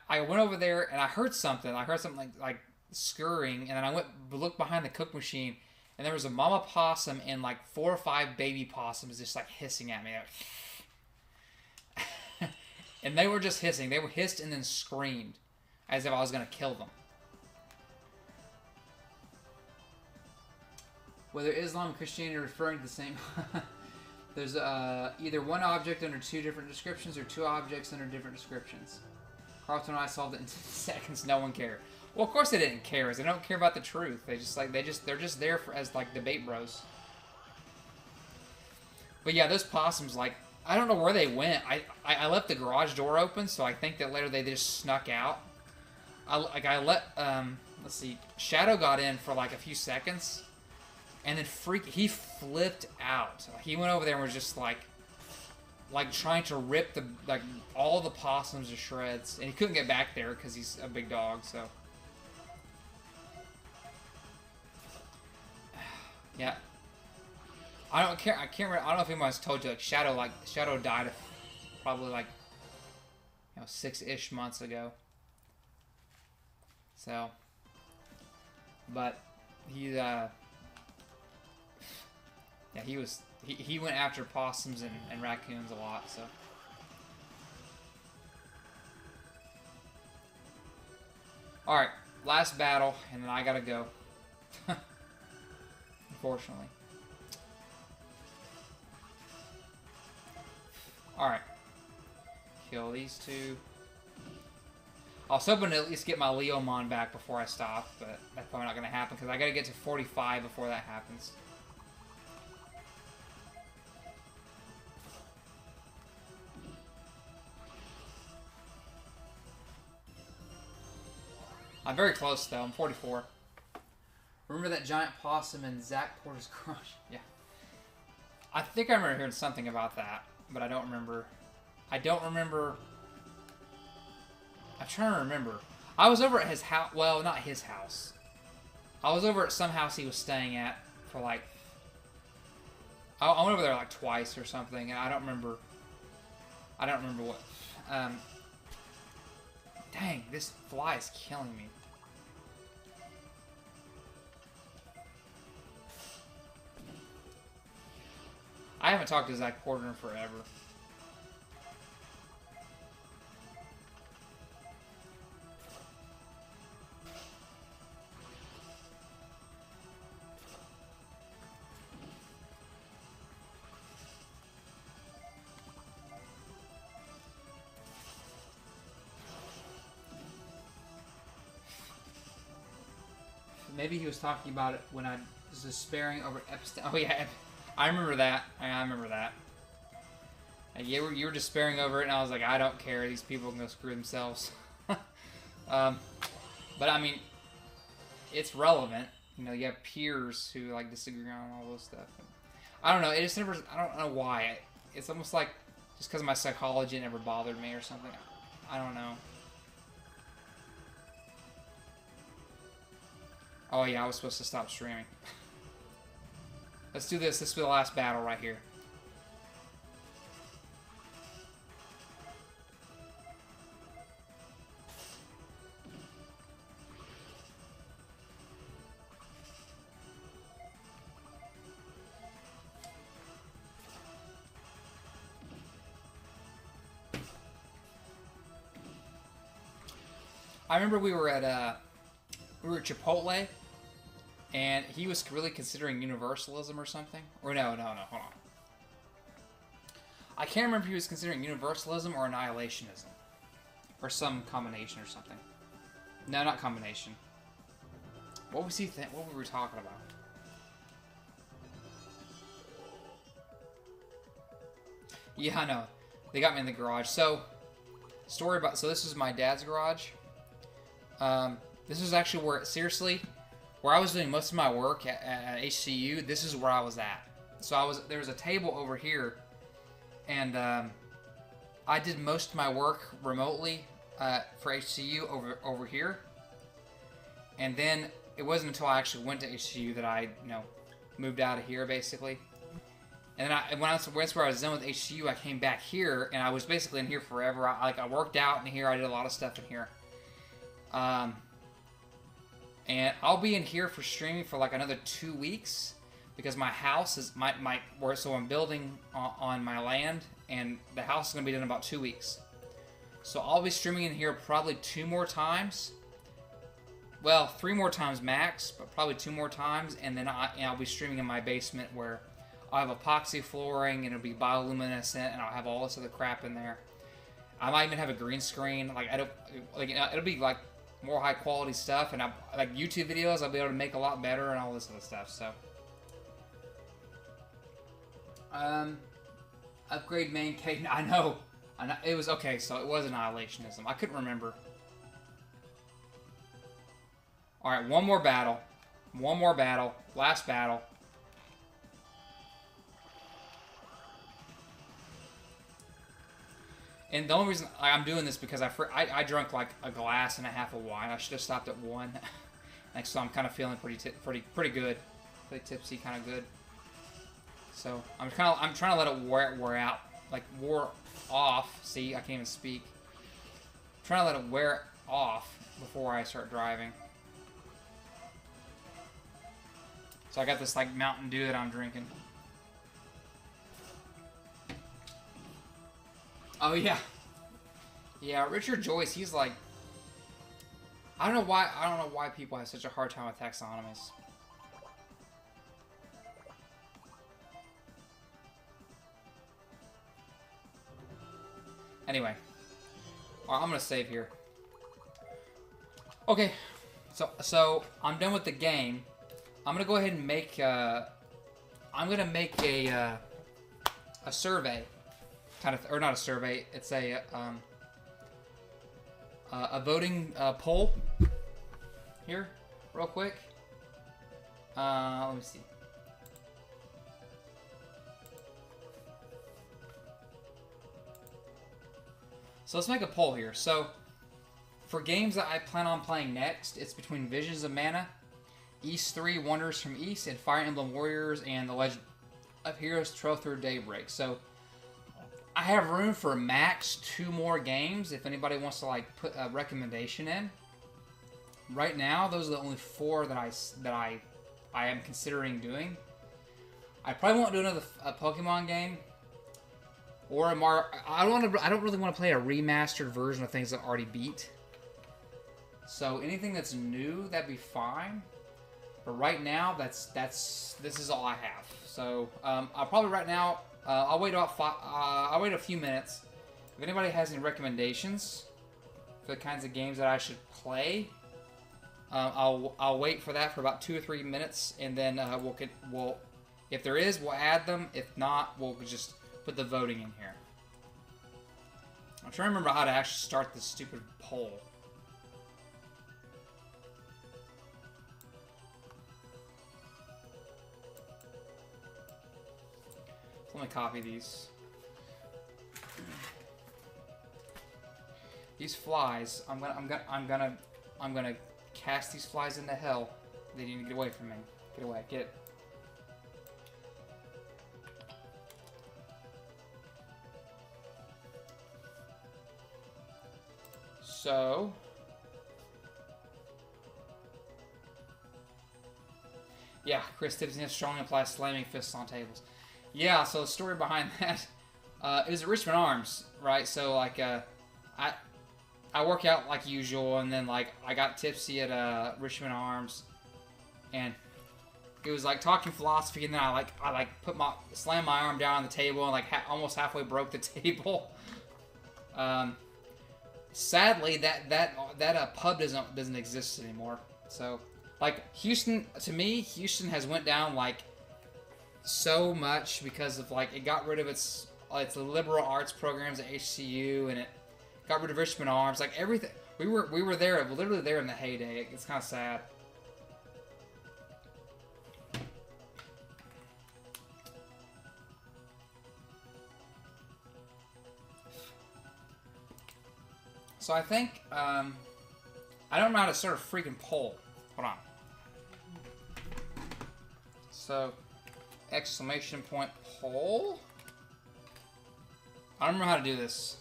I went over there and I heard something. I heard something like scurrying, and then I looked behind the Coke machine. And there was a mama possum and like 4 or 5 baby possums just like hissing at me. And they were just hissing. They were hissed and then screamed as if I was going to kill them. Whether Islam and Christianity are referring to the same... There's either one object under two different descriptions or two objects under different descriptions. Carlton and I solved it in 10 seconds. No one cared. Well, of course they didn't care. They don't care about the truth. They're just there as like debate bros. But yeah, those possums, like, I don't know where they went. I left the garage door open, so I think that later they just snuck out. Let's see, Shadow got in for like a few seconds, and then he flipped out. He went over there and was just like trying to rip all the possums to shreds, and he couldn't get back there because he's a big dog. So yeah, I don't care. I can't. I don't know if anyone's told you, like Shadow died probably like 6-ish months ago. So, but he he went after possums and raccoons a lot. So. All right, last battle, and then I gotta go. Unfortunately. Alright. Kill these two. I was hoping to at least get my Leomon back before I stop, but that's probably not going to happen because I got to get to 45 before that happens. I'm very close though. I'm 44. Remember that giant possum in Zach Porter's Crush? Yeah. I think I remember hearing something about that, but I don't remember. I'm trying to remember. I was over at his house. Well, not his house. I was over at some house he was staying at for like... I went over there like twice or something, and I don't remember what. Dang, this fly is killing me. I haven't talked to Zach Porter in forever. Maybe he was talking about it when I was despairing over Epstein. Oh yeah, I remember that. I remember that. And you were despairing over it, and I was like, I don't care. These people can go screw themselves. But I mean, it's relevant. You know, you have peers who like disagree on all those stuff. I don't know. It just never. I don't know why. It's almost like just because of my psychology, it never bothered me or something. I don't know. Oh yeah, I was supposed to stop streaming. Let's do this. This will be the last battle right here. I remember we were at Chipotle, and he was really considering universalism or something. Or no, hold on. I can't remember if he was considering universalism or annihilationism. Or some combination or something. No, not combination. What was he what were we talking about? Yeah, I know. They got me in the garage. So, so this is my dad's garage. This is actually where, seriously, where I was doing most of my work at HCU, this is where I was at. So there was a table over here, and I did most of my work remotely for HCU over here. And then it wasn't until I actually went to HCU that I, moved out of here, basically. And then once where I was done with HCU, I came back here, and I was basically in here forever. I worked out in here. I did a lot of stuff in here. And I'll be in here for streaming for like another 2 weeks because my house is so I'm building on my land, and the house is going to be done in about 2 weeks. So I'll be streaming in here probably 2 more times, well, 3 more times max, but probably 2 more times, and then I'll be streaming in my basement where I'll have epoxy flooring, and it'll be bioluminescent, and I'll have all this other crap in there. I might even have a green screen. Like, I don't, like, it'll be like more high quality stuff, and like YouTube videos I'll be able to make a lot better and all this other stuff. So, upgrade main K. I know it was okay. So it was annihilationism. I couldn't remember. All right, one more battle, last battle. And the only reason I'm doing this because I drank like a glass and a half of wine. I should have stopped at one. And so I'm kind of feeling pretty good, pretty tipsy, kind of good. So I'm trying to let it wear out, like wore off. See, I can't even speak. I'm trying to let it wear off before I start driving. So I got this like Mountain Dew that I'm drinking. Oh yeah, yeah. Richard Joyce, he's like, I don't know why people have such a hard time with taxonomies. Anyway, all right, I'm gonna save here. Okay, so I'm done with the game. I'm gonna go ahead and make a survey, kind of, or not a survey. It's a voting poll here, real quick. Let me see. So let's make a poll here. So for games that I plan on playing next, it's between Visions of Mana, East 3, Wonders from East, and Fire Emblem Warriors, and The Legend of Heroes Trail Through Daybreak. So I have room for max 2 more games if anybody wants to like put a recommendation in. Right now, those are the only 4 that I am considering doing. I probably won't do another Pokemon game or a Mario. I don't really want to play a remastered version of things that I already beat. So anything that's new, that'd be fine. But right now, this is all I have. So I'll probably right now. I'll wait about I'll wait a few minutes. If anybody has any recommendations for the kinds of games that I should play, I'll wait for that for about 2 or 3 minutes, and then we'll if there is, we'll add them. If not, we'll just put the voting in here. I'm trying to remember how to actually start this stupid poll. Let me copy these. These flies. I'm gonna cast these flies into hell. They need to get away from me. Get away. Get it. So. Yeah, Chris Tibbs strongly implies slamming fists on tables. Yeah, so the story behind that, it was at Richmond Arms, right? So, like, I work out like usual, and then, like, I got tipsy at Richmond Arms, and it was, like, talking philosophy, and then I slammed my arm down on the table, and, like, almost halfway broke the table. Sadly, that pub doesn't exist anymore. So, like, Houston, to me, Houston has went down, like, so much because of like it got rid of its liberal arts programs at HCU, and it got rid of Richmond Arms, like everything. We were there, literally there in the heyday. It's kind of sad. So I think I don't know how to start a freaking poll. Hold on. So. Exclamation point poll. I don't remember how to do this.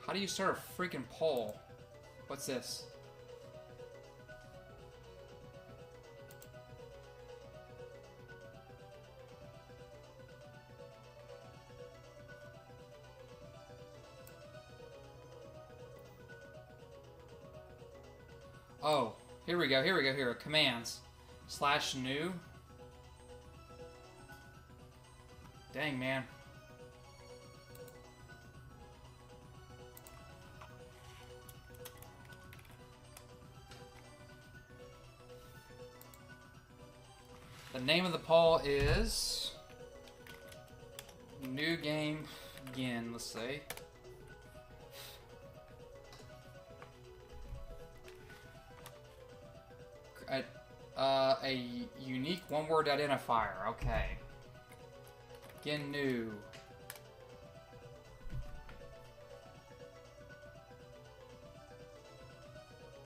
How do you start a freaking poll? What's this? Oh, here we go. Here we go. Here, commands / new. Dang, man. The name of the poll is New Game Begin, let's say. A unique one-word identifier. Okay. Begin new.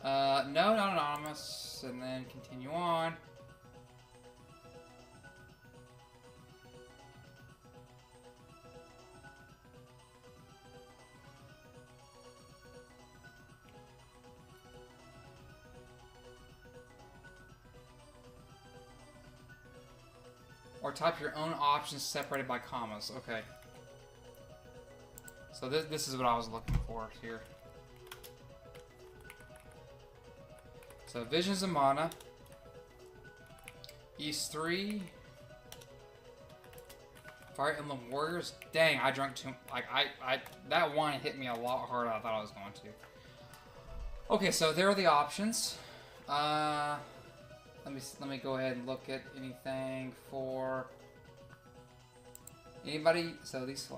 No, not anonymous. And then continue on. Or type your own options separated by commas. Okay. So this is what I was looking for here. So Visions of Mana. East 3. Fire Emblem Warriors. Dang, I drank too. Like that wine hit me a lot harder than I thought I was going to. Okay, so there are the options. Let me go ahead and look at anything for anybody. So these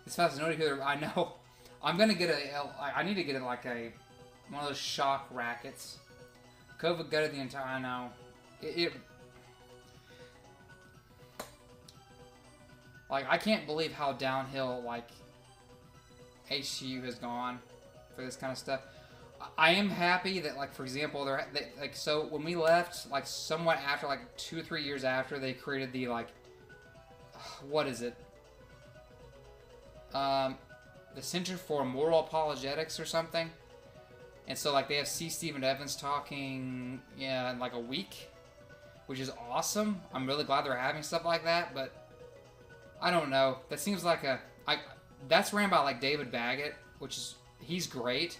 fast noted here. I know I'm gonna get I need to get like one of those shock rackets. COVID gutted the entire. I know it like I can't believe how downhill like HCU has gone for this kind of stuff. I am happy that, like, for example, so when we left, like, somewhat after, like, 2 or 3 years after, they created the, like, what is it? The Center for Moral Apologetics or something. And so, like, they have C. Stephen Evans talking, in, like, a week, which is awesome. I'm really glad they're having stuff like that, but I don't know. That seems like that's ran by, like, David Baggett, he's great.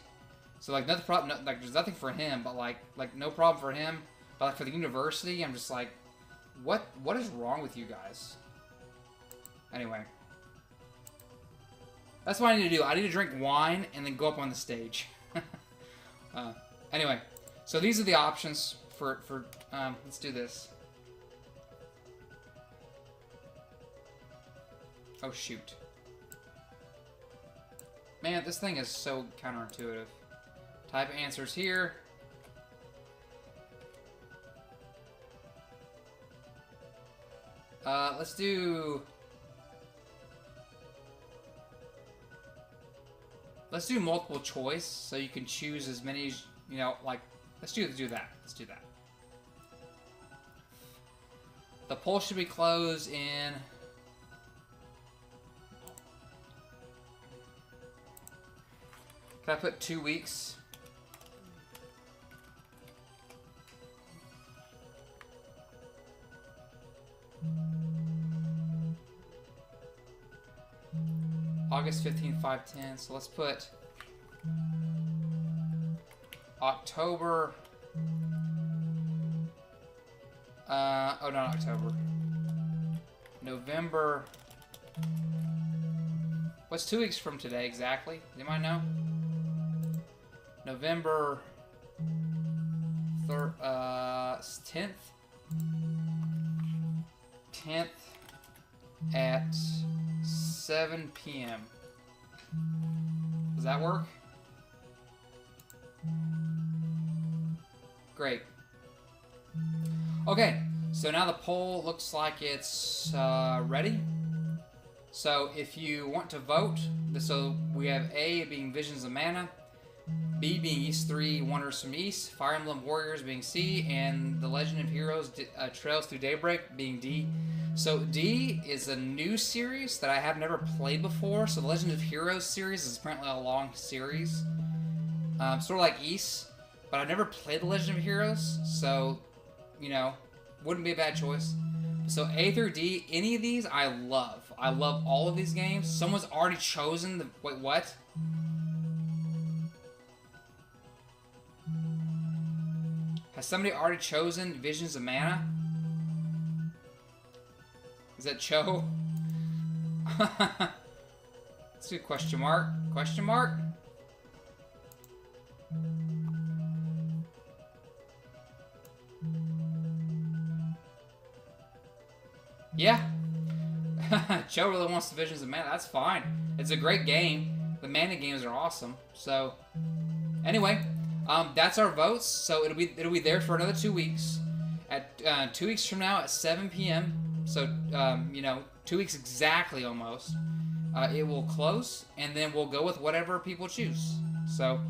So like nothing problem, like there's nothing for him, but like no problem for him. But like for the university, I'm just like, what is wrong with you guys? Anyway, that's what I need to do. I need to drink wine and then go up on the stage. Anyway, so these are the options for let's do this. Oh shoot, man, this thing is so counterintuitive. Type answers here. Let's do multiple choice, so you can choose as many as, like, let's do that. Let's do that. The poll should be closed in... Can I put 2 weeks? August 15th, 5/10. So let's put October. Oh, not October. November. What's 2 weeks from today exactly? You might know. November 10th. 10th at 7 p.m. Does that work? Great. Okay, so now the poll looks like it's ready. So if you want to vote, so we have A being Visions of Mana, B being East 3 Wonders from East, Fire Emblem Warriors being C, and The Legend of Heroes Trails Through Daybreak being D. So D is a new series that I have never played before. So the Legend of Heroes series is apparently a long series. Sort of like East, but I've never played the Legend of Heroes, so, wouldn't be a bad choice. So A through D, any of these I love. I love all of these games. Someone's already chosen the... Wait, what? Has somebody already chosen Visions of Mana? Is that Cho? Let's do question mark. Question mark? Yeah. Joe really wants the Visions of Mana. That's fine. It's a great game. The Mana games are awesome. So, anyway, that's our votes. So it'll be there for another 2 weeks. At 2 weeks from now at 7 p.m. So 2 weeks exactly almost. It will close, and then we'll go with whatever people choose. So,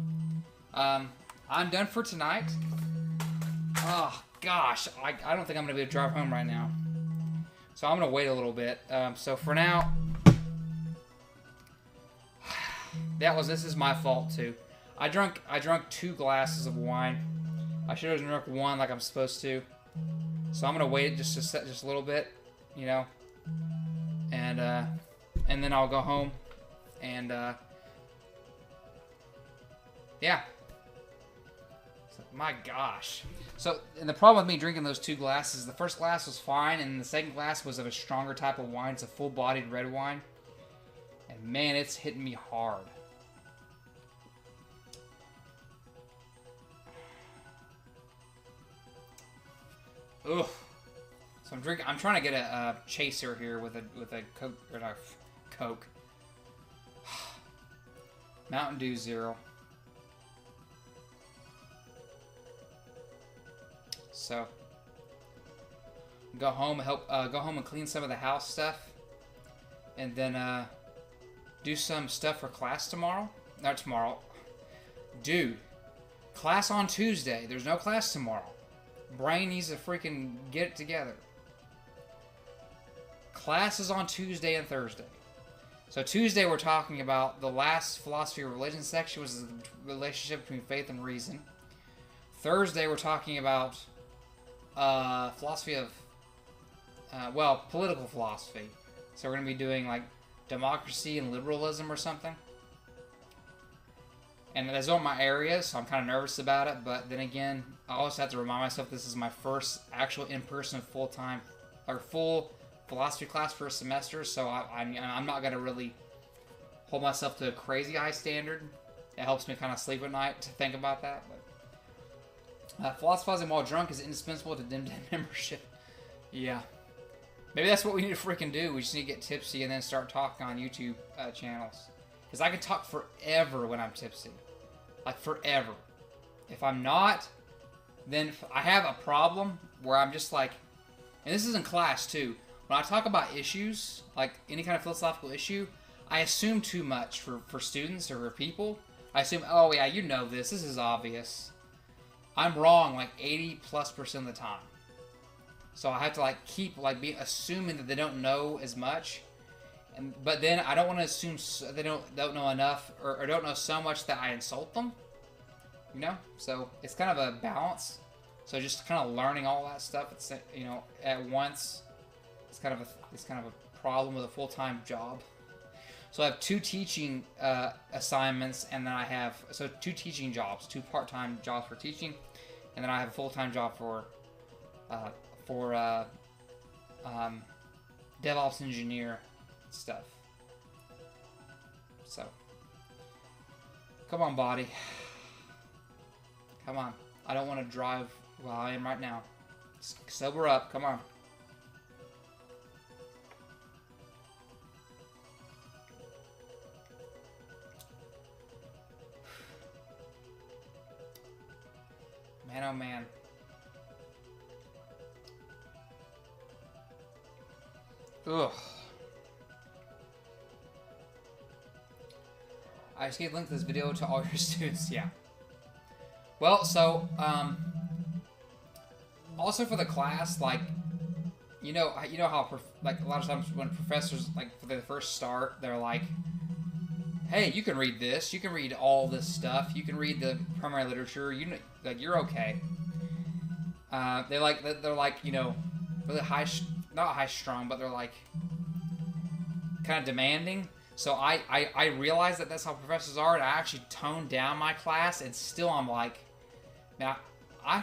I'm done for tonight. Oh gosh, I don't think I'm gonna be able to drive home right now. So I'm gonna wait a little bit. So for now, this is my fault too. I drunk 2 glasses of wine. I should have drunk 1 like I'm supposed to. So I'm gonna wait just a little bit, you know, and then I'll go home, and yeah. So, my gosh. So, and the problem with me drinking those 2 glasses, the first glass was fine, and the second glass was of a stronger type of wine. It's a full-bodied red wine. And man, it's hitting me hard. Ugh. So I'm trying to get a chaser here with a Coke, or not Coke. Mountain Dew Zero. So, go home and clean some of the house stuff, and then do some stuff for class tomorrow. Not tomorrow, dude. Class on Tuesday. There's no class tomorrow. Brain needs to freaking get it together. Class is on Tuesday and Thursday. So Tuesday we're talking about the last philosophy of religion section, was the relationship between faith and reason. Thursday we're talking about philosophy of, political philosophy. So we're going to be doing like democracy and liberalism or something. And those aren't my areas, so I'm kind of nervous about it. But then again, I also have to remind myself this is my first actual in-person full-time or full philosophy class for a semester. So I'm not going to really hold myself to a crazy high standard. It helps me kind of sleep at night to think about that. But philosophizing while drunk is indispensable to Dim Dim membership. Yeah. Maybe that's what we need to freaking do. We just need to get tipsy and then start talking on YouTube channels. Because I can talk forever when I'm tipsy. Like, forever. If I'm not, then I have a problem where I'm just like... And this is in class, too. When I talk about issues, like any kind of philosophical issue, I assume too much for students or for people. I assume, oh yeah, you know this. This is obvious. I'm wrong like 80+% of the time. So I have to like keep like assuming that they don't know as much. But then I don't want to assume they don't know enough or don't know so much that I insult them. You know? So it's kind of a balance. So just kind of learning all that stuff, at once. It's kind of a problem with a full-time job. So I have 2 teaching assignments, and then I have 2 teaching jobs, 2 part-time jobs for teaching, and then I have a full-time job for DevOps engineer stuff. So, come on, body. Come on. I don't want to drive while I am right now. Sober up. Come on. Man, oh man. Ugh. I just gave a link to this video to all your students, yeah. Well, so, also for the class, like, you know how, like, a lot of times when professors, like, for the first start, they're like, hey, you can read this, you can read all this stuff, you can read the primary literature, you're okay. They're like, really not high strung, but they're like, kind of demanding. So I realize that that's how professors are, and I actually toned down my class, and still I'm like, now, I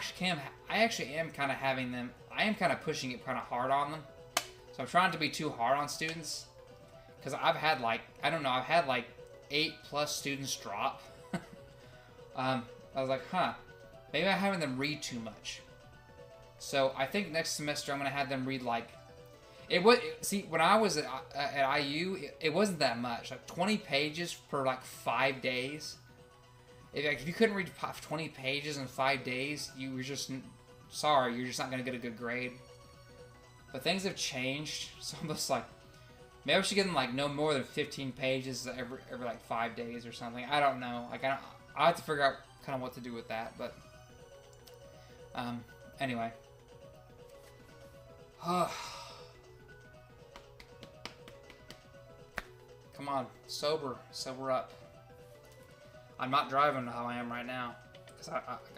actually am kind of having them. I am kind of pushing it kind of hard on them. So I'm trying to be too hard on students. Because I've had like, I don't know, I've had like 8+ students drop. I was like, huh, maybe I'm having them read too much. So I think next semester I'm going to have them read like, see, when I was at IU, it wasn't that much. Like 20 pages for like 5 days. If you couldn't read 20 pages in 5 days, you were just, sorry, you're just not going to get a good grade. But things have changed, so I'm just like, maybe I should give them like no more than 15 pages every like 5 days or something. I don't know. Like I have to figure out kind of what to do with that. But anyway. Come on, sober up. I'm not driving how I am right now because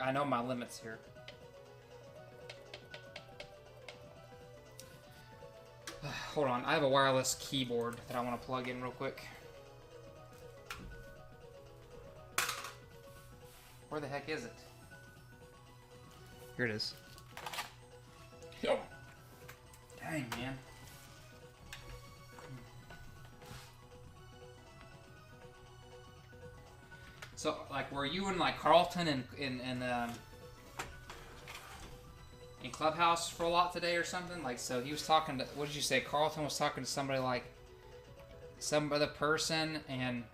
I know my limits here. Hold on, I have a wireless keyboard that I want to plug in real quick. Where the heck is it? Here it is. Yo. Dang, man. So, like, were you in like Carlton and in Clubhouse for a lot today or something? Like, so he was talking to, what did you say? Carlton was talking to somebody like, some other person, and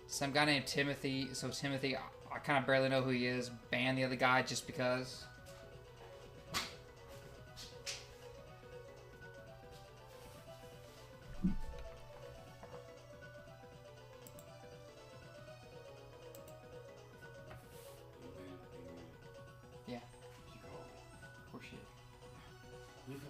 some guy named Timothy. So Timothy, I kind of barely know who he is, banned the other guy just because. Yeah. Of course you did.